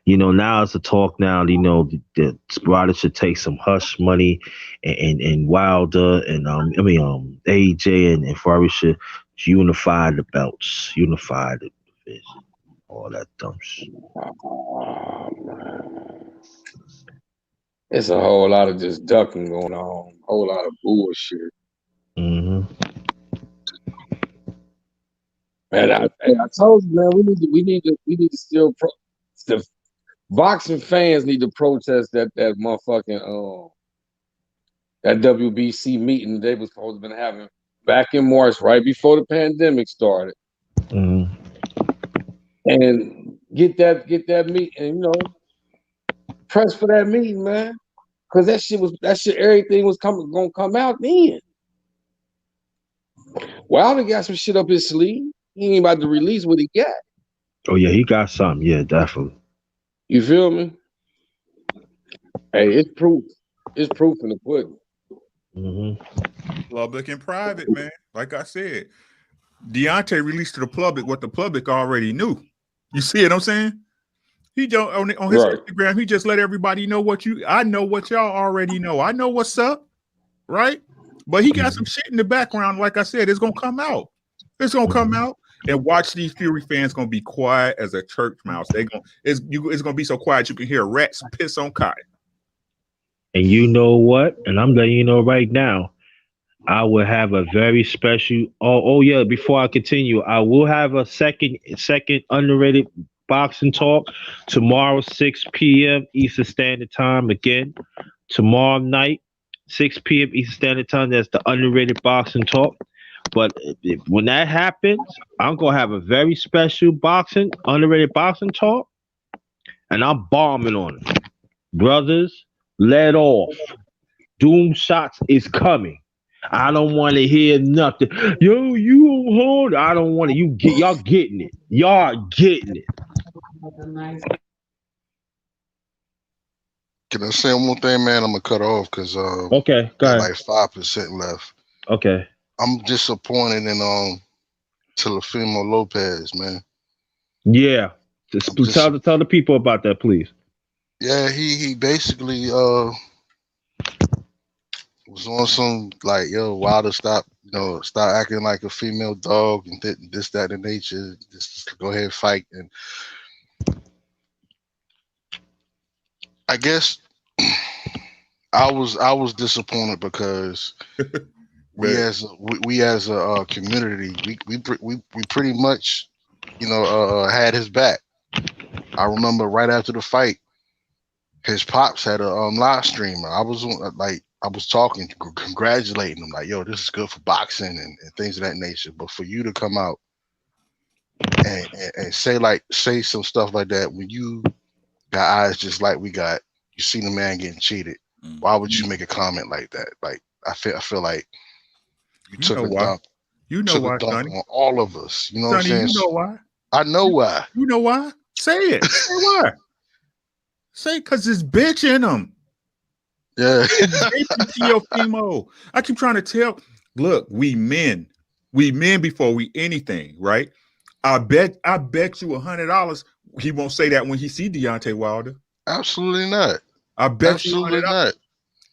Now it's a talk now. The Sparta should take some hush money, and Wilder and AJ and Fury should unify the belts, unify the division, all that dumb shit. Oh, man. It's a whole lot of just ducking going on. A whole lot of bullshit. Man, I told you, man, we need to still the boxing fans need to protest that motherfucking that WBC meeting they was supposed to been having back in March, right before the pandemic started. And get that meeting, press for that meeting, man. Cause that shit everything was gonna come out then. Wilder got some shit up his sleeve. He ain't about to release what he got. Oh yeah, he got something. Yeah, definitely. You feel me? Hey, it's proof. It's proof in the pudding. Public and private, man. Like I said, Deontay released to the public what the public already knew. You see what I'm saying? He don't on his Instagram. He just let everybody know I know what y'all already know. I know what's up, right? But he got some shit in the background. Like I said, it's gonna come out. It's gonna come out. And watch these Fury fans gonna be quiet as a church mouse. It's gonna be so quiet you can hear rats piss on cotton. And you know what? And I'm letting you know right now, I will have a very special. Oh yeah. Before I continue, I will have a second underrated boxing talk tomorrow, 6 p.m. Eastern Standard Time. Again, tomorrow night, 6 p.m. Eastern Standard Time. That's the underrated boxing talk. But when that happens, I'm gonna have a very special underrated boxing talk, and I'm bombing on it. Brothers, let off. Doom shots is coming. I don't want to hear nothing. Yo, you hold. I don't want to. Y'all getting it. Y'all getting it. Can I say one more thing, man? I'm gonna cut off because okay, go ahead. Like 5% left. Okay. I'm disappointed in Teofimo Lopez, man. Yeah. Tell the people about that, please. Yeah, he basically was on some like, yo, Wilder, stop acting like a female dog and this, that, and nature. Just go ahead and fight. And I guess I was disappointed because we Man. as a community, we pretty much, had his back. I remember right after the fight, his pops had a live stream. I was talking, congratulating him, like, yo, this is good for boxing and things of that nature. But for you to come out and say some stuff like that when you got eyes just like we got, you see the man getting cheated. Why would you make a comment like that? Like, I feel like you took a dump. You know why, dump Sonny? on all of us. You know Sonny, what I'm saying? you know why? I know why. You know why? Say it. Say why. Say because it's bitch in them. Yeah. Teofimo. I keep trying to tell. Look, we men before we anything, right? I bet you $100 he won't say that when he see Deontay Wilder. Absolutely not. I bet Absolutely you $100. not.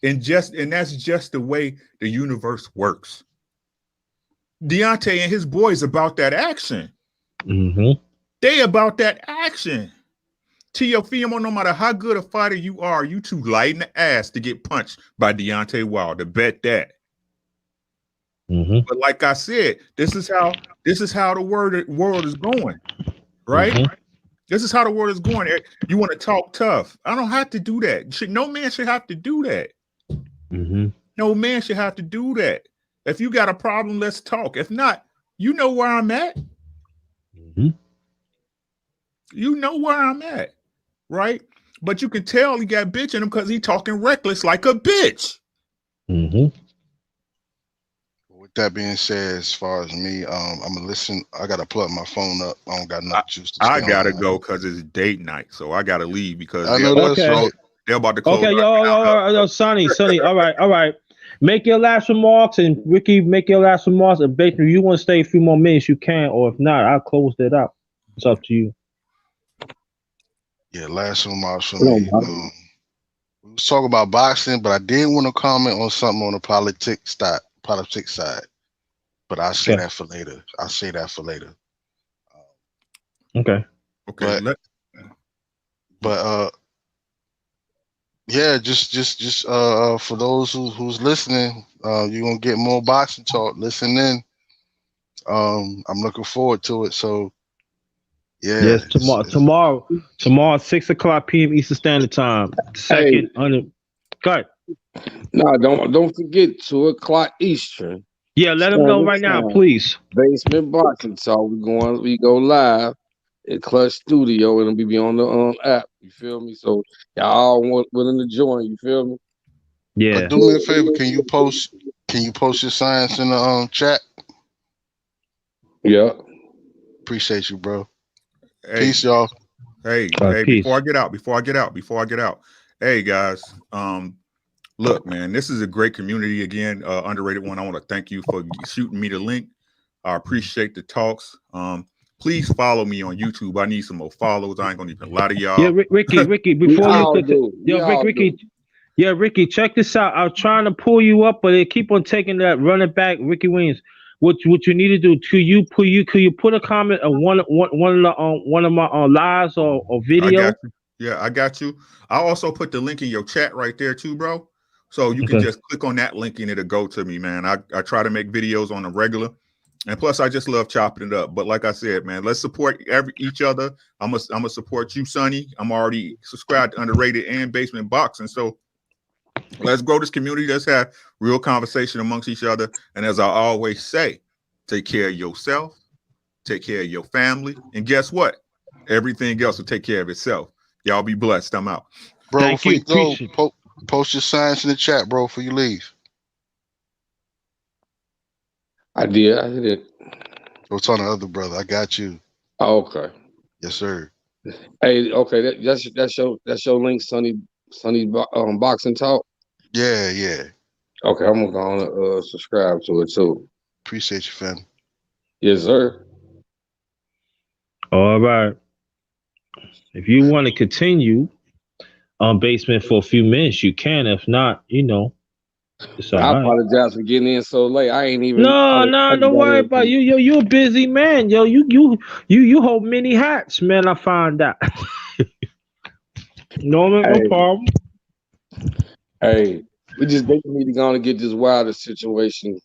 And that's just the way the universe works. Deontay and his boys about that action. Mm-hmm. They about that action. Teofimo, no matter how good a fighter you are, you too light in the ass to get punched by Deontay Wilder. Bet that. Mm-hmm. But like I said, this is how the world is going, right? Mm-hmm. This is how the world is going. You want to talk tough? I don't have to do that. No man should have to do that. Mm-hmm. No man should have to do that. If you got a problem, let's talk. If not, you know where I'm at. Mm-hmm. You know where I'm at, right? But you can tell he got bitch in him because he talking reckless like a bitch. Mm-hmm. With that being said, as far as me, I'm gonna listen. I gotta plug my phone up. I don't got enough juice to I stay gotta online. go because it's date night, so I gotta leave because I know that's Okay. right. they're about to close. Okay, yo, Sonny. All right. Make your last remarks, and Ricky, make your last remarks. And basically, if you want to stay a few more minutes, you can, or if not, I'll close it out. It's up to you. Yeah, last remarks for me. We was talking about boxing, but I did want to comment on something on the politics side. But I'll say that for later. Okay. Okay. But yeah, just for those who's listening, you're gonna get more boxing talk. Listen in. I'm looking forward to it. So yeah. Yes, tomorrow, 6:00 p.m. Eastern Standard Time. Second under. Cut. No, don't forget 2:00 Eastern. Yeah, let them know right now, please. Basement Boxing Talk. We go live at Clutch Studio, and it'll be on the app. You feel me? So y'all willing to join? You feel me? Yeah. But do me a favor. Can you post your science in the chat? Yeah. Appreciate you, bro. Hey, peace, y'all. Hey, peace. Before I get out. Hey guys, look, man, this is a great community again, underrated one. I want to thank you for shooting me the link. I appreciate the talks. Please follow me on YouTube. I need some more followers. I ain't gonna even lie to y'all. Yeah, Ricky, before you Ricky, check this out. I was trying to pull you up, but they keep on taking that running back, Ricky Williams. What you need to do? Could you put a comment on one of my lives or video? I got you. Yeah, I got you. I also put the link in your chat right there too, bro. So you can just click on that link and it'll go to me, man. I try to make videos on the regular. And plus, I just love chopping it up. But like I said, man, let's support each other. I'm gonna support you, Sonny. I'm already subscribed to Underrated and Basement Boxing. So let's grow this community. Let's have real conversation amongst each other. And as I always say, take care of yourself, take care of your family, and guess what? Everything else will take care of itself. Y'all be blessed. I'm out. Bro, Thank before you. you go, post your science in the chat, bro, before you leave. I did. What's on the other brother? I got you. Oh, okay. Yes, sir. Hey, okay, that's your link, Sonny Boxing Talk. Yeah. Okay, I'm gonna subscribe to it too. Appreciate you, fam. Yes, sir. All right. If you want to continue on Basement for a few minutes, you can. If not, It's all I right. apologize for getting in so late. I ain't even. No, no, don't worry about you. Yo, you a busy man. Yo, you hold many hats, man. I found out. No, man, no Hey, problem. hey, we just they need to go and get this Wilder situation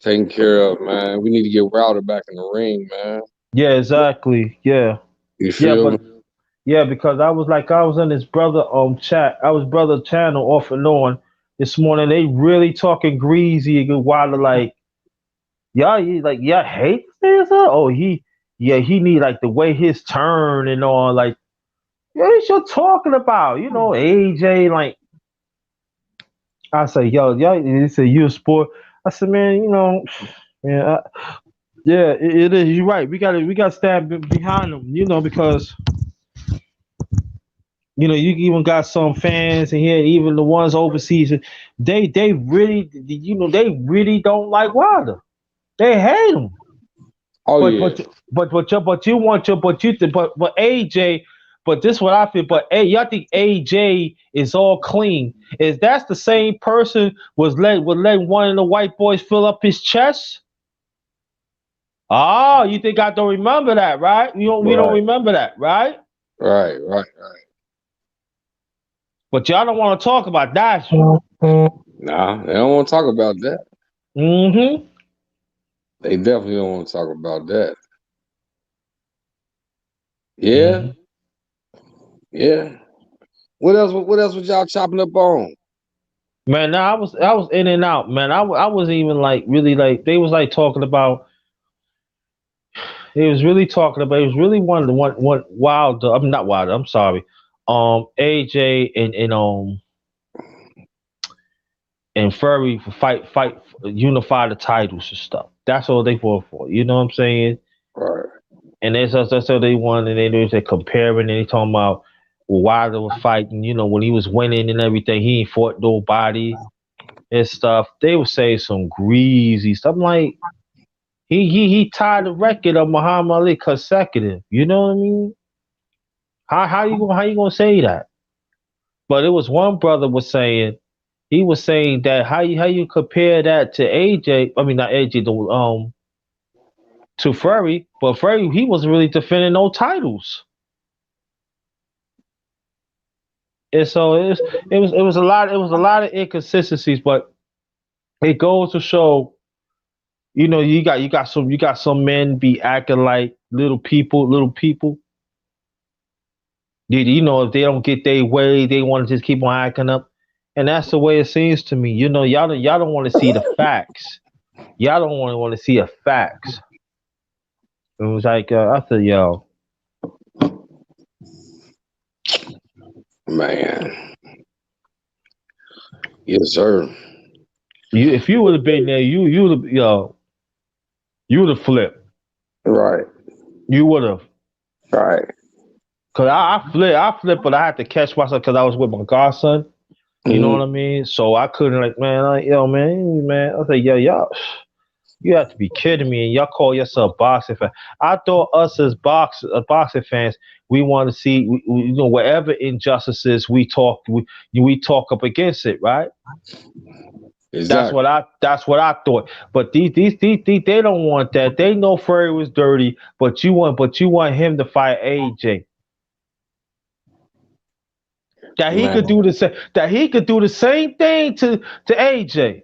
taken care of, man. We need to get Wilder back in the ring, man. Yeah, exactly. Yeah, You yeah, feel me? but yeah, because I was in his brother chat. I was brother channel off and on this morning. They really talking greasy and Wilder like y'all hate this. Oh, he need like the way his turn and all like. Yeah, what you talking about? You know, AJ, like, I say, yo, he said, you a sport. I said, man, you know, man, yeah, it is. You're right. We got to stand behind them, you know, because, you know, you even got some fans in here, even the ones overseas, they really, you know, they really don't like Wilder. They hate him. Oh But yeah. you want your but AJ, but this what I feel. But y'all think AJ is all clean? Is that's the same person would let one of the white boys fill up his chest? Oh, you think I don't remember that, right? We don't Right, remember that, right? right. But y'all don't want to talk about that. Nah, they don't want to talk about that. Mm-hmm. They definitely don't want to talk about that. Yeah, Mm-hmm. yeah. What else? What else was y'all chopping up on? Man, nah, I was in and out, man. I wasn't even like really like they was like talking about. He was really talking about. It was really one Wilder. I'm not Wilder. I'm sorry. AJ and Furry for fight unify the titles and stuff. That's all they fought for. You know what I'm saying? Right. And that's what they won. And they was comparing. And they talking about Wilder was fighting. You know when he was winning and everything. He ain't fought nobody and stuff. They would say some greasy stuff. I'm like. He tied the record of Muhammad Ali consecutive. You know what I mean? How you gonna say that? But it was one brother was saying he was saying that how you compare that to AJ? I mean not AJ to Furry, but Furry he wasn't really defending no titles. And so it was a lot of inconsistencies, but it goes to show you know you got some men be acting like little people. You know, if they don't get their way, they want to just keep on acting up, and that's the way it seems to me. You know, y'all don't want to see the facts. Y'all don't want to see the facts. It was like I said, yo, Man. Yes, sir. if you would have been there, you would have you would have flipped. Right. You would have. Right. Cause I flipped, but I had to catch myself because I was with my godson. You know Mhm. what I mean? So I couldn't like, man, yo, man. I was like, yo, y'all. You have to be kidding me, and y'all call yourself boxing fan. I thought us as boxing fans, we want to see, you know, whatever injustices we talk up against it, right? Exactly. That's what I thought. But these they don't want that. They know Fury was dirty, but you want him to fight AJ. That he Man. could do the same. That he could do the same thing to AJ.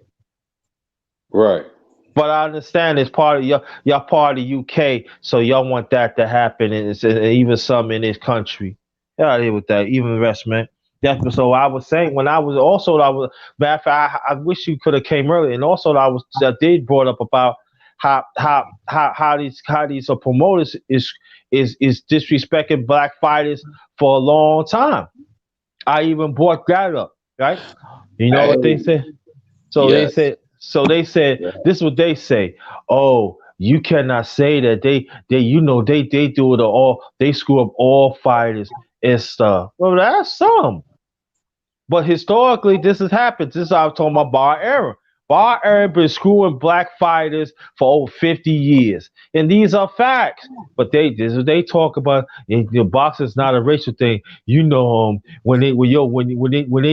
Right. But I understand it's part of y'all part of UK, so y'all want that to happen, and it's even some in this country. Get out of here with that. Even the rest, man. That's so I was saying when I was matter of fact, I wish you could have came earlier, and also I did brought up about how these promoters is disrespecting black fighters for a long time. I even brought that up, right? You know what they Hey. said? Yes. They said Yeah. this is what they say. Oh, you cannot say that they you know they do it all. They screw up all fighters and stuff. Well, that's some. But historically, this has happened. This is I'm talking about bar era. Bob Arum been screwing black fighters for over 50 years. And these are facts. But they talk about boxing's not a racial thing. When they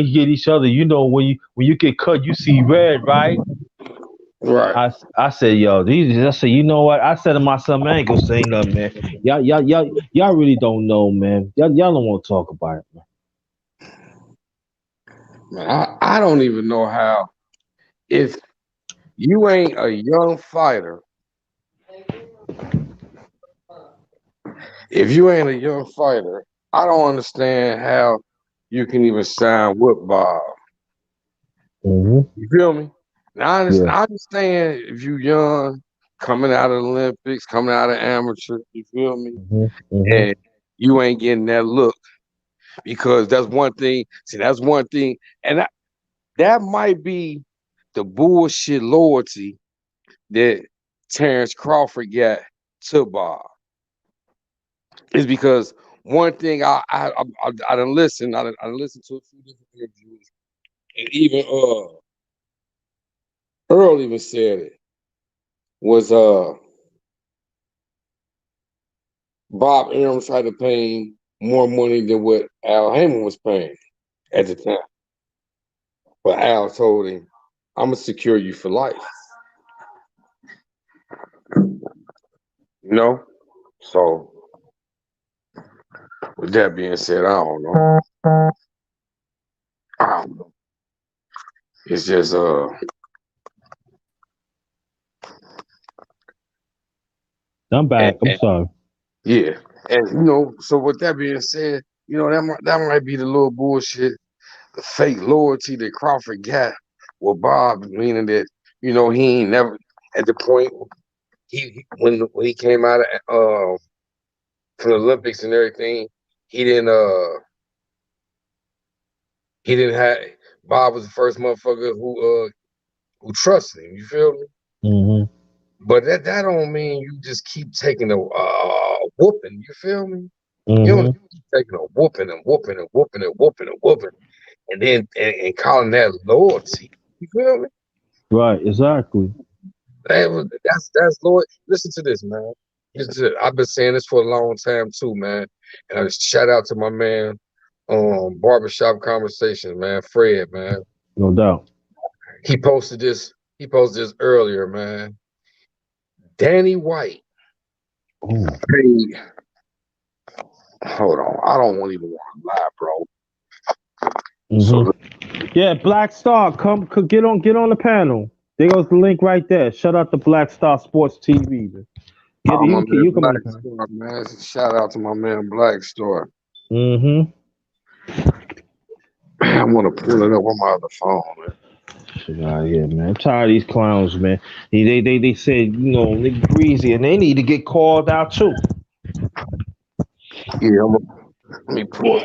hit each other, when you get cut, you see red, right? Right. I said, yo, I said, you know what? I said to myself, man, I ain't gonna say nothing, man. Y'all really don't know, man. Y'all don't want to talk about it, man. Man, I don't even know how. If you ain't a young fighter, I don't understand how you can even sign with Bob. Mm-hmm. You feel me? Now Yeah. I understand if you young, coming out of the Olympics, coming out of amateur, you feel me? Mm-hmm. Mm-hmm. And you ain't getting that look because that's one thing. See, that's one thing, and that might be the bullshit loyalty that Terrence Crawford got to Bob. Is because one thing I done listened to a few different interviews, and even Earl even said it was Bob Arum tried to pay him more money than what Al Heyman was paying at the time. But Al told him, I'm gonna secure you for life. You know? So with that being said, I don't know. It's just I'm back. I'm sorry. yeah. And so with that being said, that might be the little bullshit, the fake loyalty that Crawford got with Bob, meaning that, he ain't never at the point when he came out of from the Olympics and everything, he didn't have Bob was the first motherfucker who trusted him, you feel me? Mm-hmm. But that don't mean you just keep taking a whooping, you feel me? Mm-hmm. You don't keep taking a whooping and whooping and whooping and whooping and whooping and then and calling that loyalty. You feel me? Right, exactly. That's Lord. Listen to this, man. I've been saying this for a long time too, man. And shout out to my man, Barbershop Conversations, man, Fred, man. No doubt. He posted this earlier, man. Danny White Ooh. paid. Hold on, I don't even want to lie, bro. Mm-hmm. So Yeah, Black Star, come get on the panel. There goes the link right there. Shout out to Black Star Sports TV. Man. my man You come on Black the panel. Star, man. Shout out to my man Black Star. Mm-hmm. I'm gonna pull it up on my other phone, man. Shit out of here, man. I'm tired of these clowns, man. They said, they breezy and they need to get called out too. Yeah, let me pull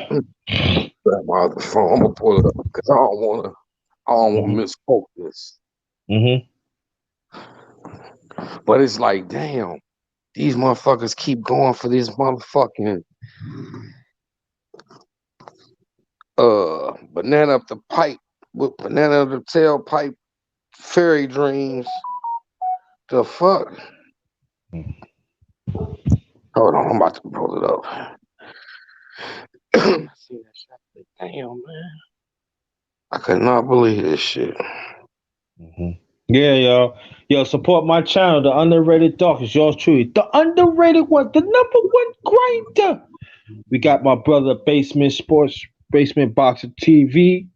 grab my other phone. I'm gonna pull it up because I don't want to misquote this. Mm-hmm. But it's like, damn, these motherfuckers keep going for this motherfucking banana up the pipe with banana up the tailpipe fairy dreams. The fuck? Hold on, I'm about to pull it up. I see that shit. Damn, man. I could not believe this shit. Mm-hmm. Yeah, y'all. Yo, support my channel, The Underrated Doc. It's yours truly. The underrated one, the number one grinder. We got my brother Basement Boxer TV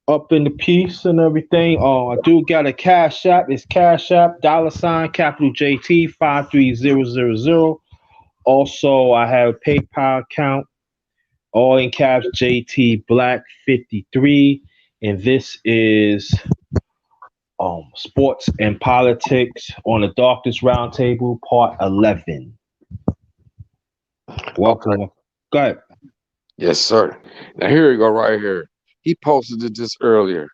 up in the piece and everything. I do got a Cash App. It's Cash App, $ capital JT 53000. Also, I have a PayPal account, all in caps JT Black 53. And this is Sports and Politics on the Darkest Roundtable, Part 11. Welcome. Okay. Go ahead. Yes, sir. Now here we go, right here. He posted it just earlier,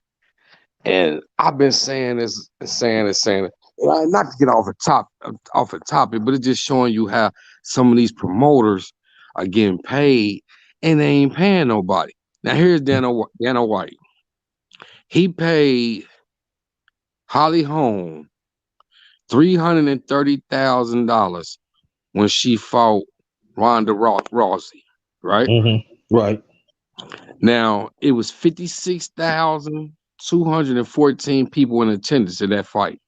and I've been saying this, saying it. And not to get off the topic, but it's just showing you how some of these promoters are getting paid and they ain't paying nobody. Now here's Dana White. He paid Holly Holm $330,000 when she fought Ronda Rousey, right? Right. Now, it was 56,214 people in attendance in that fight.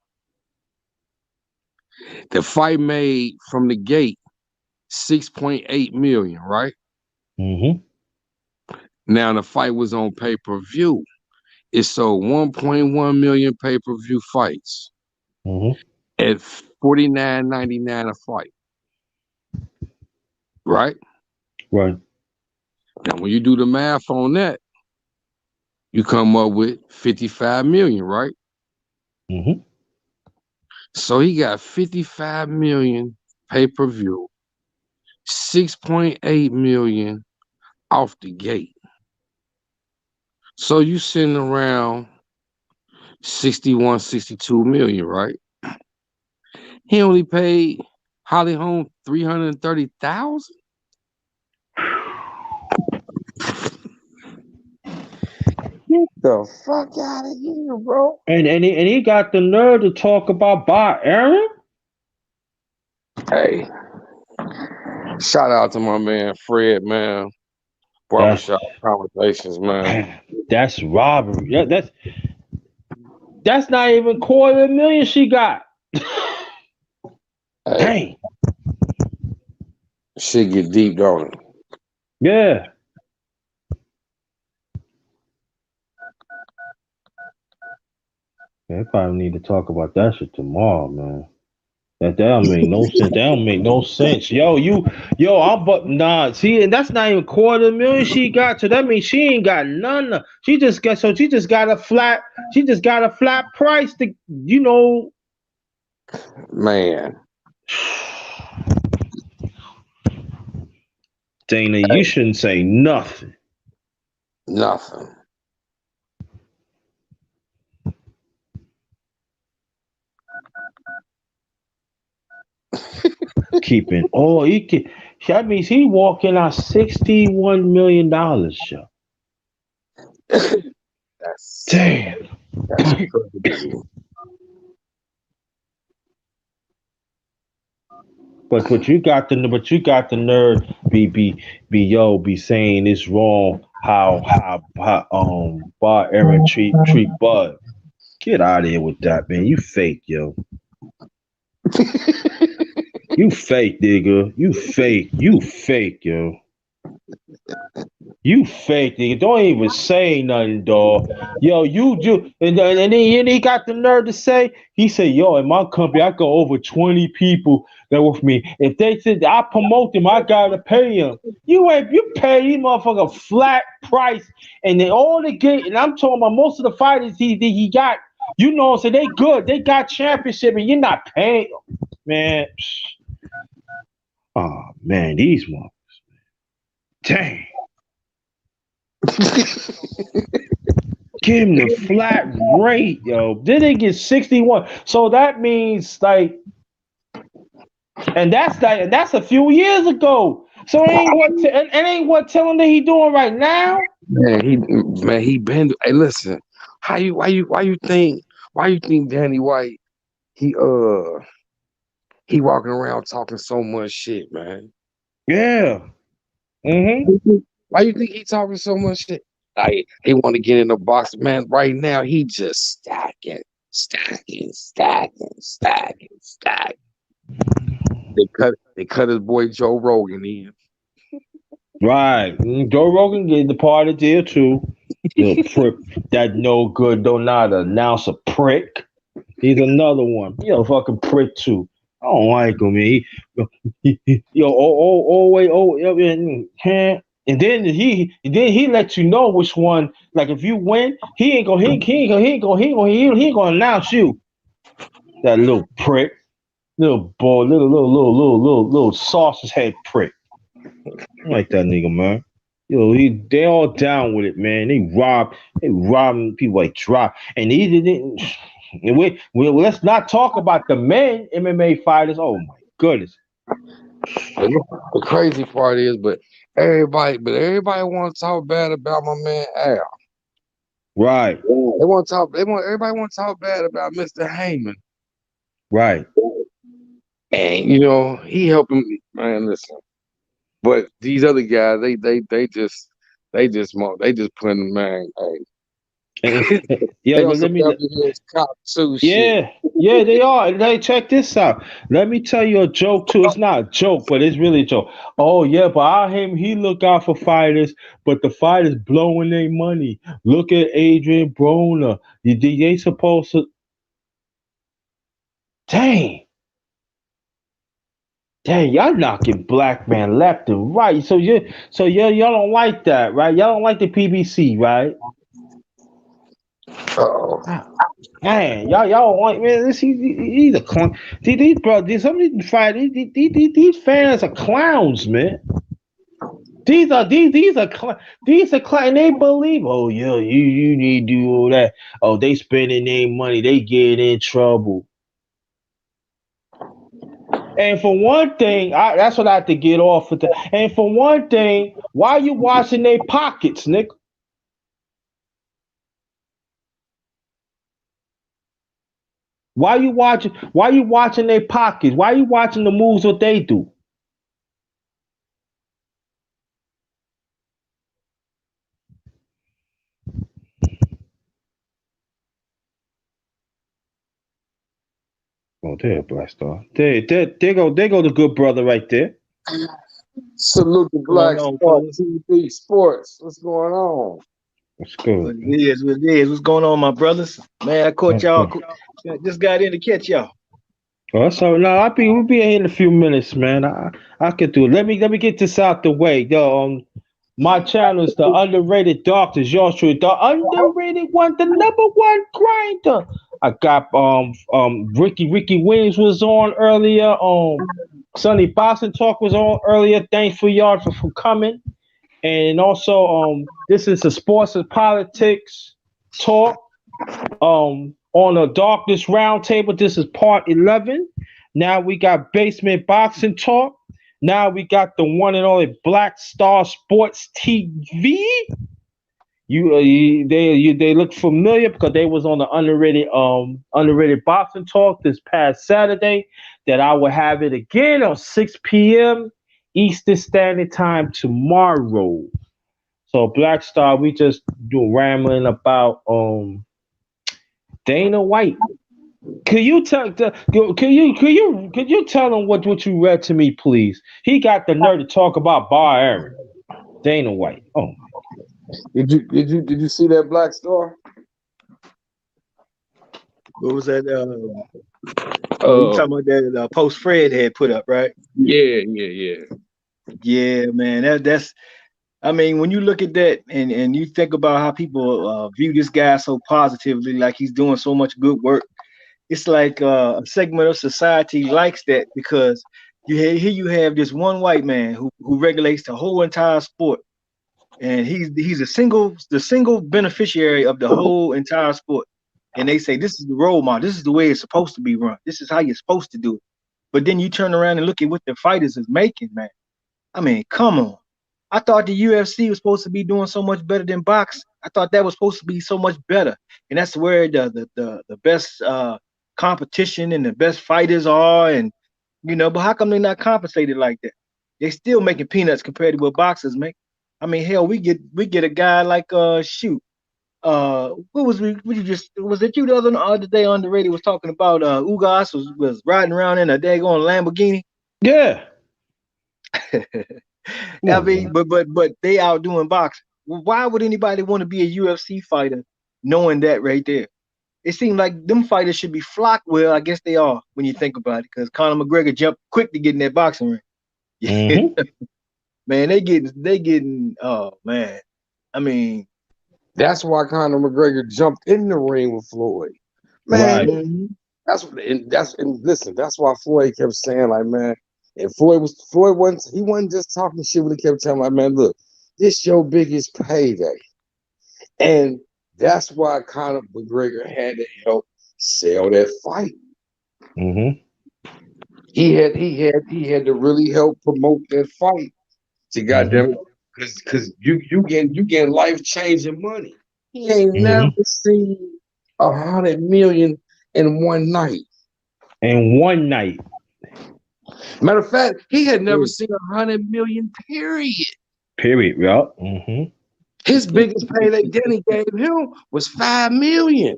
The fight made from the gate 6.8 million, right? Now, the fight was on pay-per-view. It sold 1.1 million pay-per-view fights at $49.99 a fight, right? Right. Now, when you do the math on that, you come up with 55 million, right? So he got 55 million pay-per-view, 6.8 million off the gate. So you sitting around 61, 62 million, right? He only paid Holly Holm 330,000. Get the fuck out of here, bro. And he got the nerve to talk about Bob Arum. Hey, shout out to my man Fred, man. Barbershop Conversations, man. That's robbery. Yeah, that's not even $250,000 she got. Hey, shit get deep, don't it? Yeah. I probably need to talk about that shit tomorrow, man. That don't make no sense. That don't make no sense. See, and that's not even $250,000 she got. So that means she ain't got none. She just got a flat price to, Man. Dana, you shouldn't say nothing. Nothing. Keeping that means he walking out $61 million, yo. That's damn. That's crazy. But you got the nerve be saying it's wrong how Bob Arum treat Bud. Get out of here with that, man. You fake, yo. You fake, nigga. You fake, yo. You fake, nigga. Don't even say nothing, dog. Yo, you do. And then he got the nerve to say, he said, yo, in my company, I got over 20 people that work for me. If they said I promote them, I gotta pay them. You pay these motherfuckers flat price, and they all they get, and I'm talking about most of the fighters he got, so they good. They got championship, and you're not paying them, man. Oh man, these motherfuckers. Dang. Give him the flat rate, yo. Then they get 61. So that means and that's a few years ago. So it ain't what telling that he doing right now. Man, he been. Hey, listen. Why you think Danny White he walking around talking so much shit, man? Yeah. Why you think he talking so much shit? Like he want to get in the box, man. Right now, he just stacking. They cut his boy Joe Rogan in. Right. Joe Rogan get the part of the deal too. That no good, don't not announce a prick. He's another one. Fucking prick too. I don't like him, man. And then he let you know which one. Like if you win, he ain't gonna announce you. That little prick, little boy, little sausage head prick. I like that nigga, man. They all down with it, man. They robbing people like drop, and he didn't. Let's not talk about the men MMA fighters. Oh my goodness. The crazy part is, but everybody want to talk bad about my man Al. Right. They want to talk. Everybody want to talk bad about Mr. Heyman, Right. and you know he helping me. Man, listen. But these other guys, they just putting man. Hey, Yeah, they on but some WS cop too shit. yeah, they are. And hey, check this out. Let me tell you a joke too. It's not a joke, but it's really a joke. Oh yeah, but I him he look out for fighters, but the fighters blowing their money. Look at Adrian Broner. They supposed to. Dang, dang, y'all knocking black man left and right. Y'all don't like that, right? Y'all don't like the PBC, right? Oh, Man, y'all want man? He's a clown. These brothers, some of these fighters, these fans are clowns, man. These are and they believe. Oh yeah, you need to do all that. Oh, they spending their money, they get in trouble. And for one thing, that's what I have to get off with. And for one thing, why you watching their pockets, Nick? Why you watching? Why you watching their pockets? Why you watching the moves what they do? Oh, there, Black Star. There go the good brother right there. salute the Going Black on, Star fellas? TV Sports. What's going on? What's What good? it is, what it is. What's going on, my brothers? Man, I caught What's y'all. good? Just got in to catch y'all. Oh, so no, we'll be here in a few minutes, man. I can do it. Let me get this out the way. My channel is the underrated doctors. Yours truly, the underrated one, the number one grinder. I got Ricky Williams was on earlier. Sonny Boston Talk was on earlier. Thanks for y'all for coming. And also this is a sports and politics talk. On a darkness roundtable. This is part 11. Now we got basement boxing talk. Now we got the one and only Black Star Sports TV. They look familiar because they was on the underrated boxing talk this past Saturday. That I will have it again on 6 p.m. Eastern Standard Time tomorrow. So Black Star, we just do rambling about Dana White. Could you tell? Could you tell him what you read to me, please? He got the nerve to talk about Bar Aaron, Dana White. Oh, Did you see that Black Star? What was that? You Uh, talking about that post Fred had put up, right? yeah. Yeah, man. That's. I mean, when you look at that and you think about how people view this guy so positively, like he's doing so much good work, it's like a segment of society likes that because here you have this one white man who regulates the whole entire sport, and he's the single beneficiary of the whole entire sport. And they say this is the role model, this is the way it's supposed to be run, this is how you're supposed to do it. But then you turn around and look at what the fighters is making, man. I mean, come on. I thought the UFC was supposed to be doing so much better than boxing. I thought that was supposed to be so much better, and that's where the best competition and the best fighters are, and But how come they're not compensated like that? They still making peanuts compared to what boxers make. I mean, hell, we get a guy like what was it you the other day on the radio was talking about Ugas was riding around in a daggone Lamborghini. yeah. I mean, but they out doing boxing. Why would anybody want to be a UFC fighter knowing that right there? It seems like them fighters should be flocked. Well, I guess they are when you think about it, because Conor McGregor jumped quick to get in that boxing ring. Mm-hmm. Man, they getting oh man. I mean, That's why Conor McGregor jumped in the ring with Floyd. Right. Man, listen, that's why Floyd kept saying, like, man, and Floyd wasn't just talking shit when he kept telling, like, man, look, this your biggest payday. And that's why Conor McGregor had to help sell that fight. Mm-hmm. He had to really help promote that fight to goddamn it, because you getting life changing money. He ain't never seen 100 million in one night. In one night. Matter of fact, he had never seen 100 million, period. Period, yeah. His biggest payday Danny gave him was 5 million.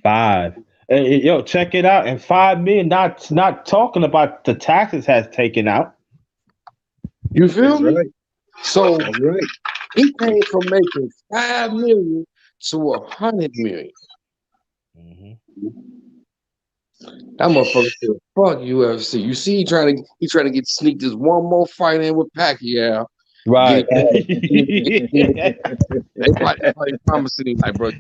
5. Yo, check it out. And 5 million, not talking about the taxes has taken out. You feel me? Right. So That's right. he came from making 5 million to 100 million. That motherfucker said, "Fuck UFC." You see, he trying to get sneak this one more fight in with Pacquiao. Right. They probably promising him, like, bro,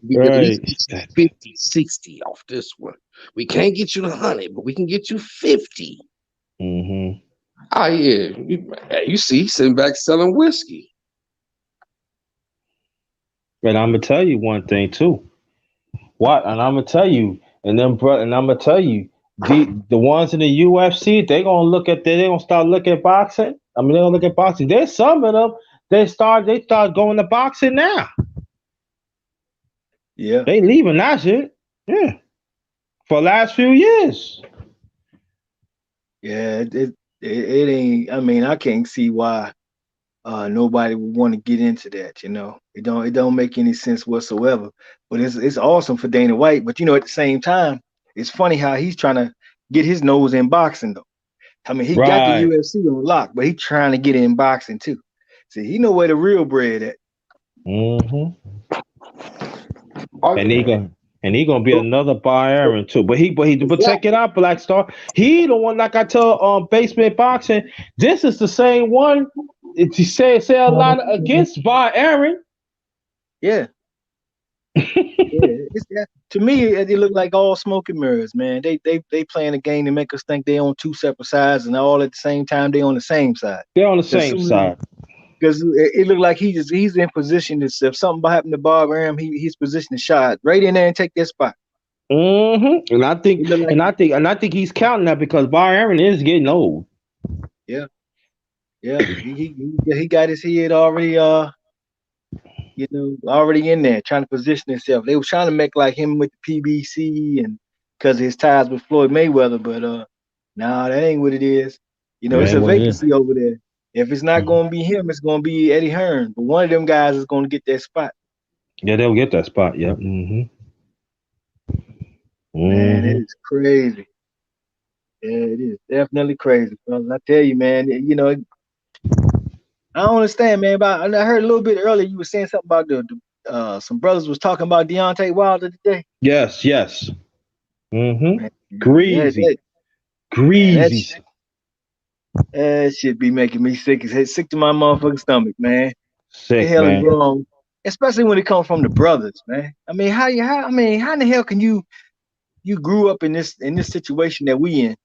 we can at least get you 50, 60 off this one. We can't get you the 100, but we can get you 50. Oh yeah, you see, he's sitting back selling whiskey. But I'm gonna tell you one thing too. What? And I'm gonna tell you, and I'm gonna tell you, the ones in the UFC, they're gonna start looking at boxing. I mean, they're gonna look at boxing. There's some of them they start going to boxing now. Yeah. They leaving that shit. Yeah. For the last few years. Yeah, it ain't. I mean, I can't see why nobody would want to get into that. You know, it don't make any sense whatsoever. But it's awesome for Dana White. But you know, at the same time, it's funny how he's trying to get his nose in boxing though. I mean, he got the UFC on lock, but he's trying to get in boxing too. See, he know where the real bread at. And he gonna be another Aaron too. But check it out, Black Star. He the one, like I tell Basement Boxing. This is the same one. He say a lot against Aaron. Yeah. To me, it look like all smoke and mirrors, man. They playing a game to make us think they on two separate sides, and all at the same time they on the same side. They're on the same side. Because it looked like he's in position to, if something happened to Bob Arum, he's positioned to shot right in there and take that spot. And I think he's counting that because Bob Arum is getting old. Yeah. He got his head already already in there trying to position himself. They were trying to make like him with the PBC and because of his ties with Floyd Mayweather, but nah, that ain't what it is. You know, it's a vacancy over there. If it's not going to be him, it's going to be Eddie Hearn. But one of them guys is going to get that spot. Yeah, they'll get that spot. Yeah. Man, it is crazy. Yeah, it is definitely crazy, fellas. I tell you, man. You know, I don't understand, man. But I heard a little bit earlier you were saying something about some brothers was talking about Deontay Wilder today. Yes. Greasy. Greasy. That shit be making me sick to my motherfucking stomach, man. Sick, the hell man. is wrong? Especially when it comes from the brothers, man. I mean, how in the hell can you grew up in this situation that we in,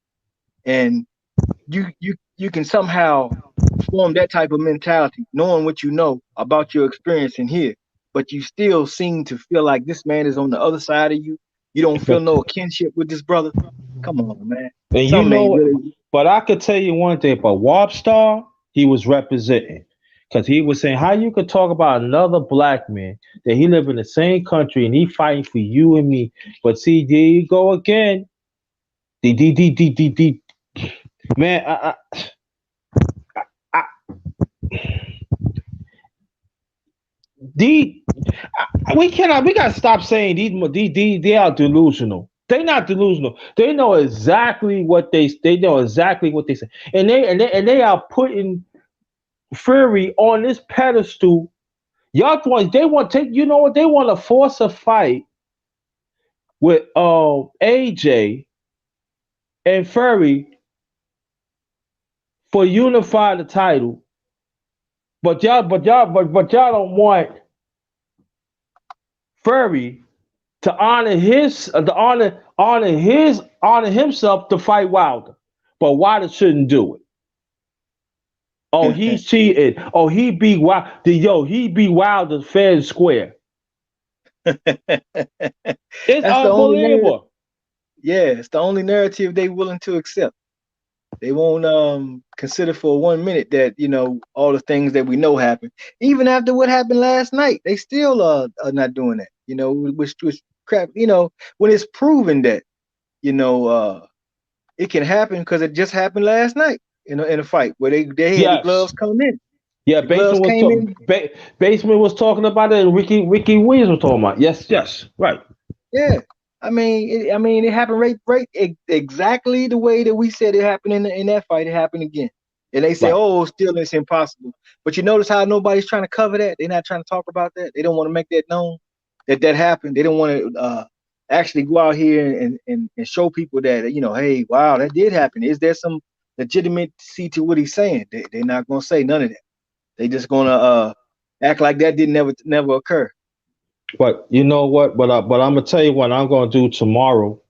and you can somehow form that type of mentality, knowing what you know about your experience in here, but you still seem to feel like this man is on the other side of you. You don't feel no kinship with this brother. Come on, man. And you know, but I could tell you one thing, but Wobstar, he was representing. Because he was saying how you could talk about another black man that he live in the same country and he fighting for you and me. But see, there you go again. Man, we gotta stop saying these they are delusional. They're not delusional. They know exactly what they say. And they are putting Fury on this pedestal. Y'all they want to take, you know what? They want to force a fight with AJ and Fury for unify the title. But y'all don't want Fury to honor himself to fight Wilder. But Wilder shouldn't do it. Oh, he's cheating. Oh, he beat Wilder. He beat Wilder fair and square. It's unbelievable. Yeah, it's the only narrative they willing to accept. They won't consider for 1 minute that all the things that we know happen. Even after what happened last night, they still are not doing that. Which crap. When it's proven that it can happen because it just happened last night in a fight where they had the Yes. gloves coming in. Yeah, The gloves came in. Basement was talking about it, and Ricky Williams was talking about it. Yes, right. Yeah. I mean, it happened exactly the way that we said it happened in that fight. It happened again, and they say, Right. "Oh, still it's impossible." But you notice how nobody's trying to cover that. They're not trying to talk about that. They don't want to make that known that happened. They don't want to actually go out here and show people that hey, wow, that did happen. Is there some legitimacy to what he's saying? They're not gonna say none of that. They just gonna act like that didn't never occur. But you know what? But I'm gonna tell you what I'm gonna do tomorrow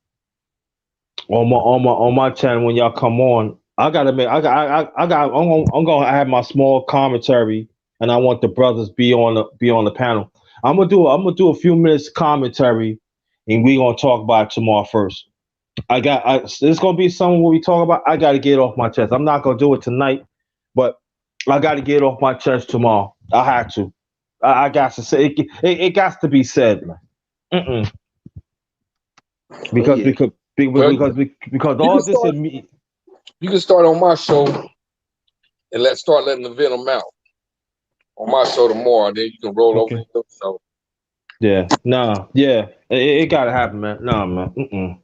on my channel when y'all come on. I gotta make. I got. I'm gonna have my small commentary, and I want the brothers be on the panel. I'm gonna do a few minutes commentary, and we gonna talk about it tomorrow first. It's gonna be something what we talk about. I gotta get it off my chest. I'm not gonna do it tonight, but I gotta get it off my chest tomorrow. I have to. I got to say it got to be said, man. Mm-mm. Because yeah. because Well, because you all can this start. is me. You can start on my show and start letting the venom out on my show tomorrow. Then you can roll over Okay. to your show. Yeah. Nah. Yeah. It gotta happen, man. No, man. Mm-mm.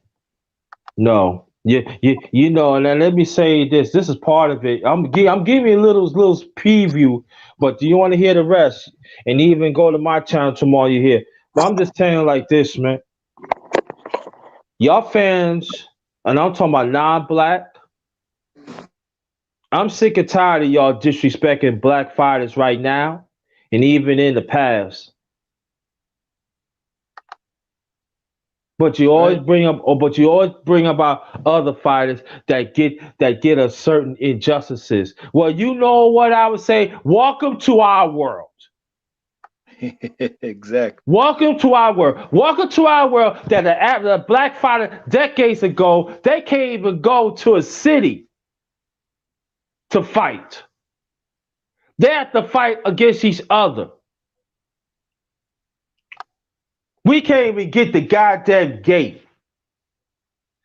No. You know. And then let me say this. This is part of it. I'm giving you a little preview, but do you want to hear the rest? And even go to my channel tomorrow. You hear. But I'm just telling you like this, man. Y'all fans, and I'm talking about non-black. I'm sick and tired of y'all disrespecting black fighters right now, and even in the past. But you always Right. bring about other fighters that get a certain injustices. Well, you know what I would say? Welcome to our world. Exactly. Welcome to our world. Welcome to our world that the black fighter decades ago, they can't even go to a city to fight. They have to fight against each other. We can't even get the goddamn gate.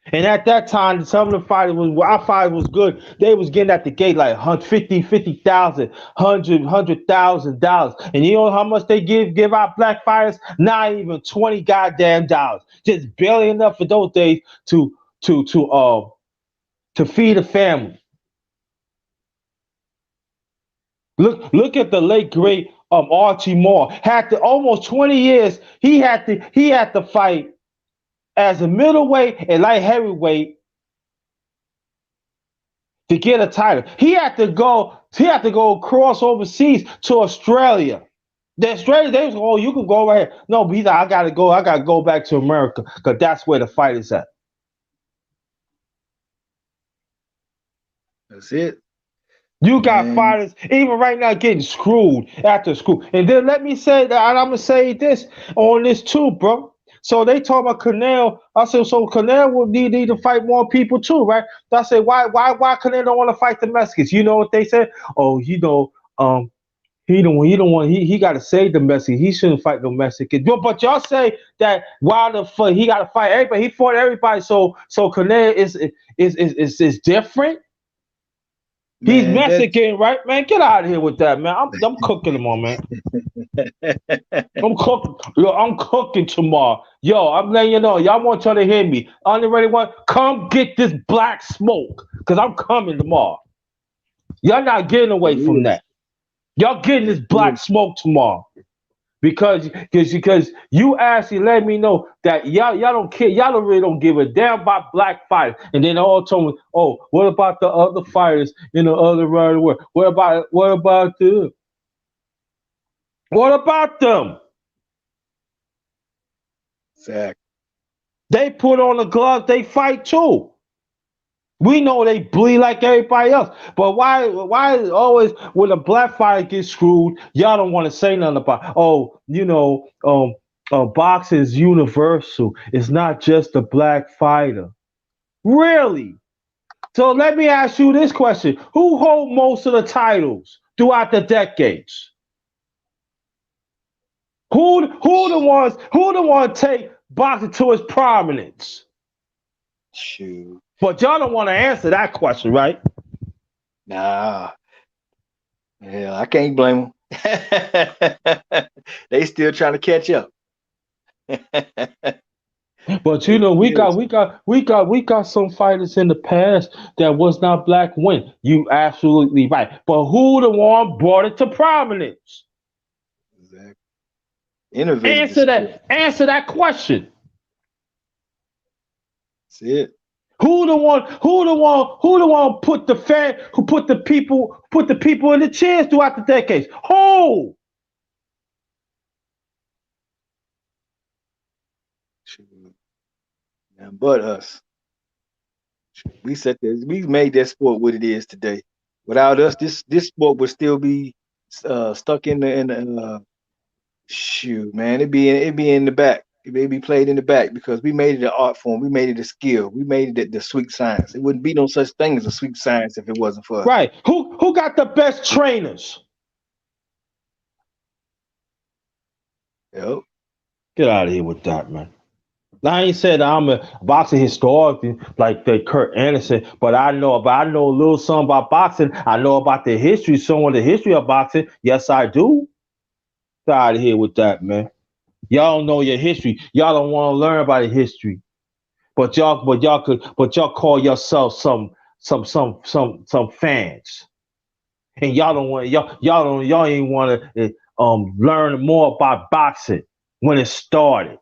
And at that time, some of the fighters our fighters was good. They was getting at the gate like $50,000, $100,000. And you know how much they give our black fighters? Not even 20 goddamn dollars. Just barely enough for those days to feed a family. Look at the late great Archie Moore. Had to almost 20 years. He had to fight as a middleweight and light heavyweight to get a title. He had to go across overseas to Australia. The Australia, they was, oh, you can go right here. No, but he's like, I gotta go back to America because that's where the fight is at. That's it. You got Man. fighters even right now getting screwed after school. And then let me say that, and I'm gonna say this on this too, bro. So they talk about Canelo. I said, so Canelo will need to fight more people too, right? So I said, why Canelo don't want to fight the Mexicans? You know what they said? Oh, he don't want he got to save the Mexicans. He shouldn't fight no Mexicans. But y'all say that while he got to fight everybody, he fought everybody. So Canelo is different. He's Man, Mexican, right, man? Get out of here with that, man. I'm cooking him on, man. I'm cooking tomorrow. Yo, I'm letting you know. Y'all want y'all to hear me. On the ready one, come get this black smoke, cause I'm coming tomorrow. Y'all not getting away from that. Y'all getting this black smoke tomorrow. Because you actually let me know that y'all don't care, y'all really don't give a damn about black fighters. And then all told me, oh, what about the other fighters in the other right of the world? What about them? What about them? exactly. They put on the gloves, they fight too. We know they bleed like everybody else, but why is always when a black fighter gets screwed, y'all don't want to say nothing about? Oh, boxing is universal. It's not just a black fighter. Really? So let me ask you this question: who hold most of the titles throughout the decades? Who the ones take boxing to its prominence? Shoot. But y'all don't want to answer that question, right? Nah. Yeah, I can't blame them. They still trying to catch up. But you know, we got some fighters in the past that was not black win. You absolutely right. But who the one brought it to prominence? Exactly. Innovative. Answer that question. That's it. Who the one put the people in the chairs throughout the decades? Who? Shoot. Yeah, but us. We set this. We made that sport what it is today. Without us, this sport would still be stuck in the shoot, man. It'd be in the back. It'd be played in the back because we made it an art form. We made it a skill. We made it the sweet science. It wouldn't be no such thing as a sweet science if it wasn't for us. Right. Who got the best trainers? Yep. Get out of here with that, man. Now, I ain't said I'm a boxing historian like the Kurt Anderson, but I know a little something about boxing. I know about the history, some of the history of boxing. Yes, I do. Get out of here with that, man. Y'all don't know your history. Y'all don't want to learn about the history. But y'all call yourself some fans. And y'all ain't want to learn more about boxing when it started.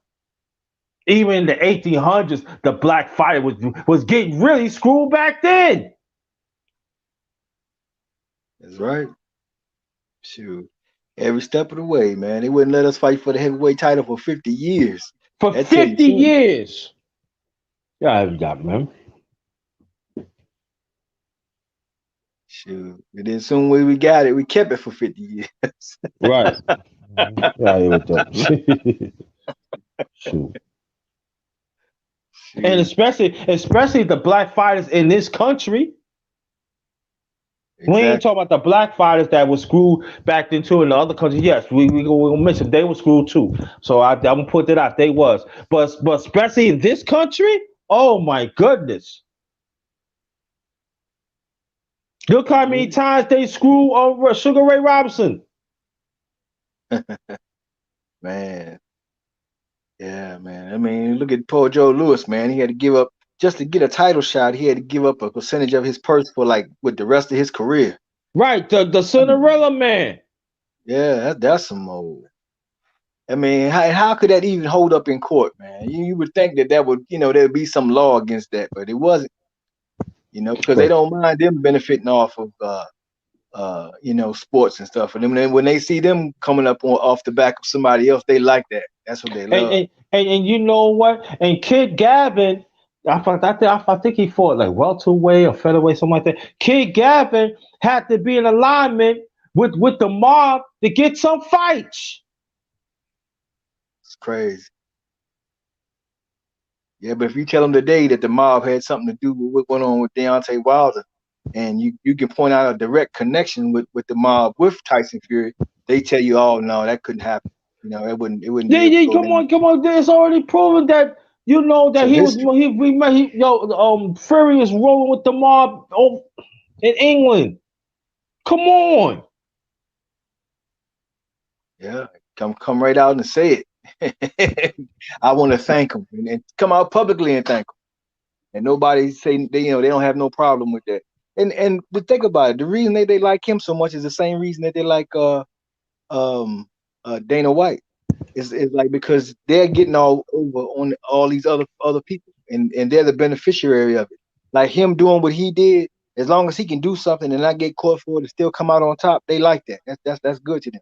Even in the 1800s, the black fighter was getting really screwed back then. That's right. Shoot. Every step of the way, man. They wouldn't let us fight for the heavyweight title for 50 years. For 50 years. Yeah, I got man. Shoot. And then soon when we got it, we kept it for 50 years. Right. Yeah, with that. Shoot. And especially the black fighters in this country. Exactly. We ain't talking about the black fighters that were screwed back into in the other countries. Yes, we gonna mention they were screwed too. So I'm gonna put that out. They was, but especially in this country, oh my goodness! Look how many times they screwed over Sugar Ray Robinson. Man, yeah, man. I mean, look at Paul Joe Lewis, man. He had to give up. Just to get a title shot, he had to give up a percentage of his purse for with the rest of his career. Right, the Cinderella man. Yeah, that's some old. I mean, how could that even hold up in court, man? You would think that would, there'd be some law against that, but it wasn't. Because they don't mind them benefiting off of, sports and stuff. And then when they see them coming up off the back of somebody else, they like that. That's what they love. And you know what? And Kid Gavin. I think he fought like welterweight or featherweight, something like that. Kid Gavin had to be in alignment with the mob to get some fights. It's crazy. Yeah, but if you tell them today that the mob had something to do with what went on with Deontay Wilder, and you can point out a direct connection with the mob with Tyson Fury, they tell you, oh no, that couldn't happen. It wouldn't. Yeah, come on. It's already proven that. You know that Fury is rolling with the mob in England. Come on. Yeah, come right out and say it. I want to thank him and come out publicly and thank him. And nobody say they don't have no problem with that. And to think about it, the reason they like him so much is the same reason that they like Dana White. It's like because they're getting all over on all these other people, and they're the beneficiary of it. Like him doing what he did, as long as he can do something and not get caught for it and still come out on top, they like that. That's good to them.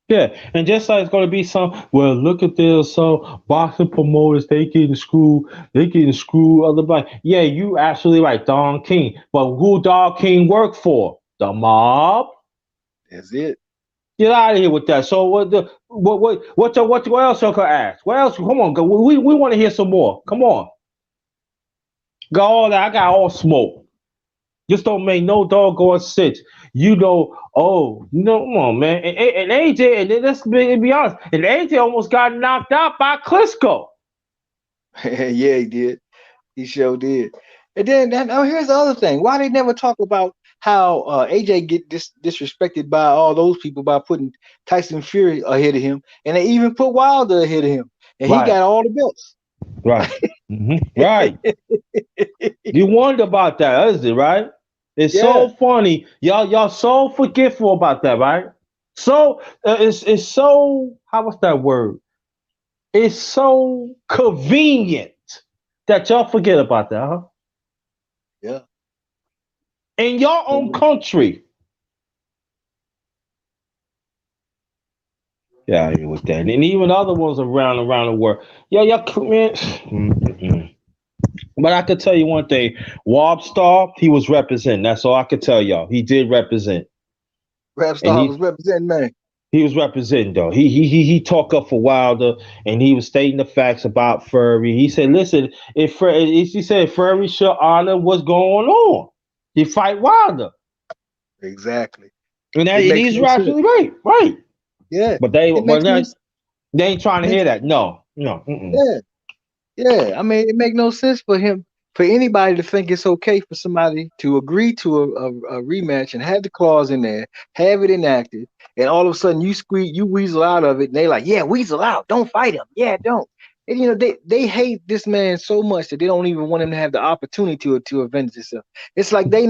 Yeah, and just like it's gonna be look at this, so boxing promoters they getting screwed other by. Yeah, you absolutely right, Don King. But who Don King work for? The mob. That's it. Get out of here with that. So what else you could ask? What else? Come on, go. We want to hear some more. Come on. Go all that. I got all smoke. Just don't make no doggone sense. You know, come on, man. And AJ, and let's be honest, and AJ almost got knocked out by Klitschko. Yeah, he did. He sure did. And then now here's the other thing. Why they never talk about how AJ get disrespected by all those people by putting Tyson Fury ahead of him, and they even put Wilder ahead of him, and he Right. got all the belts. Right. Right. You wonder about that, is it right? It's so funny. Y'all so forgetful about that, right? So it's so, how was that word? It's so convenient that y'all forget about that, huh? Yeah. In your own country. Yeah, I with that. And even other ones around the world. Y'all man. But I could tell you one thing. Wobstar, he was representing. That's all I could tell y'all. He did represent. Rapstar was representing, man. He was representing though. He talked up for Wilder, and he was stating the facts about Fury. He said, "Listen, he said Fury should honor what's going on. He fight Wilder." Exactly. And he's absolutely right. Yeah. But they ain't trying to hear that. No. Yeah. Yeah. I mean, it make no sense for anybody to think it's okay for somebody to agree to a rematch and have the clause in there, have it enacted, and all of a sudden you weasel out of it, and they like, yeah, weasel out, don't fight him, yeah, don't. And they hate this man so much that they don't even want him to have the opportunity to avenge himself. It's like they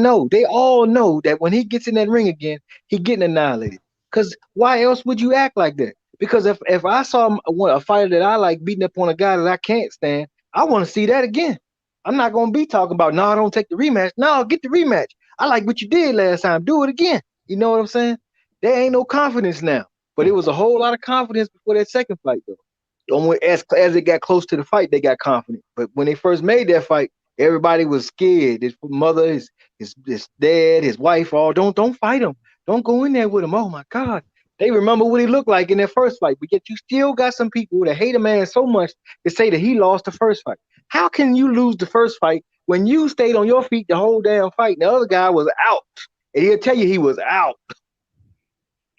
all know that when he gets in that ring again, he getting annihilated. Because why else would you act like that? Because if I saw a fighter that I like beating up on a guy that I can't stand, I want to see that again. I'm not going to be talking about, no, I don't take the rematch. No, get the rematch. I like what you did last time. Do it again. You know what I'm saying? There ain't no confidence now. But it was a whole lot of confidence before that second fight, though. As it got close to the fight, they got confident. But when they first made that fight, everybody was scared. His mother, his dad, his wife, all, don't fight him. Don't go in there with him. Oh, my God. They remember what he looked like in that first fight. But yet you still got some people that hate a man so much to say that he lost the first fight. How can you lose the first fight when you stayed on your feet the whole damn fight and the other guy was out? And he'll tell you he was out.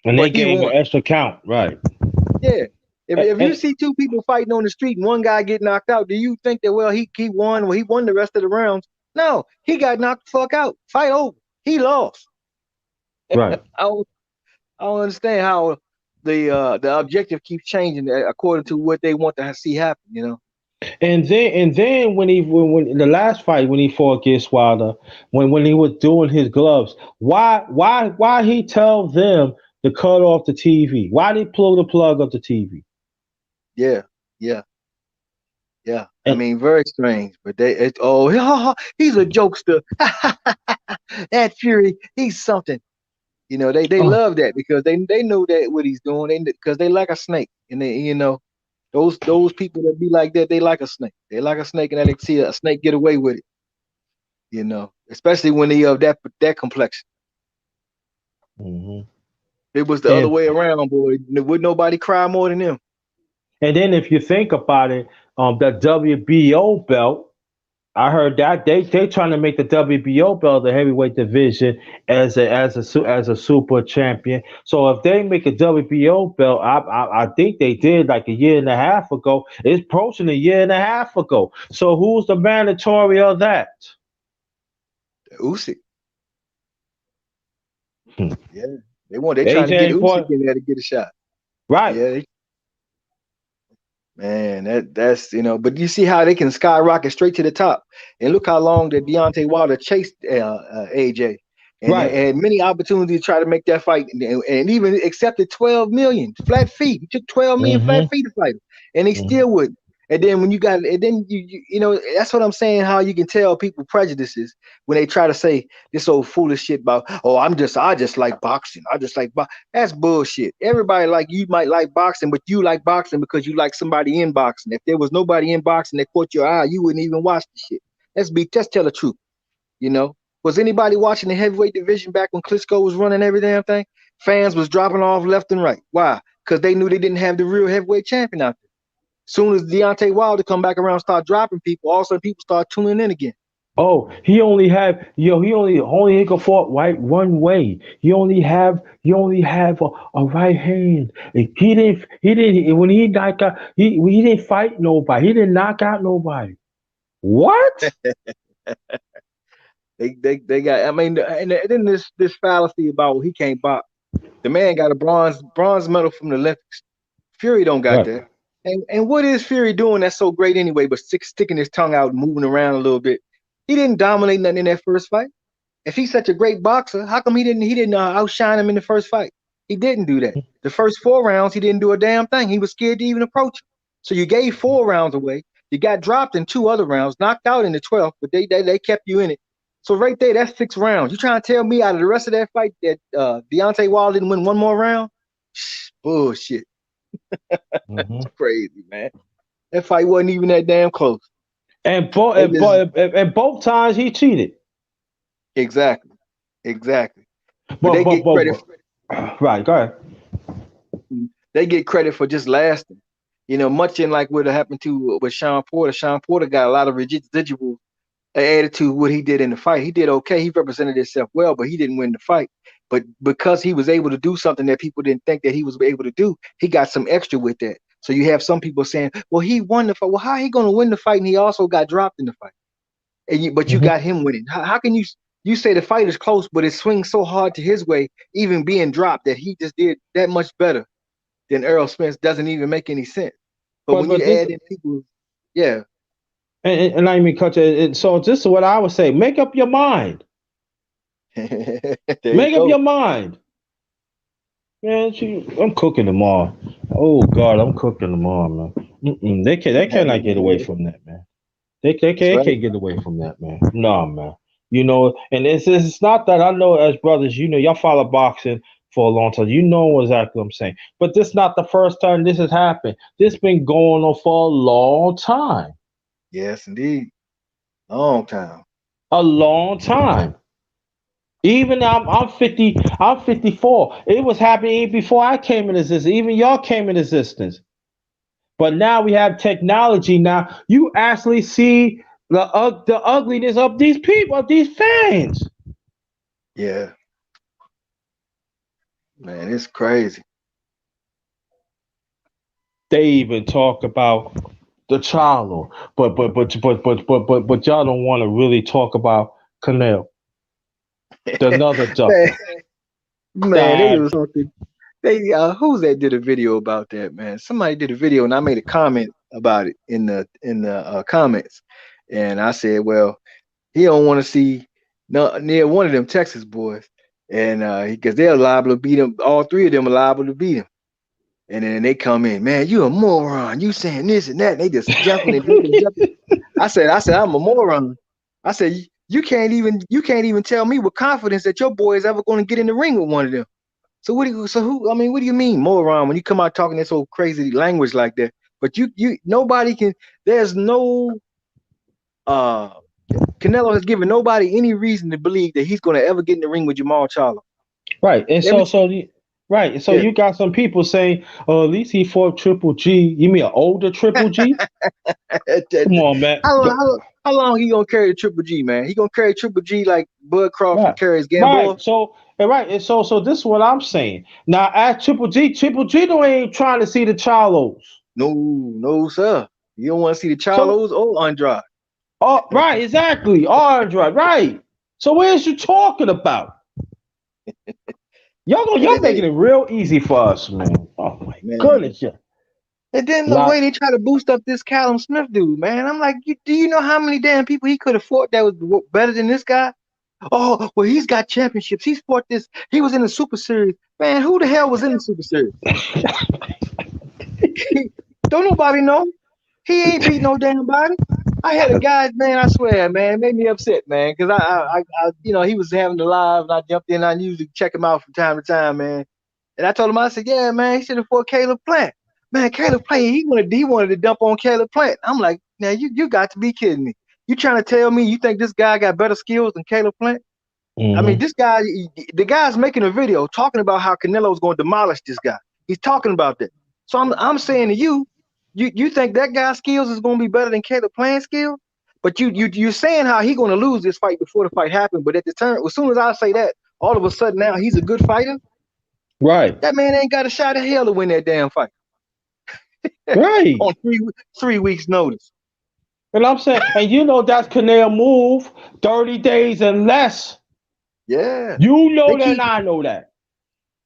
And they gave him an extra count, right? Yeah. If you see two people fighting on the street and one guy get knocked out, do you think that, well, he won? Well, he won the rest of the rounds. No, he got knocked the fuck out. Fight over. He lost. Right. I don't understand how the objective keeps changing according to what they want to see happen, you know. And then when the last fight when he fought against Wilder, when he was doing his gloves, why he tell them to cut off the TV? Why they pull the plug of the TV? Yeah. I mean, very strange, but he's a jokester. That Fury, he's something. You know, they love that because they know that what he's doing, because they like a snake, and those people that be like that, they like a snake. They like a snake, and they see a snake get away with it. You know, especially when they of that complexion. Mm-hmm. It was the other way around, boy. Would nobody cry more than them? And then if you think about it, the WBO belt, I heard that they trying to make the WBO belt the heavyweight division as a super champion. So if they make a WBO belt, I think they did like a year and a half ago. It's approaching a year and a half ago. So who's the mandatory of that? Usyk. Yeah, they're trying to get Usyk in there to get a shot. Right. Yeah. Man, that's but you see how they can skyrocket straight to the top, and look how long that Deontay Wilder chased AJ, and had many opportunities to try to make that fight, and even accepted 12 million flat fee. He took 12 million flat fee to fight him, and he still wouldn't. And then when you that's what I'm saying. How you can tell people prejudices when they try to say this old foolish shit about, oh, I just like boxing. I just like boxing. That's bullshit. Everybody you might like boxing, but you like boxing because you like somebody in boxing. If there was nobody in boxing that caught your eye, you wouldn't even watch the shit. Just tell the truth. You know, was anybody watching the heavyweight division back when Klitschko was running every damn thing? Fans was dropping off left and right. Why? Because they knew they didn't have the real heavyweight champion out there. Soon as Deontay Wilder come back around, start dropping people, all of a sudden people start tuning in again. Oh, he only have he can fought right one way. He only have a right hand. He didn't when he knock out he didn't fight nobody. He didn't knock out nobody. What? They got. I mean, and then this fallacy about he can't box. The man got a bronze medal from the Olympics. Fury don't got Right. that. And what is Fury doing that's so great anyway? But sticking his tongue out, and moving around a little bit. He didn't dominate nothing in that first fight. If he's such a great boxer, how come he didn't outshine him in the first fight? He didn't do that. The first 4 rounds, he didn't do a damn thing. He was scared to even approach him. So you gave 4 rounds away. You got dropped in 2 other rounds, knocked out in the 12th, but they kept you in it. So right there, that's 6 rounds. You trying to tell me out of the rest of that fight that Deontay Wilder didn't win one more round? Bullshit. Mhm. Crazy, man. That fight wasn't even that damn close. And both times he cheated. Exactly. But But they but get but, credit. but right. Go ahead. They get credit for just lasting. Much in like what happened to with Sean Porter. Sean Porter got a lot of residual added to what he did in the fight. He did okay. He represented himself well, but he didn't win the fight. But because he was able to do something that people didn't think that he was able to do, he got some extra with that. So you have some people saying, "Well, he won the fight. Well, how he going to win the fight?" And he also got dropped in the fight. But you Mhm. got him winning. How can you say the fight is close, but it swings so hard to his way, even being dropped, that he just did that much better than Errol Spence? Doesn't even make any sense. But when you But this add in people, yeah, and I mean cut you. So this is what I would say. Make up your mind. there you Make up go. your mind. Man, I'm cooking tomorrow. Oh God, I'm cooking tomorrow, man. They cannot get away from that, man. That's right. Can't get away from that, man. No, man. And it's not that I know as brothers, y'all follow boxing for a long time. You know exactly what I'm saying. But this not the first time this has happened. This been going on for a long time. Yes, indeed. Long time. A long time. Even I'm 50, I'm 54. It was happening before I came in existence. Even y'all came in existence. But now we have technology. Now you actually see the ugliness of these people, of these fans. Yeah, man, it's crazy. They even talk about the Charlo, but y'all don't want to really talk about Canelo, another Man, ducker. man, they That was something. Who's that did a video about that, man? Somebody did a video and I made a comment about it in the comments. And I said, well, he don't want to see no near one of them Texas boys. And because they're liable to beat him, all three of them are liable to beat him. And then they come in, man, you a moron. You saying this and that. And they just jumping and jumping and jumping. I said, I'm a moron. I said, you can't even tell me with confidence that your boy is ever going to get in the ring with one of them. So what do you mean moron when you come out talking this old crazy language like that? But nobody can, there's no Canelo has given nobody any reason to believe that he's going to ever get in the ring with Jamal Charlo. right, and Every right, so yeah. you got some people saying, "Oh, at least he fought Triple G." You mean an older Triple G? Come on, man. How long he gonna carry the Triple G, man? He gonna carry Triple G like Bud Crawford Right, carries Gamboa? right. So this is what I'm saying. Now, at Triple G don't ain't trying to see the Charlos. No, sir. You don't want to see the So, Charlos or Andrade. oh, right, exactly, Andre, right. So, what is you talking about? And Y'all then making it real easy for us, man. Oh my man, goodness, yeah. and then the Lot, way they try to boost up this Callum Smith dude, man. I'm like, do you know how many damn people he could have fought that was better than this guy? Oh, well, he's got championships. He's fought this. He was in the Super Series. Man, who the hell was in the Super Series? Don't nobody know. He ain't beat no damn body. I had a guy, man. I swear, man, it made me upset, man, because he was having the live, and I jumped in. I usually check him out from time to time, man. And I told him, I said, yeah, man, he should have fought Caleb Plant. Man, Caleb Plant, he wanted to dump on Caleb Plant. I'm like, now you got to be kidding me. You trying to tell me you think this guy got better skills than Caleb Plant? I mean, mm-hmm. this guy, the guy's making a video talking about how Canelo's going to demolish this guy. He's talking about that. So I'm saying to you think that guy's skills is going to be better than Caleb Plant's skills? But you're saying how he gonna lose this fight before the fight happened, but at the turn, as soon as I say that, all of a sudden now he's a good fighter. Right. That man ain't got a shot of hell to win that damn fight Right. on 3 weeks notice. And I'm saying, and you know that's Canelo move, 30 days and less. Yeah. You know that and I know that.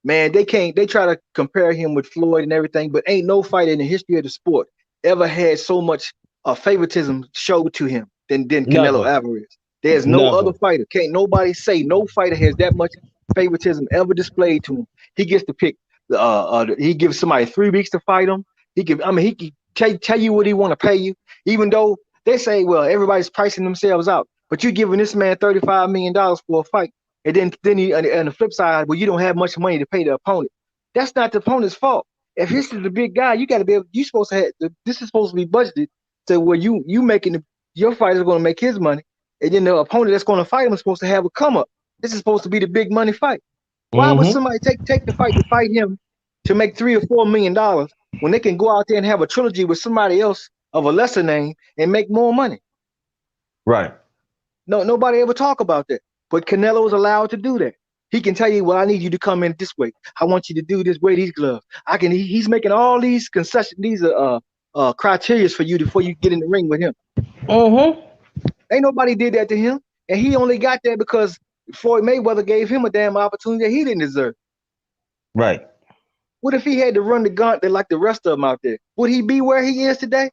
Man, they try to compare him with Floyd and everything, but ain't no fighter in the history of the sport ever had so much favoritism showed to him than Canelo Alvarez. There's no other fighter. Can't nobody say no fighter has that much favoritism ever displayed to him. He gets to pick. He gives somebody 3 weeks to fight him. He can tell you what he want to pay you, even though they say, well, everybody's pricing themselves out. But you're giving this man $35 million for a fight, and then he, on the flip side, well, you don't have much money to pay the opponent. That's not the opponent's fault. If this is the big guy, you got to be able. You supposed to have. This is supposed to be budgeted to where you making your fighter's going to make his money, and then the opponent that's going to fight him is supposed to have a come up. This is supposed to be the big money fight. Why would somebody take the fight to fight him to make $3 or $4 million when they can go out there and have a trilogy with somebody else of a lesser name and make more money? Right. No, nobody ever talk about that. But Canelo is allowed to do that. He can tell you, well, I need you to come in this way. I want you to do this, wear these gloves. He's making all these concessions, these criteria for you before you get in the ring with him. Ain't nobody did that to him. And he only got that because Floyd Mayweather gave him a damn opportunity that he didn't deserve. Right. What if he had to run the gauntlet like the rest of them out there? Would he be where he is today?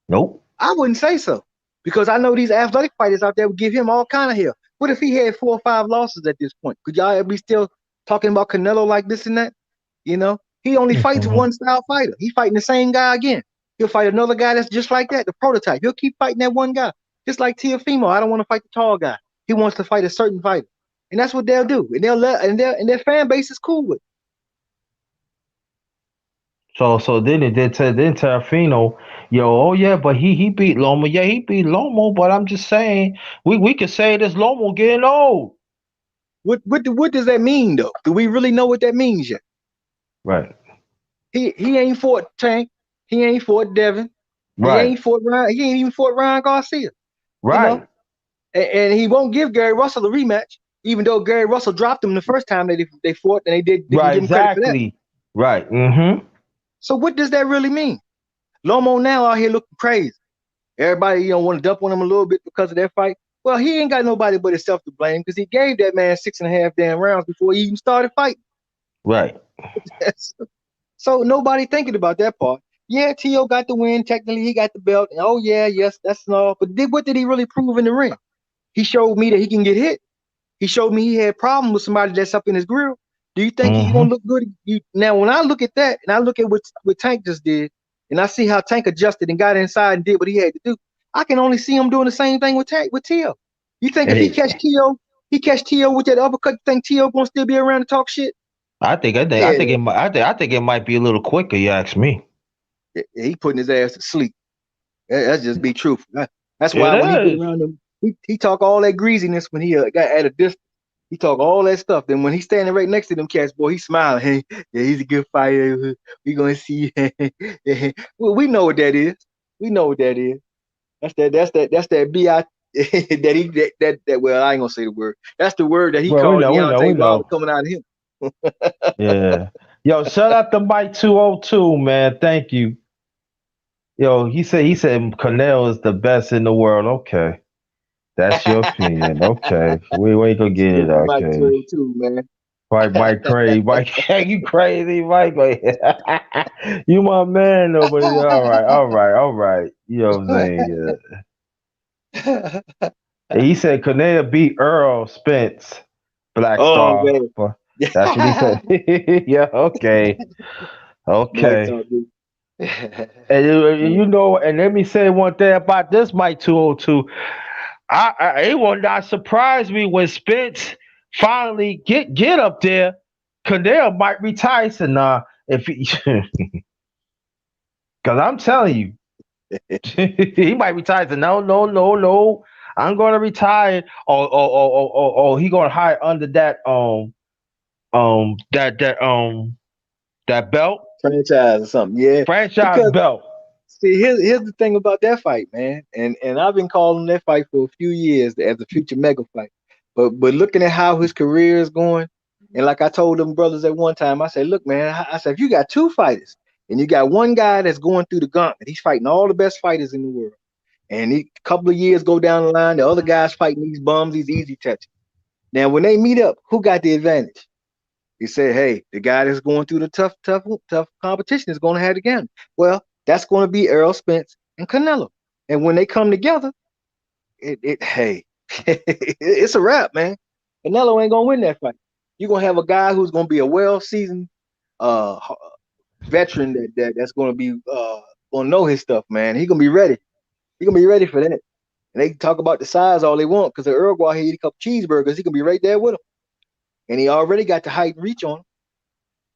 Nope. I wouldn't say so. Because I know these athletic fighters out there would give him all kind of hell. What if he had 4 or 5 losses at this point? Could y'all be still talking about Canelo like this and that? You know, he only fights one style fighter. He fighting the same guy again. He'll fight another guy that's just like that, the prototype. He'll keep fighting that one guy. Just like Teofimo. I don't want to fight the tall guy. He wants to fight a certain fighter. And that's what they'll do. And their fan base is cool with it. So then it did Teofimo, oh yeah, but he beat Lomo. Yeah, he beat Lomo, but I'm just saying we could say this Lomo getting old. What does that mean though? Do we really know what that means yet? Right. He ain't fought Tank. He ain't fought Devin. Right. He ain't even fought Ryan Garcia. Right. You know? And he won't give Gary Russell a rematch, even though Gary Russell dropped him the first time they fought, and they didn't give him credit for that. Right. So what does that really mean? Lomo now out here looking crazy. Everybody, want to dump on him a little bit because of that fight. Well, he ain't got nobody but himself to blame because he gave that man 6.5 damn rounds before he even started fighting. Right. So nobody thinking about that part. Yeah, T.O. got the win. Technically, he got the belt. And, yes, that's all. But what did he really prove in the ring? He showed me that he can get hit. He showed me he had problems with somebody that's up in his grill. Do you think he's gonna look good? Now, when I look at that and I look at what Tank just did, and I see how Tank adjusted and got inside and did what he had to do, I can only see him doing the same thing with T.O. You think if he catch T.O. with that uppercut, you think T.O. gonna still be around to talk shit? I think it might be a little quicker. You ask me. He putting his ass to sleep. That's just be truthful. That's why when he get around him, he talk all that greasiness when he got at a distance. He talk all that stuff. Then when he's standing right next to them cats, boy, he's smiling. Hey, yeah, he's a good fighter. We gonna see. Well, we know what that is. We know what that is. That's that bi that well, I ain't gonna say the word. That's the word that he called Deontay Wilder coming out of him. Yeah. Yo, shout out to Mike 202, man. Thank you. Yo, he said Canelo is the best in the world. Okay. That's your opinion. Okay. We ain't gonna get it. Okay. Mike 202, man. Mike crazy. Mike, you crazy, Mike. You my man, though, but all right. You know what I'm saying? Yeah. He said Canelo beat Earl Spence, Black Star. Man. That's what he said. Yeah, okay. And and let me say one thing about this Mike 202. It will not surprise me when Spence finally get up there. Canelo might retire, so if he, because I'm telling you, he might retire. So no, I'm going to retire, or he going to hide under that that belt franchise or something. Yeah, franchise belt. See, here's the thing about that fight, man. And I've been calling that fight for a few years as a future mega fight. But looking at how his career is going, and like I told them brothers at one time, I said, look, man, I said, if you got two fighters and you got one guy that's going through the gauntlet, he's fighting all the best fighters in the world. And a couple of years go down the line, the other guy's fighting these bums, these easy touches. Now, when they meet up, who got the advantage? He said, hey, the guy that's going through the tough competition is going to have the game. Well, that's going to be Errol Spence and Canelo. And when they come together, hey, it's a wrap, man. Canelo ain't going to win that fight. You're going to have a guy who's going to be a well-seasoned veteran that's going to be going to know his stuff, man. He's going to be ready. He's going to be ready for that. And they can talk about the size all they want because the Earl go out here eat a couple cheeseburgers. He can be right there with him. And he already got the height and reach on him.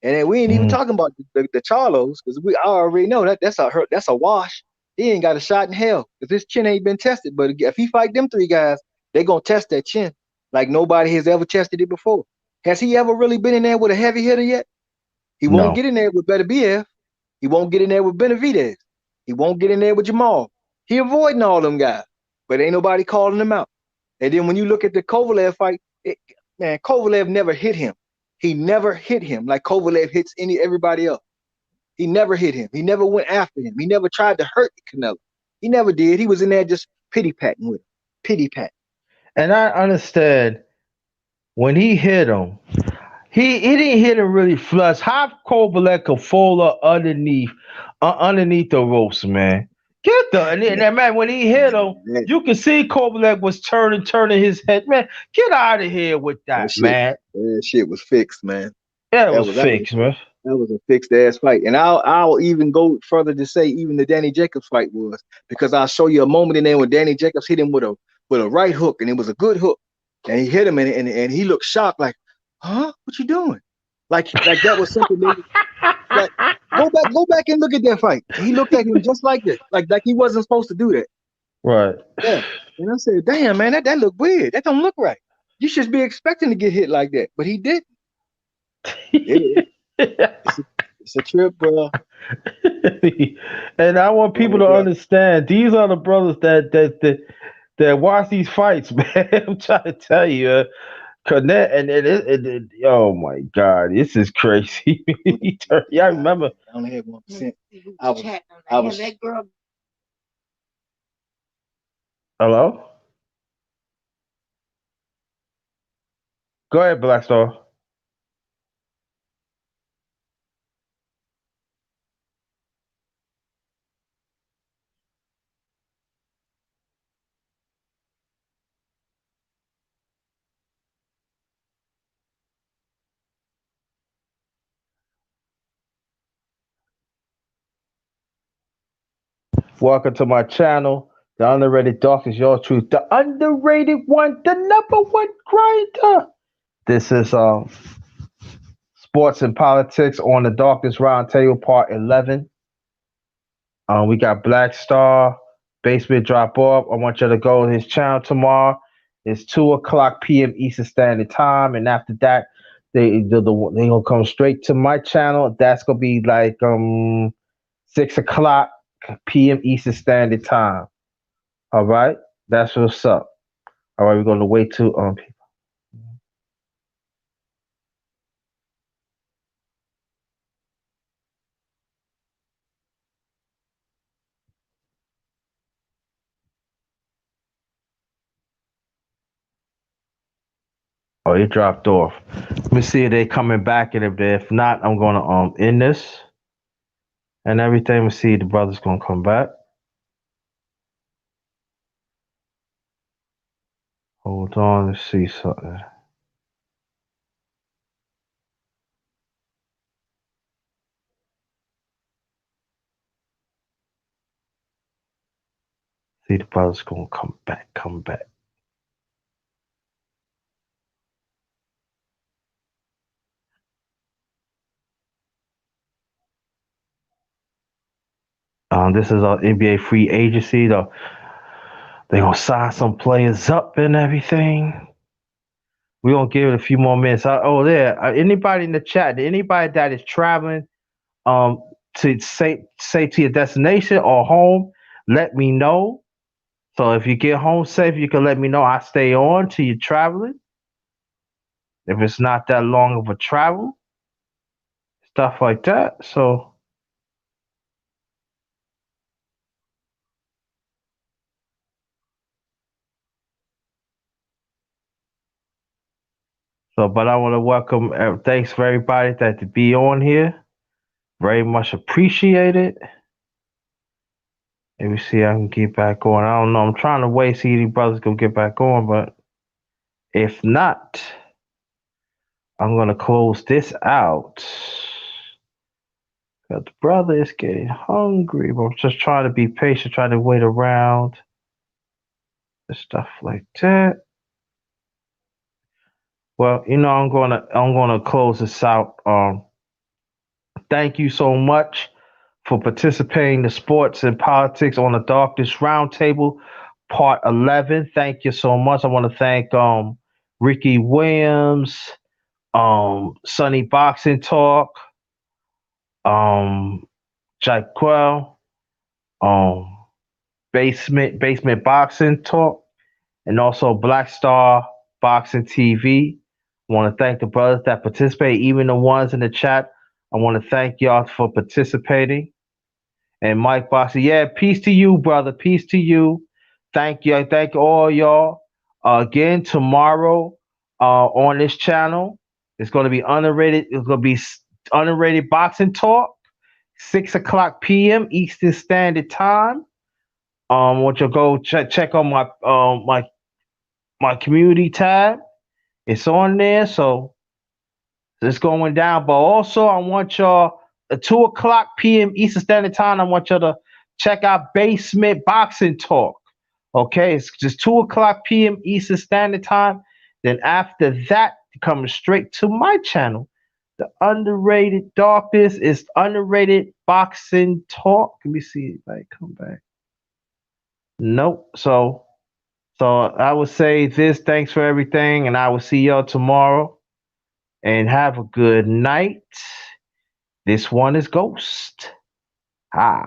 And then we ain't even talking about the Charlos because I already know that's a wash. He ain't got a shot in hell because his chin ain't been tested. But if he fight them three guys, they gonna test that chin like nobody has ever tested it before. Has he ever really been in there with a heavy hitter yet? He won't get in there with Beterbiev. He won't get in there with Benavidez. He won't get in there with Jamal. He avoiding all them guys, but ain't nobody calling him out. And then when you look at the Kovalev fight, man, Kovalev never hit him. He never hit him like Kovalev hits everybody else. He never hit him. He never went after him. He never tried to hurt Canelo. He never did. He was in there just pity-patting with him. Pity-pat. And I understand when he hit him, he didn't hit him really flush. How Kovalev could fold up underneath the ropes, man. And man, when he hit him, you can see Kovalev was turning his head. Man, get out of here with that man. That shit was fixed, man. Yeah, it was fixed, man. That was a fixed ass fight. And I'll even go further to say even the Danny Jacobs fight was, because I'll show you a moment in there when Danny Jacobs hit him with a right hook, and it was a good hook. And he hit him and he looked shocked, like, huh? What you doing? Like that was something that, like, go back and look at that fight. He looked at him just like this, like he wasn't supposed to do that. Right. Yeah. And I said, damn, man, that looked weird. That don't look right. You should be expecting to get hit like that, but he didn't. It's a trip, bro. And I want people to understand these are the brothers that watch these fights, man. I'm trying to tell you, connect and oh my God, this is crazy. Yeah, I remember. I only had 1%. I was that girl. Hello? Go ahead, Black Star. Welcome to my channel. The underrated Doc is your truth. The underrated one, the number one grinder. This is Sports and Politics on the Darkness Roundtable Part 11. We got Black Star, Basement Drop Off. I want you to go to his channel tomorrow. It's 2:00 p.m. Eastern Standard Time, and after that, they gonna come straight to my channel. That's gonna be like 6:00 p.m. Eastern Standard Time. All right, that's what's up. All right, we're gonna wait till people. Oh, it dropped off. Let me see if they coming back, and if not, I'm gonna end this and everything. We'll see if the brother's gonna come back. Hold on, let's see something. See the brother's gonna come back. This is our NBA free agency. They're gonna sign some players up and everything. We're gonna give it a few more minutes. Anybody in the chat, anybody that is traveling, to say to your destination or home, let me know. So if you get home safe, you can let me know. I stay on till you're traveling. If it's not that long of a travel, stuff like that. So but I want to welcome. Thanks for everybody that to be on here. Very much appreciated. Let me see. I can get back on. I don't know. I'm trying to wait see these brothers can get back on, but if not, I'm gonna close this out. The brother is getting hungry, but I'm just trying to be patient, trying to wait around. Stuff like that. Well, I'm gonna close this out. Thank you so much for participating in the Sports and Politics on the Darkness Roundtable, Part 11. Thank you so much. I want to thank Ricky Williams, Sunny Boxing Talk, Jack Quell, Basement Boxing Talk, and also Black Star Boxing TV. I want to thank the brothers that participate, even the ones in the chat. I want to thank y'all for participating. And Mike Boxer, yeah, peace to you, brother. Peace to you. Thank you. I thank all y'all. Again, tomorrow on this channel, it's going to be underrated. It's going to be underrated boxing talk, 6:00 p.m. Eastern Standard Time. Want you go check on my community tab. It's on there, so it's going down. But also, I want y'all at 2:00 p.m. Eastern Standard Time. I want y'all to check out Basement Boxing Talk. Okay, it's just 2:00 p.m. Eastern Standard Time. Then after that, coming straight to my channel, the Underrated Darkness is Underrated Boxing Talk. Let me see if I come back. Nope. So I would say this. Thanks for everything, and I will see y'all tomorrow. And have a good night. This one is Ghost. Ah.